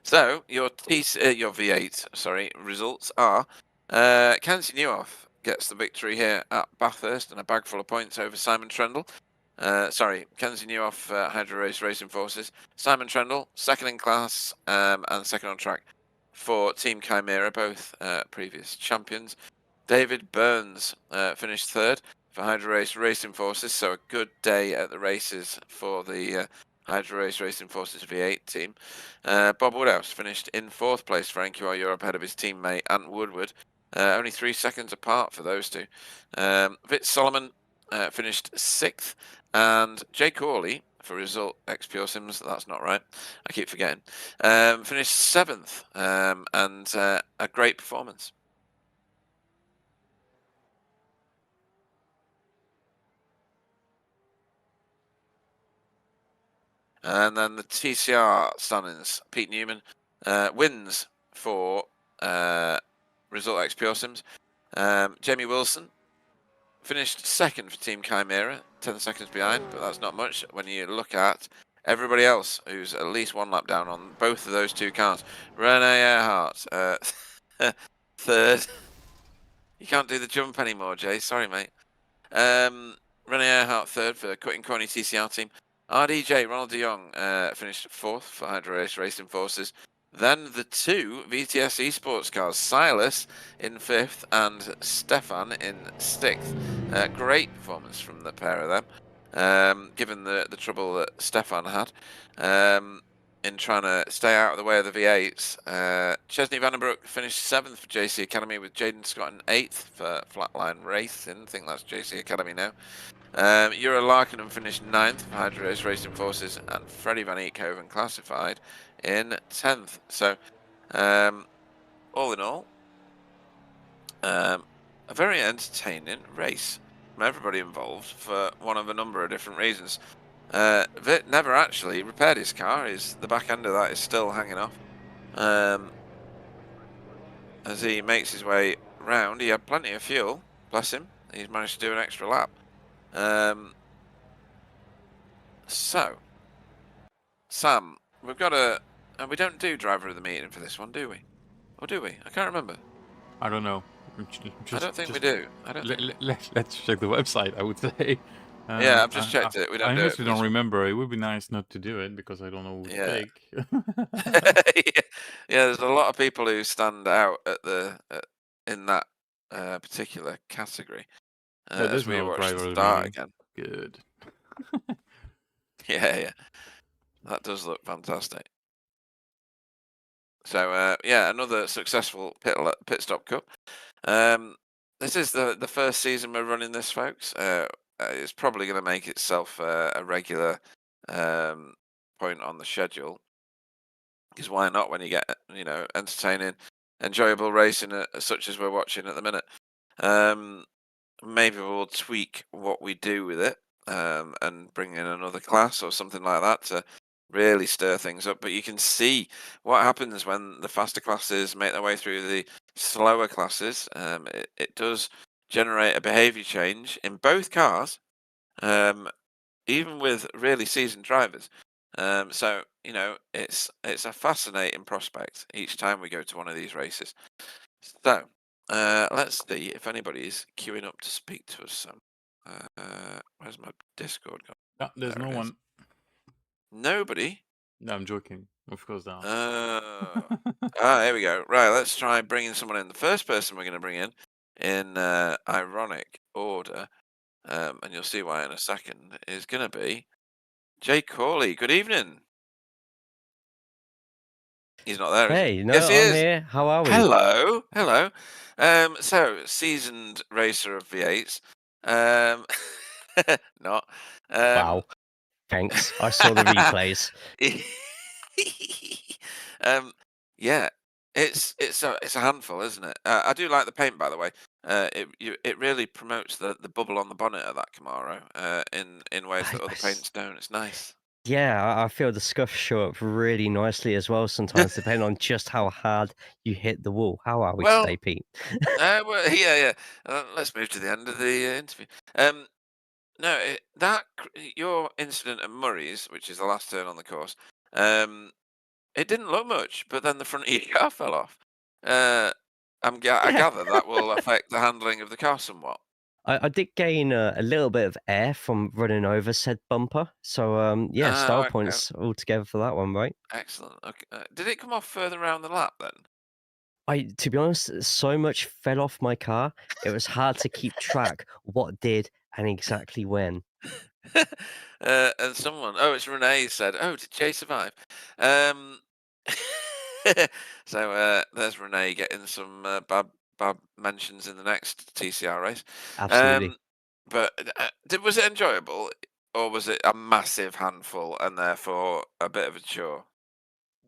So your V8 results are Kenzie Newhoff gets the victory here at Bathurst and a bag full of points over Simon Trendle. Kenzie Newhoff, Hydro Race Racing Forces. Simon Trendle, second in class and second on track for Team Chimera, both previous champions. David Burns finished third for Hydro Race Racing Forces, so a good day at the races for the Hydro Race Racing Forces V8 team. Bob Woodhouse finished in 4th place for NQR Europe ahead of his teammate Ant Woodward. Only 3 seconds apart for those two. Vit Solomon finished 6th, and Jay Corley for Result X Pure Sims, that's not right, I keep forgetting, finished 7th, and a great performance. And then the TCR standings, Pete Newman wins for Result X Pure Sims. Jamie Wilson finished 2nd for Team Chimera, 10 seconds behind, but that's not much when you look at everybody else who's at least 1 lap down on both of those 2 cars. Rene Earhart, 3rd. You can't do the jump anymore, Jay. Sorry, mate. Rene Earhart, 3rd for Cutting Corny TCR team. RDJ, Ronald de Jong, finished 4th for Hydro Race Racing Forces. Then the 2 VTS Esports cars, Silas in 5th and Stefan in 6th. Great performance from the pair of them, given the trouble that Stefan had in trying to stay out of the way of the V8s. Chesney Vandenbroek finished 7th for JC Academy, with Jaden Scott in 8th for Flatline Racing. I think that's JC Academy now. Euro Larkinham finished 9th for Hydro Race Racing Forces, and Freddie Van Eekhoven classified in 10th. So, all in all, a very entertaining race from everybody involved for one of a number of different reasons. Vit never actually repaired his car. The back end of that is still hanging off. As he makes his way round, he had plenty of fuel, bless him. He's managed to do an extra lap. So, Sam, we've got we don't do driver of the meeting for this one, do we? Or do we? I can't remember. I don't know. I don't think we do. Let's check the website, I would say. Yeah, I've just checked it. We I don't do it honestly for don't this one. remember. It would be nice not to do it because I don't know who to Yeah. pick. Yeah, there's a lot of people who stand out in that particular category Yeah, as there's we no watch the driver start meeting. again. Good. Yeah, that does look fantastic. So yeah, another successful pit stop cup. This is the first season we're running this, folks. It's probably going to make itself a regular point on the schedule. Because why not when you get entertaining, enjoyable racing such as we're watching at the minute. Maybe we'll tweak what we do with it and bring in another class or something like that to really stir things up. But you can see what happens when the faster classes make their way through the slower classes. It does generate a behaviour change in both cars, even with really seasoned drivers. So it's a fascinating prospect each time we go to one of these races. So let's see if anybody's queuing up to speak to us. So, where's my Discord gone? No, there's There no it is. one. Nobody. No, I'm joking. Of course not. Here we go. Right, let's try bringing someone in. The first person we're going to bring in ironic order, and you'll see why in a second, is going to be Jay Corley. Good evening. He's not there, is he? Hey, no, Yes, he I'm is. here. How are we? Hello. So seasoned racer of V8s. Not. Wow. Thanks. I saw the replays. um, yeah, it's a handful, isn't it? I do like the paint, by the way. It really promotes the bubble on the bonnet of that Camaro in ways that other paints don't. It's nice. Yeah, I feel the scuffs show up really nicely as well sometimes, depending on just how hard you hit the wall. How are we Well, today, Pete? well, yeah. Let's move to the end of the interview. No, your incident at Murray's, which is the last turn on the course, it didn't look much, but then the front of your car fell off. I Yeah. gather that will affect the handling of the car somewhat. I did gain a little bit of air from running over said bumper. So, yeah, style Okay, points altogether for that one, right? excellent. Okay. Did it come off further around the lap then? To be honest, so much fell off my car. It was hard to keep track what did and exactly when. And it's Renee said, "Oh, did Jay survive?" Um, so there's Renee getting some bad mentions in the next TCR race. Absolutely. But was it enjoyable, or was it a massive handful and therefore a bit of a chore?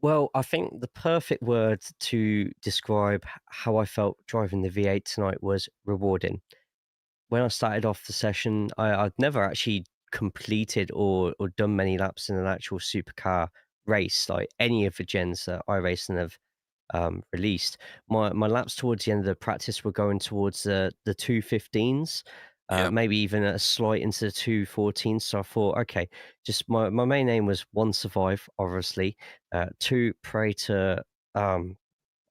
Well, I think the perfect word to describe how I felt driving the V8 tonight was rewarding. When I started off the session, I'd never actually completed or done many laps in an actual supercar race, like any of the gens that I raced and have released. My laps towards the end of the practice were going towards the 2:15s, Yeah. maybe even a slight into the 2:14s. So I thought, okay, just my main aim was one, survive, obviously. Two, pray to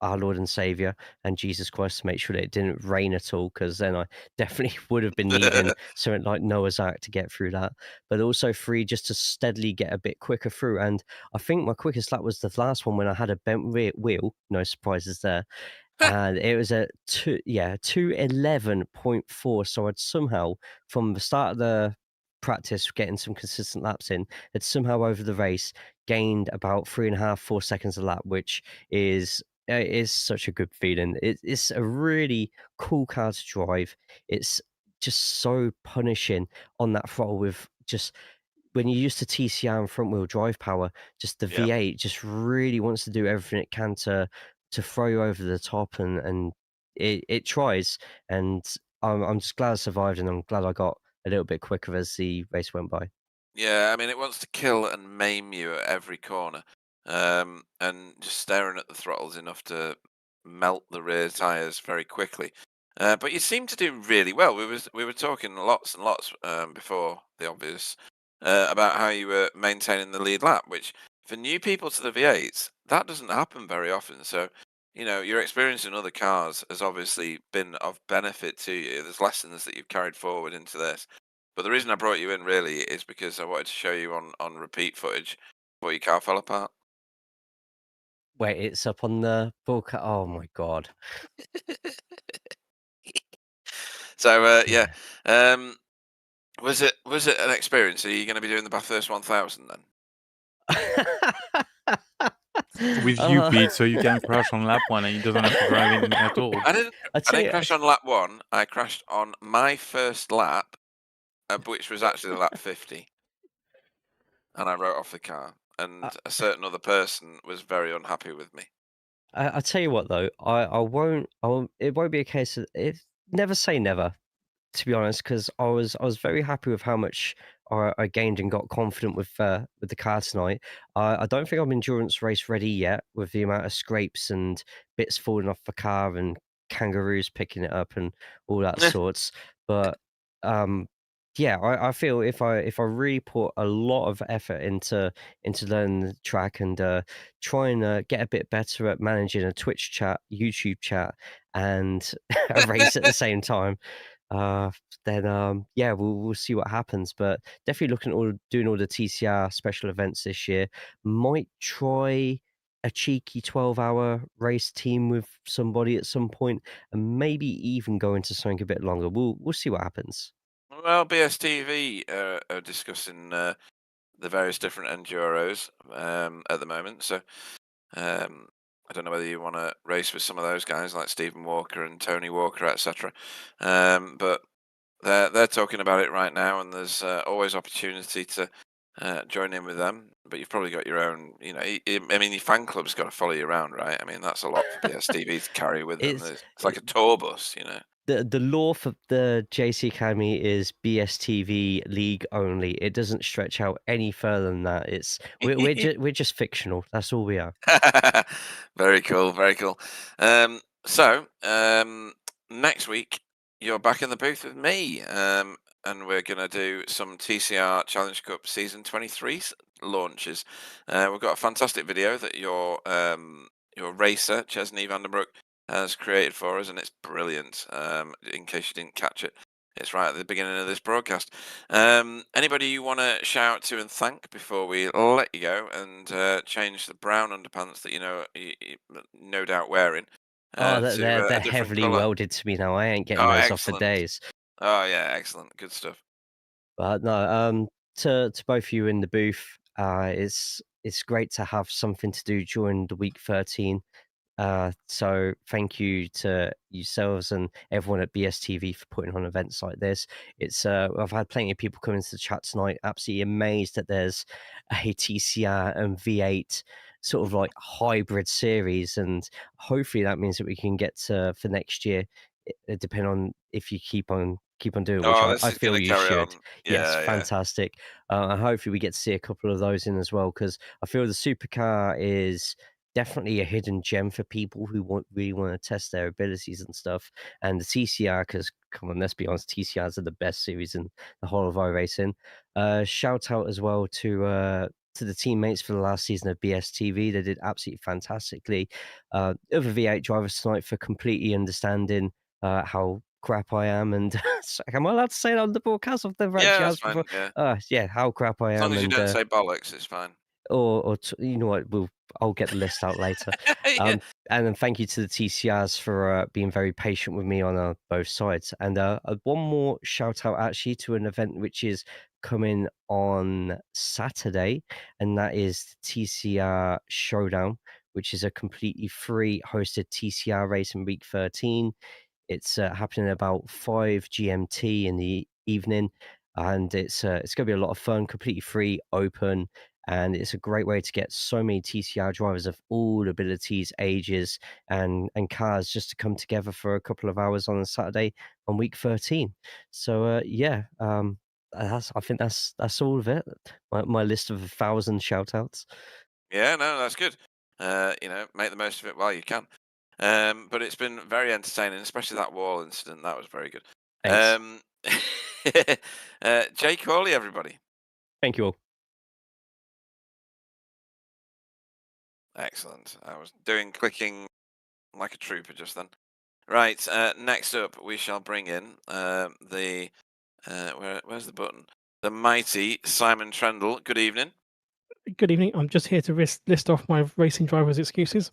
our Lord and Savior and Jesus Christ to make sure that it didn't rain at all, because then I definitely would have been needing something like Noah's Ark to get through that. But also three, just to steadily get a bit quicker through. And I think my quickest lap was the last one when I had a bent rear wheel. No surprises there. And it was a 2:11.4. So I'd somehow, from the start of the practice, getting some consistent laps in, had somehow over the race gained about 3.5, 4 seconds a lap, which is such a good feeling. It's a really cool car to drive. It's just so punishing on that throttle with just when you're used to TCR and front wheel drive power, just the Yeah. V8 just really wants to do everything it can to throw you over the top, and it tries. And I'm just glad I survived, and I'm glad I got a little bit quicker as the race went by. Yeah, I mean, it wants to kill and maim you at every corner, and just staring at the throttle's enough to melt the rear tires very quickly. But you seem to do really well. We were talking lots and lots before the obvious about how you were maintaining the lead lap, which for new people to the V8s that doesn't happen very often. So your experience in other cars has obviously been of benefit to you. There's lessons that you've carried forward into this. But the reason I brought you in really is because I wanted to show you on repeat footage before your car fell apart. Wait, it's up on the book. Oh my god. So yeah, Yeah. was it an experience? Are you going to be doing the Bathurst 1000 then? With you, Uh, Pete, so you can crash on lap 1 and you doesn't have to drive in at all. I didn't. I I tell didn't you, crash on lap 1. I crashed on my first lap, which was actually lap 50, and I wrote off the car. I, And a certain other person was very unhappy with me. I tell you what though, I won't. It won't be a case of if never say never. To be honest, because I was very happy with how much I gained and got confident with the car tonight. I don't think I'm endurance race ready yet with the amount of scrapes and bits falling off the car and kangaroos picking it up and all that sorts. But um, yeah, I feel if I really put a lot of effort into learning the track and try and get a bit better at managing a Twitch chat, YouTube chat, and a race at the same time, uh, then yeah, we'll see what happens. But definitely looking at doing all the TCR special events this year. Might try a cheeky 12-hour race team with somebody at some point, and maybe even go into something a bit longer. We'll see what happens. Well, BSTV are discussing the various different enduros at the moment, so I don't know whether you want to race with some of those guys like Stephen Walker and Tony Walker, etc. But they're talking about it right now, and there's always opportunity to join in with them. But you've probably got your own, I mean, your fan club's got to follow you around, right? I mean, that's a lot for BSTV to carry with them. It's It's like a tour bus. the law for the JC Academy is BSTV League only. It doesn't stretch out any further than that. We're just fictional. That's all we are. Very cool, very cool. So next week you're back in the booth with me, and we're gonna do some TCR Challenge Cup Season 23 launches. We've got a fantastic video that your racer Chesney Vandenbroek has created for us, and it's brilliant. In case you didn't catch it. It's right at the beginning of this broadcast. Anybody you want to shout out to and thank before we let you go and change the brown underpants that you no doubt wearing Oh, to they're a different heavily colour? welded to me now. I ain't getting Oh, those off for excellent. days. Oh, yeah, excellent. Good stuff. But no, to both of you in the booth, it's great to have something to do during the week 13. So thank you to yourselves and everyone at BSTV for putting on events like this. It's I've had plenty of people come into the chat tonight, absolutely amazed that there's a TCR and V8 sort of like hybrid series, and hopefully that means that we can get to for next year. It depend on if you keep on doing, which Oh, I, this I is going feel to you carry should. on. Yes, Yeah, yeah. fantastic. And hopefully we get to see a couple of those in as well, because I feel the supercar is definitely a hidden gem for people who really want to test their abilities and stuff. And the TCR, because come on, let's be honest, TCRs are the best series in the whole of iRacing. Shout out as well to the teammates for the last season of BSTV. They did absolutely fantastically. Other V8 drivers tonight for completely understanding how crap I am, and am I allowed to say that on the broadcast? I've never Yeah, actually that's asked fine. before. Yeah. Yeah, how crap I As long am, as you and don't say bollocks, it's fine. you know what, I'll get the list out later. Yeah. And then thank you to the TCRs for being very patient with me on both sides. And one more shout out actually to an event which is coming on Saturday, and that is the TCR Showdown, which is a completely free hosted TCR race in week 13. It's happening about 5 GMT in the evening, and it's going to be a lot of fun, completely free, open, and it's a great way to get so many TCR drivers of all abilities, ages, and cars just to come together for a couple of hours on a Saturday on week 13. So yeah, I think that's all of it. My list of 1,000 shout outs. Yeah, no, that's good. Make the most of it while you can. But it's been very entertaining, especially that wall incident. That was very good. Thanks. Jay Corley, everybody. Thank you all. Excellent. I was clicking like a trooper just then. Right. Next up, we shall bring in the Where's the button? The mighty Simon Trendle. Good evening. Good evening. I'm just here to list off my racing driver's excuses.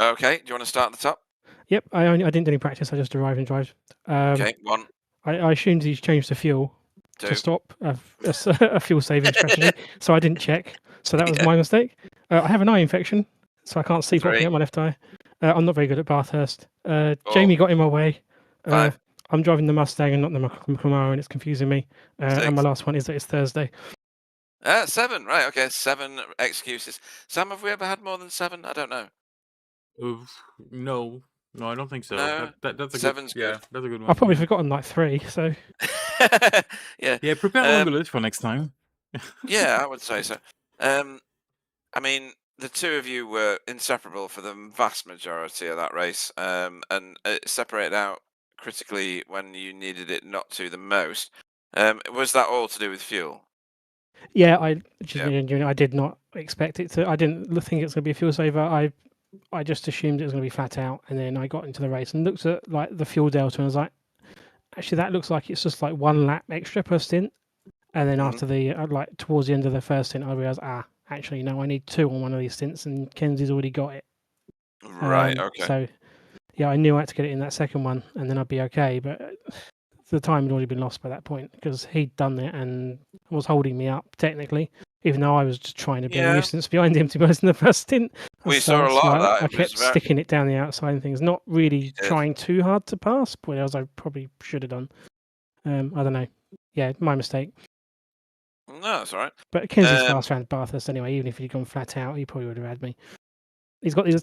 Okay, do you want to start at the top? Yep, I didn't do any practice. I just arrived and drive. Okay, one, I assumed he's changed the fuel two. to stop a fuel saving strategy, so I didn't check. So that was my mistake. I have an eye infection, so I can't see properly Three. at my left eye. I'm not very good at Bathurst. Jamie got in my way. Five. I'm driving the Mustang and not the Camaro, and it's confusing me. And my last one is that it's Thursday. 7. Right. Okay. 7 excuses. Sam, have we ever had more than 7? I don't know. No, I don't think so. No, That's a seven's good. Yeah, good. that's a good one. I've probably forgotten like 3. So Yeah. Yeah, prepare a longer list for next time. Yeah, I would say so. I mean, the two of you were inseparable for the vast majority of that race, and it separated out critically when you needed it not to the most. Was that all to do with fuel? yeah, I did not expect it to. I didn't think it's going to be a fuel saver. I just assumed it was going to be flat out, and then I got into the race and looked at like the fuel delta, and I was like, actually, that looks like it's just like 1 lap extra per stint. And then after the like towards the end of the first stint, I realized, actually, no, I need 2 on one of these stints, and Kenzie's already got it. Right. Okay. So, yeah, I knew I had to get it in that second one, and then I'd be okay. But the time had already been lost by that point because he'd done it and was holding me up technically, even though I was just trying to be a nuisance behind him to be honest in the first stint. We saw a lot of that. I kept sticking it down the outside and things, not really trying too hard to pass, whereas I probably should have done. I don't know. Yeah, my mistake. No, that's all right. But Kenzie's fast around Bathurst anyway. Even if he'd gone flat out, he probably would have had me. He's got these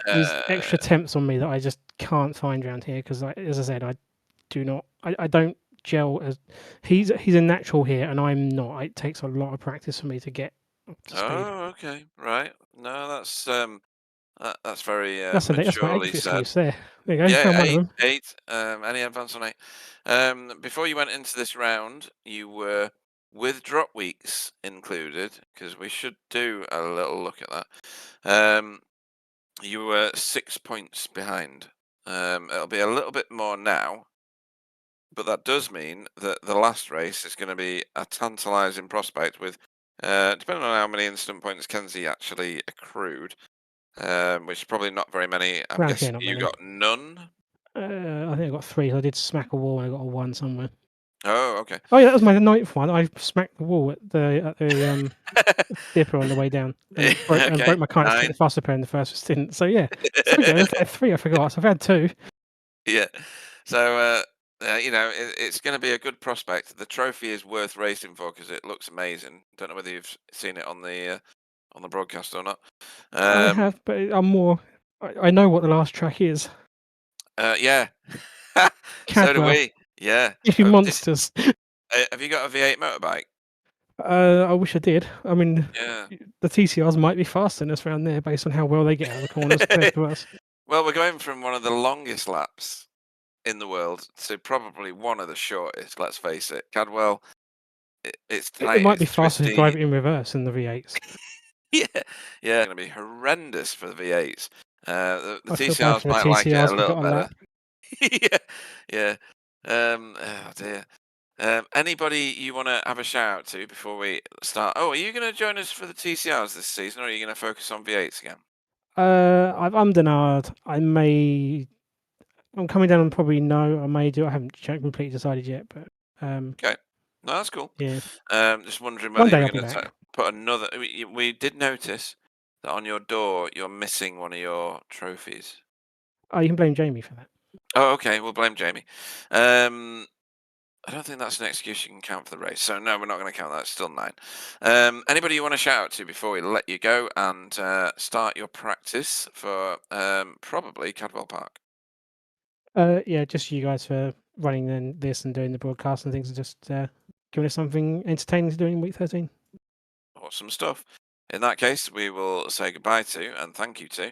extra temps on me that I just can't find around here because, as I said, I don't gel as he's a natural here and I'm not. It takes a lot of practice for me to get up to speed. Oh, okay, right. No, that's very That's my maturely excuse said. there. There you go. Yeah, Found one of them. 8. Any advance on 8? Before you went into this round, you were with drop weeks included because we should do a little look at that. You were 6 points behind. It'll be a little bit more now, but that does mean that the last race is going to be a tantalising prospect with, depending on how many instant points Kenzie actually accrued, which is probably not very many. I'm guessing you got none. I think I got 3. I did smack a wall and I got a 1 somewhere. Oh, okay. Oh yeah, that was my 9th one. I smacked the wall at the dipper on the way down and broke my kite to the faster pair in the first stint. So yeah, I've had 3. I forgot. So I've had 2. Yeah. So it's going to be a good prospect. The trophy is worth racing for because it looks amazing. Don't know whether you've seen it on the broadcast or not. I have, but I'm more. I know what the last track is. Yeah. So do we. Yeah. You monsters. Have you got a V8 motorbike? I wish I did. I mean, Yeah. the TCRs might be faster than us around there based on how well they get out of the corners compared to us. Well, we're going from one of the longest laps in the world to probably one of the shortest. Let's face it, Cadwell. It's tight. It might be faster to drive it in reverse than the V8s. Yeah, it's going to be horrendous for the V8s. The I feel bad TCRs for the might like it TCRs a little got a better. lap. Yeah. Oh dear. Anybody you want to have a shout out to before we start? Oh, are you going to join us for the TCRs this season, or are you going to focus on V8s again? I've ummed. I'm coming down on probably no. I may do. I haven't completely decided yet, but Okay. No, that's cool. Yeah. Just wondering One whether day you're I'll be going to back. put another. We did notice that on your door you're missing one of your trophies. Oh, you can blame Jamie for that. Oh, okay. We'll blame Jamie. I don't think that's an excuse you can count for the race. So no, we're not going to count that. It's still 9. Anybody you want to shout out to before we let you go and start your practice for probably Cadwell Park? Yeah, just you guys for running this and doing the broadcast and things, and just giving us something entertaining to do in week 13. Awesome stuff. In that case, we will say goodbye to and thank you to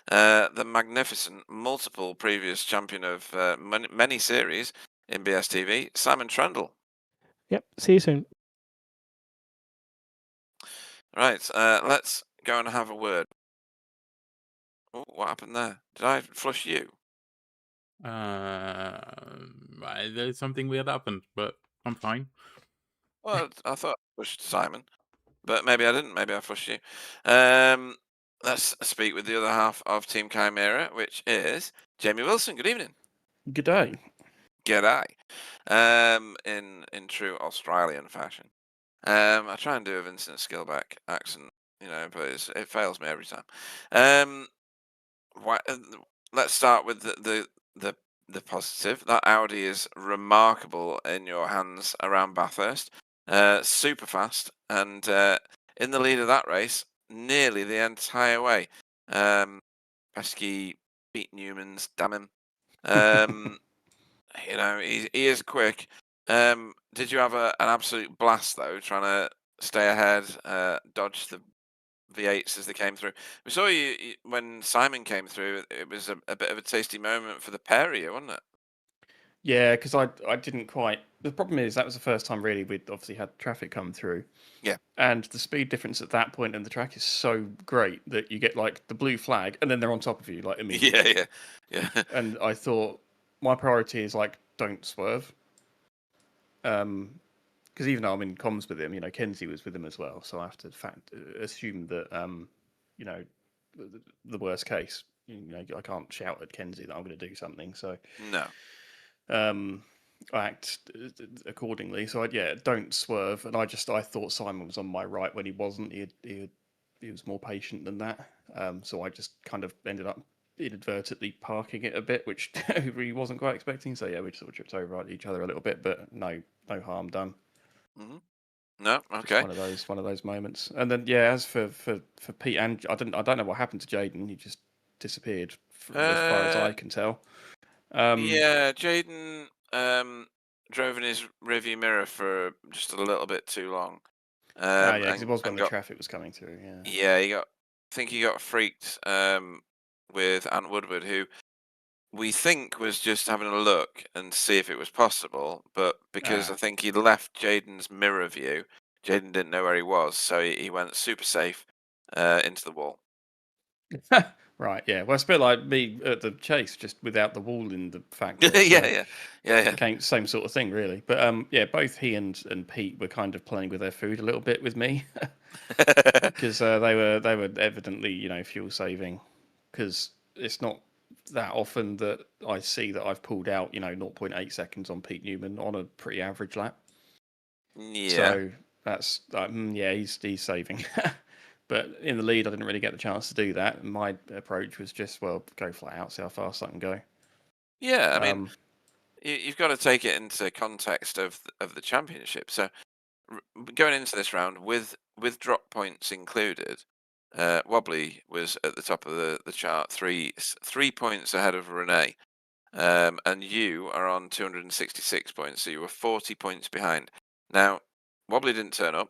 the magnificent, multiple previous champion of many series in BSTV, Simon Trendle. Yep, see you soon. Right, let's go and have a word. Oh, what happened there? Did I flush you? There's something weird happened, but I'm fine. Well, I thought I pushed Simon, but maybe I didn't. Maybe I pushed you. Um, let's speak with the other half of Team Chimera, which is Jamie Wilson. Good evening. Good day. G'day. In true Australian fashion. I try and do a Vincent Skillback accent, but it fails me every time. Um, why, let's start with the positive. That Audi is remarkable in your hands around Bathurst. Super fast, and in the lead of that race, nearly the entire way. Pesky Pete Newman's, damn him. He is quick. Did you have an absolute blast though, trying to stay ahead, dodge the V8s as they came through? We saw you when Simon came through. It was a bit of a tasty moment for the pair of you, wasn't it? Yeah, because I didn't quite. The problem is that was the first time really we'd obviously had traffic come through. Yeah. And the speed difference at that point in the track is so great that you get like the blue flag and then they're on top of you like immediately. Yeah. And I thought my priority is like don't swerve. Because even though I'm in comms with him, Kenzie was with him as well, so I have to assume that the worst case, I can't shout at Kenzie that I'm going to do something. So No. I act accordingly. So don't swerve. And I thought Simon was on my right when he wasn't. He was more patient than that. So I just kind of ended up inadvertently parking it a bit, which he wasn't quite expecting. So yeah, we sort of tripped over each other a little bit, but no harm done. Mm-hmm. No, okay. Just one of those moments. And then as for Pete, and I don't know what happened to Jaden. He just disappeared, as far as I can tell. Yeah, Jaden drove in his rearview mirror for just a little bit too long. Because it was when the traffic was coming through. Yeah, I think he got freaked with Ant Woodward, who we think was just having a look and see if it was possible, but because I think he left Jaden's mirror view, Jaden didn't know where he was, so he went super safe into the wall. Right, yeah. Well, it's a bit like me at the chase, just without the wall in the factory. Yeah. Same sort of thing, really. But both he and Pete were kind of playing with their food a little bit with me, because they were evidently fuel saving, because it's not that often that I see that I've pulled out 0.8 seconds on Pete Newman on a pretty average lap. Yeah. So that's he's saving. But in the lead, I didn't really get the chance to do that. My approach was just, go flat out, see how fast I can go. Yeah, I mean, you've got to take it into context of the championship. So going into this round with drop points included, Wobbly was at the top of the chart, 3 points ahead of Renee, and you are on 266 points, so you were 40 points behind. Now, Wobbly didn't turn up.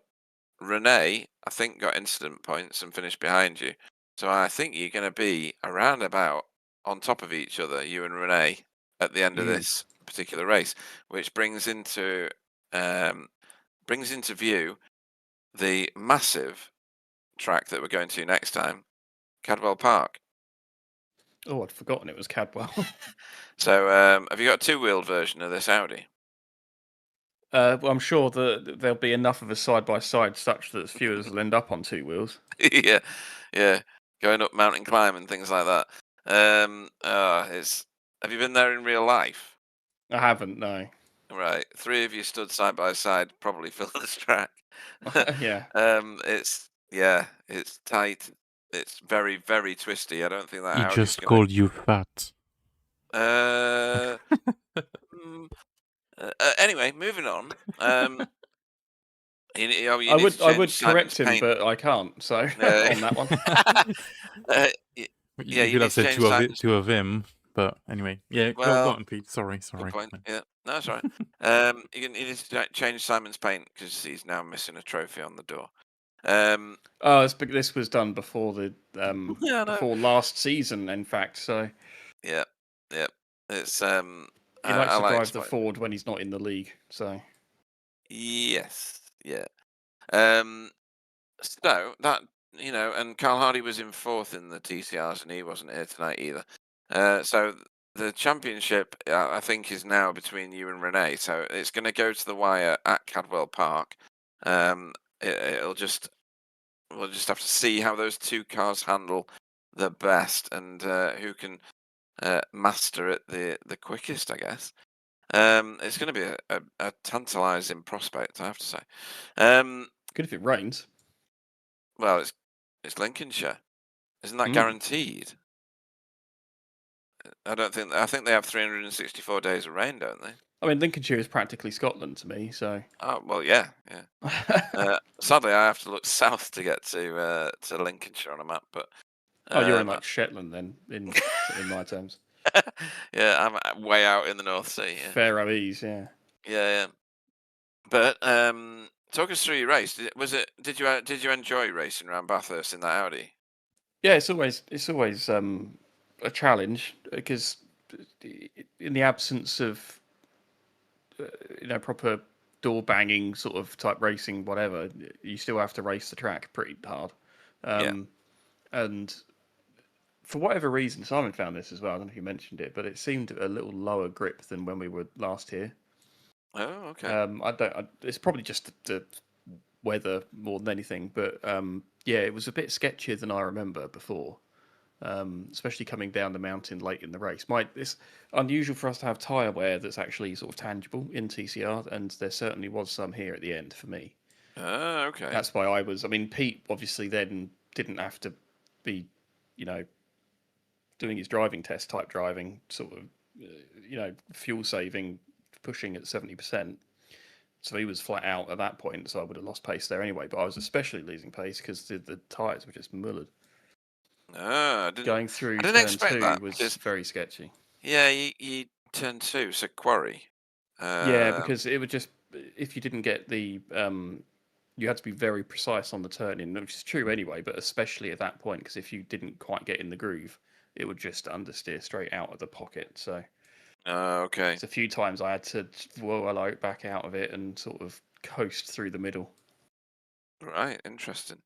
Renee, I think, got incident points and finished behind you. So I think you're going to be around about on top of each other, you and Renee, at the end of this particular race, which brings into view the massive track that we're going to next time, Cadwell Park. Oh, I'd forgotten it was Cadwell. So have you got a two-wheeled version of this Audi? Well, I'm sure that there'll be enough of a side-by-side such that few of us will end up on two wheels. yeah, going up mountain climb and things like that. Have you been there in real life? I haven't, no. Right, 3 of you stood side by side, probably fill this track. Yeah. It's tight. It's very, very twisty. I don't think that He Audi's just gonna... called you fat. Anyway, moving on. I would correct him, but I can't. So on that one. You could have said two of him, but anyway, yeah. Go on, Pete. Sorry. Good point. Yeah, no, that's all right. You need to change Simon's paint because he's now missing a trophy on the door. This was done before the before last season, in fact. So yeah. It's he likes to drive the Ford when he's not in the league. So yes, yeah. So that and Carl Hardy was in 4th in the TCRs, and he wasn't here tonight either. So the championship, I think, is now between you and Renee. So it's going to go to the wire at Cadwell Park. We'll just have to see how those two cars handle the best and who can master it the quickest, I guess. It's going to be a tantalising prospect, I have to say. Good if it rains. Well, it's Lincolnshire. Isn't that guaranteed? I think they have 364 days of rain, don't they? I mean, Lincolnshire is practically Scotland to me, so. Oh well, yeah. Sadly, I have to look south to get to Lincolnshire on a map, but. Oh, you're in like Shetland then, in my terms. Yeah, I'm way out in the North Sea. Yeah. Faroese, yeah. Yeah. But talk us through your race. Did you enjoy racing around Bathurst in that Audi? Yeah, it's always a challenge because in the absence of proper door banging sort of type racing, whatever, you still have to race the track pretty hard. And for whatever reason, Simon found this as well. I don't know if you mentioned it, but it seemed a little lower grip than when we were last here. Oh, okay. It's probably just the weather more than anything, but yeah, it was a bit sketchier than I remember before. Especially coming down the mountain late in the race. It's unusual for us to have tyre wear that's actually sort of tangible in TCR, and there certainly was some here at the end for me. Oh, okay. That's why I mean, Pete obviously then didn't have to be, doing his driving test type driving, sort of, fuel saving, pushing at 70%. So he was flat out at that point, so I would have lost pace there anyway. But I was especially losing pace because the tyres were just mullered. Going through turn 2 was very sketchy. Yeah, you turn 2, so quarry. Yeah, because it would just, if you didn't get the, you had to be very precise on the turn-in, which is true anyway, but especially at that point, because if you didn't quite get in the groove, it would just understeer straight out of the pocket. So, okay. It's a few times I had to whirl back out of it and sort of coast through the middle. Right, interesting.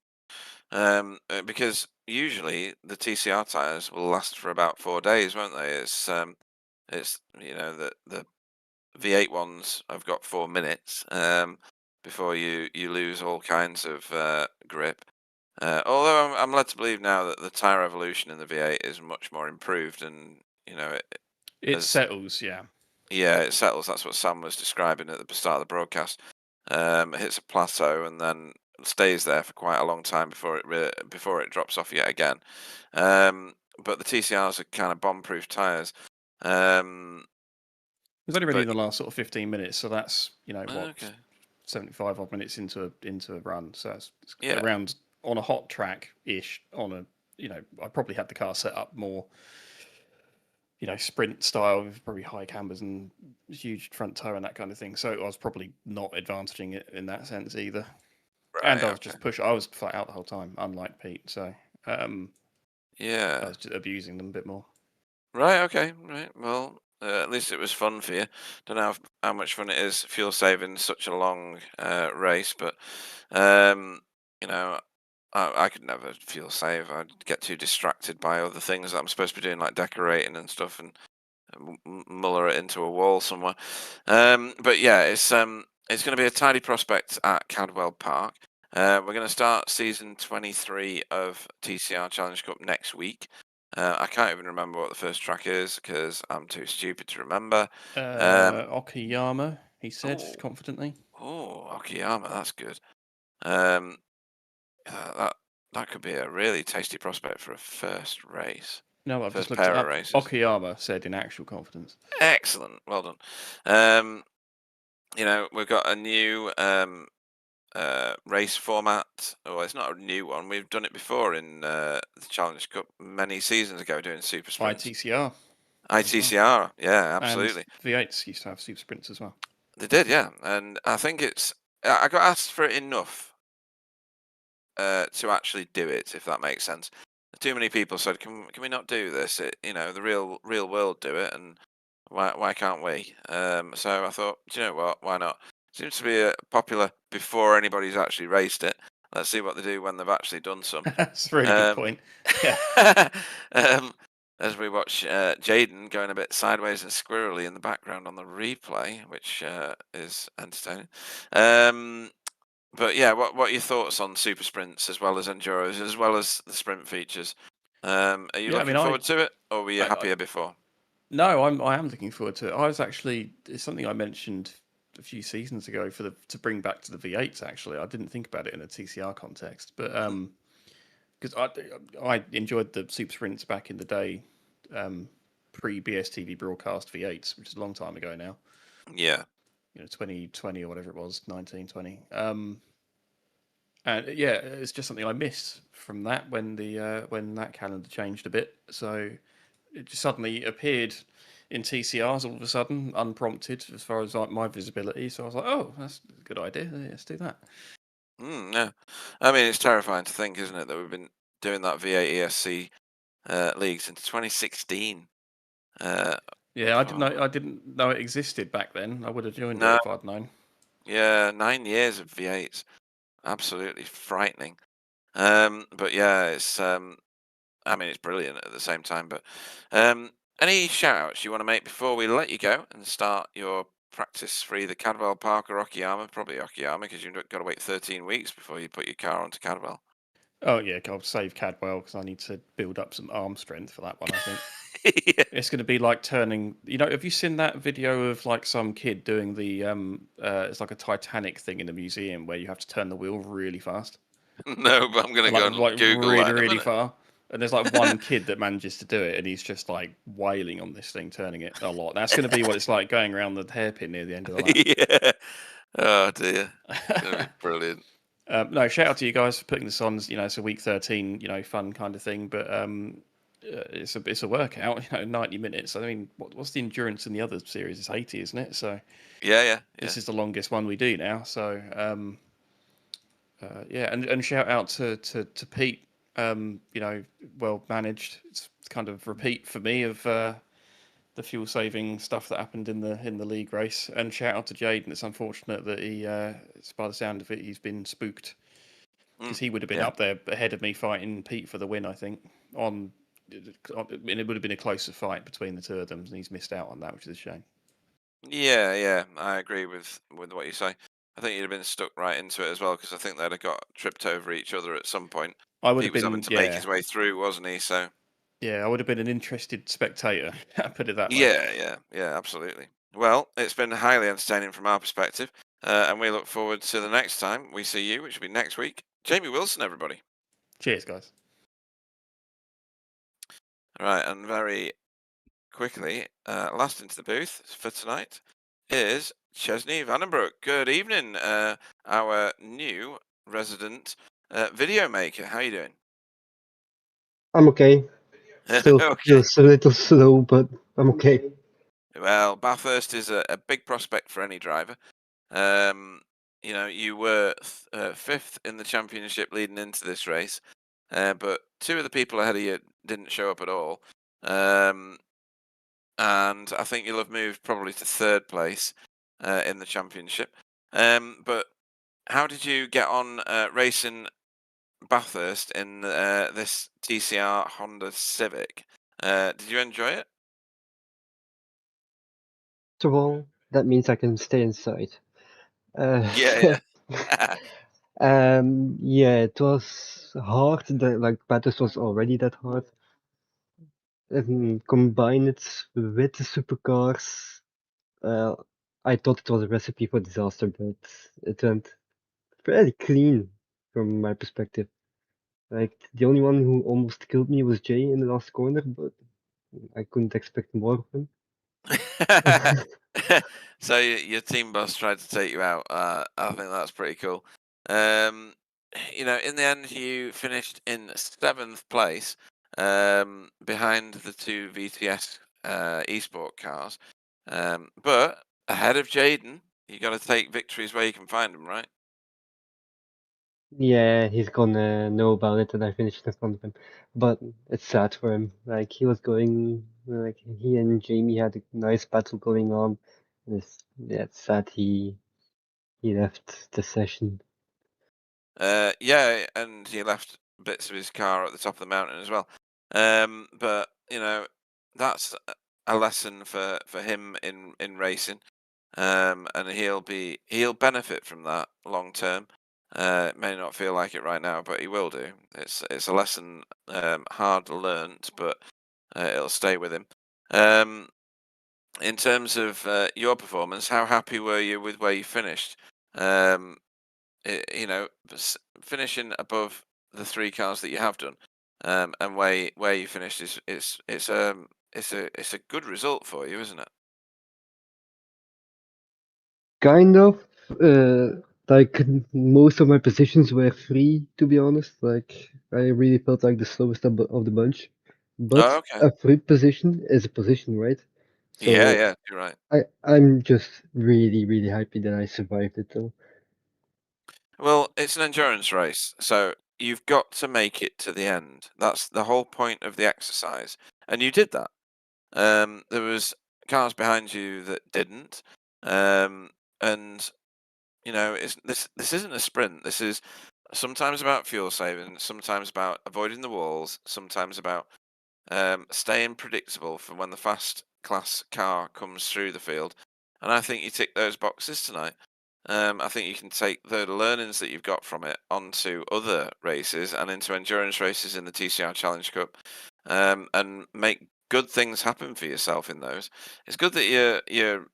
Because usually the TCR tyres will last for about 4 days, won't they? It's the V8 ones have got 4 minutes before you lose all kinds of grip. Although I'm led to believe now that the tyre evolution in the V8 is much more improved, and it settles, yeah. Yeah, it settles. That's what Sam was describing at the start of the broadcast. It hits a plateau and then stays there for quite a long time before it drops off yet again. But the TCRs are kind of bomb-proof tyres. It was only really in the last sort of 15 minutes, so that's 75 odd minutes into a run. So it's around on a hot track ish. I probably had the car set up more, sprint style with probably high cambers and huge front toe and that kind of thing. So I was probably not advantaging it in that sense either. Right, and I was just pushing. I was flat out the whole time, unlike Pete. So I was just abusing them a bit more. Right. Okay. Right. Well, at least it was fun for you. Don't know how much fun it is fuel saving such a long race, but I could never fuel save. I'd get too distracted by other things that I'm supposed to be doing, like decorating and stuff, and muller it into a wall somewhere. But yeah, it's going to be a tidy prospect at Cadwell Park. We're going to start season 23 of TCR Challenge Cup next week. I can't even remember what the first track is because I'm too stupid to remember. Okayama, he said confidently. Oh, Okayama, that's good. That could be a really tasty prospect for a first race. No, I've just looked it up. Okayama said in actual confidence. Excellent, well done. We've got a new race format. Well, it's not a new one. We've done it before in the Challenge Cup many seasons ago, doing super sprints. ITCR, yeah, absolutely. And V8s used to have super sprints as well. They did, yeah, and I think I got asked for it enough to actually do it, if that makes sense. Too many people said, "Can we not do this? The real world do it, and why can't we?" So I thought, do you know what? Why not? Seems to be popular before anybody's actually raced it. Let's see what they do when they've actually done some. That's a really good point. Yeah. as we watch Jaden going a bit sideways and squirrely in the background on the replay, which is entertaining. But yeah, what are your thoughts on super sprints as well as enduros, as well as the sprint features? Are you looking forward to it, or were you happier before? No, I am looking forward to it. I was actually, it's something I mentioned a few seasons ago to bring back to the V8s. Actually, I didn't think about it in a TCR context, but because I enjoyed the super sprints back in the day, pre BSTV broadcast V8s, which is a long time ago now. Yeah. 2020 or whatever it was, 1920. And yeah, it's just something I missed from that when that calendar changed a bit. So it just suddenly appeared in TCRs all of a sudden, unprompted, as far as like my visibility. So I was like, oh, that's a good idea. Let's do that. Yeah. I mean, it's terrifying to think, isn't it, that we've been doing that V8 ESC league since 2016. Yeah, I didn't know it existed back then. I would have joined it if I'd known. Yeah, 9 years of V8s. Absolutely frightening. But yeah, it's I mean, it's brilliant at the same time. But any shout outs you want to make before we let you go and start your practice for either Cadwell Park or Okayama? Probably Okayama, because you've got to wait 13 weeks before you put your car onto Cadwell. Oh yeah, I'll save Cadwell because I need to build up some arm strength for that one. I think Yeah. it's going to be like turning. Have you seen that video of like some kid doing the it's like a Titanic thing in a museum where you have to turn the wheel really fast? No, but I'm going to go and like Google really, that in a really minute. far. And there's like one kid that manages to do it, and he's just like wailing on this thing, turning it a lot. That's going to be what it's like going around the hairpin near the end of the lap. Yeah. Oh dear. It's going to be brilliant. No, shout out to you guys for putting this on. It's a week 13, fun kind of thing, but it's a workout. 90 minutes. I mean, what's the endurance in the other series? It's 80, isn't it? So Yeah. This is the longest one we do now. So yeah, and shout out to Pete. Well managed. It's kind of repeat for me of the fuel saving stuff that happened in the league race. And shout out to Jaden. It's unfortunate that it's by the sound of it, he's been spooked, because he would have been up there ahead of me fighting Pete for the win. I think it would have been a closer fight between the two of them, and he's missed out on that, which is a shame. Yeah. I agree with what you say. I think you'd have been stuck right into it as well, because I think they'd have got tripped over each other at some point. I would Pete have was been, having to make his way through, wasn't he? So yeah, I would have been an interested spectator. Put it that way. yeah, absolutely. Well, it's been highly entertaining from our perspective, and we look forward to the next time we see you, which will be next week. Jamie Wilson, everybody. Cheers, guys. Right, and very quickly, last into the booth for tonight is Chesney Vandenbroek. Good evening, our new resident video maker. How are you doing? I'm okay. Still Okay. feels a little slow, but I'm okay. Well, Bathurst is a big prospect for any driver. You were fifth in the championship leading into this race, but two of the people ahead of you didn't show up at all. And I think you'll have moved probably to third place in the championship. But how did you get on racing Bathurst in this TCR Honda Civic? Did you enjoy it? First of all, that means I can stay inside. Yeah. Yeah, it was hard. Like Bathurst was already that hard. And combine it with the supercars. I thought it was a recipe for disaster, but it went fairly clean from my perspective. Like the only one who almost killed me was Jay in the last corner, but I couldn't expect more of him. So your team boss tried to take you out. I think that's pretty cool. In the end, you finished in 7th place, behind the two VTS esport cars, but ahead of Jaden. You got to take victories where you can find them, right? Yeah, he's gonna know about it, and I finished in front of him. But it's sad for him. Like he was going, like he and Jamie had a nice battle going on. It's sad he left the session. Yeah, and he left bits of his car at the top of the mountain as well. But that's a lesson for him in racing, and he'll benefit from that long term. It may not feel like it right now, but he will do. It's a lesson hard learnt, but it'll stay with him. In terms of your performance, how happy were you with where you finished? Um, finishing above the 3 cars that you have done, and where you finished it's a good result for you, isn't it? Kind of. Like most of my positions were free, to be honest. Like I really felt like the slowest of the bunch. But Oh, okay. a free position is a position, right? Yeah, So yeah, you're right. I'm just really happy that I survived it though. Well, it's an endurance race, so you've got to make it to the end. That's the whole point of the exercise, and you did that. There was cars behind you that didn't, and this isn't a sprint. This is sometimes about fuel saving, sometimes about avoiding the walls, sometimes about staying predictable for when the fast class car comes through the field. And I think you tick those boxes tonight. I think you can take the learnings that you've got from it onto other races and into endurance races in the TCR Challenge Cup, and make good things happen for yourself in those. It's good that you're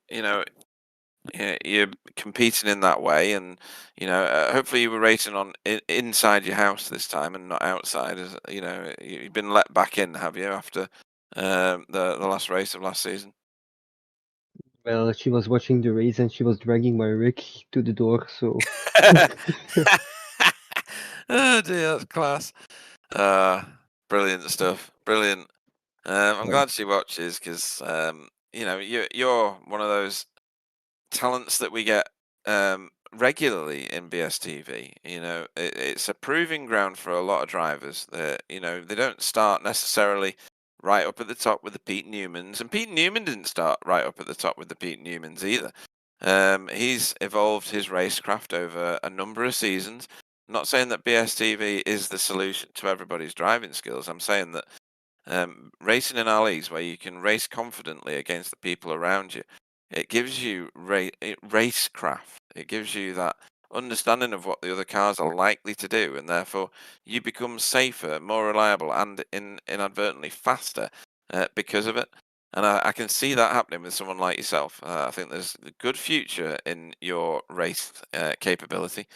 competing in that way, and hopefully you were racing inside your house this time and not outside. As you've been let back in, have you, after the last race of last season? Well, she was watching the race and she was dragging my rig to the door, so Oh dear, that's class. Brilliant stuff. Brilliant. I'm like, glad she watches because you're one of those talents that we get regularly in BSTV. It's a proving ground for a lot of drivers that they don't start necessarily right up at the top with the Pete Newmans, and Pete Newman didn't start right up at the top with the Pete Newmans either. He's evolved his racecraft over a number of seasons. I'm not saying that BSTV is the solution to everybody's driving skills. I'm saying that racing in our leagues, where you can race confidently against the people around you, it gives you racecraft. It gives you that understanding of what the other cars are likely to do, and therefore you become safer, more reliable, and inadvertently faster because of it. And I can see that happening with someone like yourself. I think there's a good future in your race capability.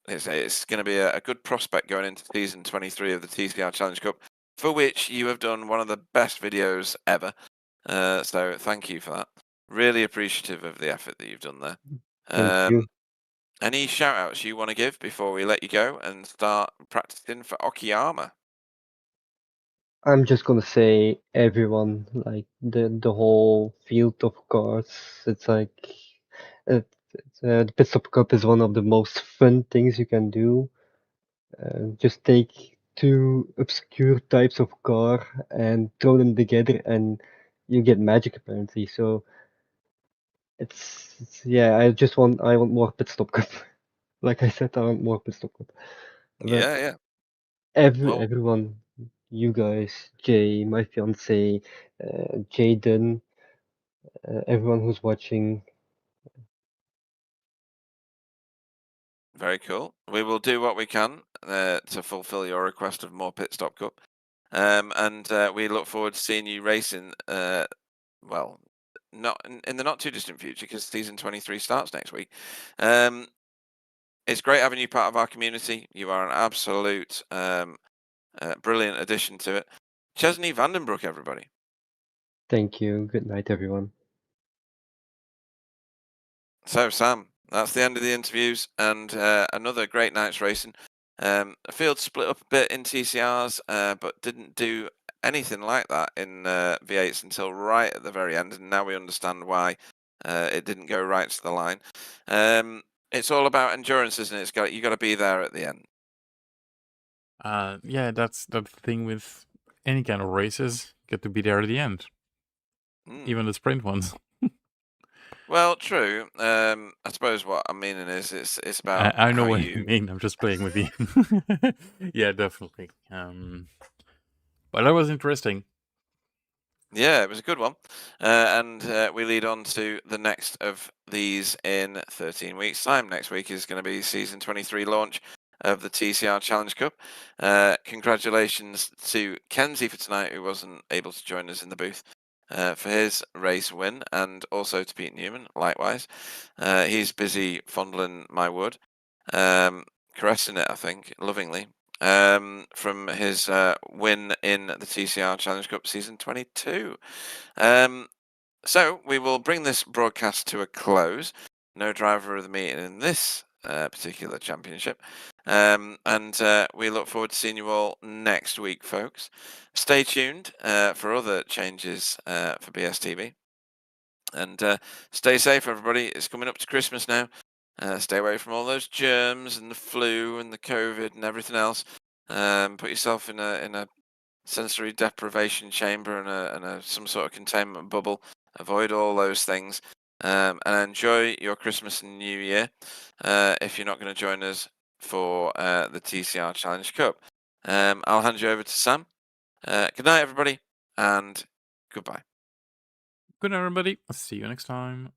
It's going to be a good prospect going into season 23 of the TCR Challenge Cup, for which you have done one of the best videos ever. So thank you for that. Really appreciative of the effort that you've done there. thank you. Any shout outs you want to give before we let you go and start practicing for Okayama? I'm just gonna say everyone, like the whole field of cars. It's like the Pit Stop Cup is one of the most fun things you can do. Just take two obscure types of car and throw them together, and you get magic apparently. So yeah. I want more Pit Stop Cup. Like I said, I want more Pit Stop Cup. But Yeah, yeah. Well, everyone, you guys, Jay, my fiance, Jaden, everyone who's watching. very cool. We will do what we can to fulfill your request of more Pit Stop Cup. And we look forward to seeing you racing. Well, not in the not too distant future, because season 23 starts next week. It's great having you part of our community. You are an absolute brilliant addition to it. Chesney Vandenbroek, everybody. Thank you. Good night, everyone. So, Sam, that's the end of the interviews and another great night's racing. A field split up a bit in TCRs, but didn't do anything like that in V8s until right at the very end, and now we understand why it didn't go right to the line. It's all about endurance, isn't it? You got to be there at the end. Yeah, that's the thing with any kind of races. Get to be there at the end, even the sprint ones. Well, true. I suppose what I'm meaning is it's about I know how what you. you mean. I'm just playing with you. Yeah, definitely. But that was interesting. Yeah, it was a good one. And we lead on to the next of these in 13 weeks' time. Next week is going to be season 23 launch of the TCR Challenge Cup. Congratulations to Kenzie for tonight, who wasn't able to join us in the booth for his race win, and also to Pete Newman, likewise. He's busy fondling my wood, caressing it, I think, lovingly. From his win in the TCR Challenge Cup Season 22. So we will bring this broadcast to a close. No driver of the meeting in this particular championship. And we look forward to seeing you all next week, folks. Stay tuned for other changes for BSTV. And stay safe, everybody. It's coming up to Christmas now. Stay away from all those germs and the flu and the COVID and everything else. Put yourself in a sensory deprivation chamber and some sort of containment bubble. Avoid all those things, and enjoy your Christmas and New Year. If you're not going to join us for the TCR Challenge Cup, I'll hand you over to Sam. Good night, everybody, and goodbye. Good night, everybody. I'll see you next time.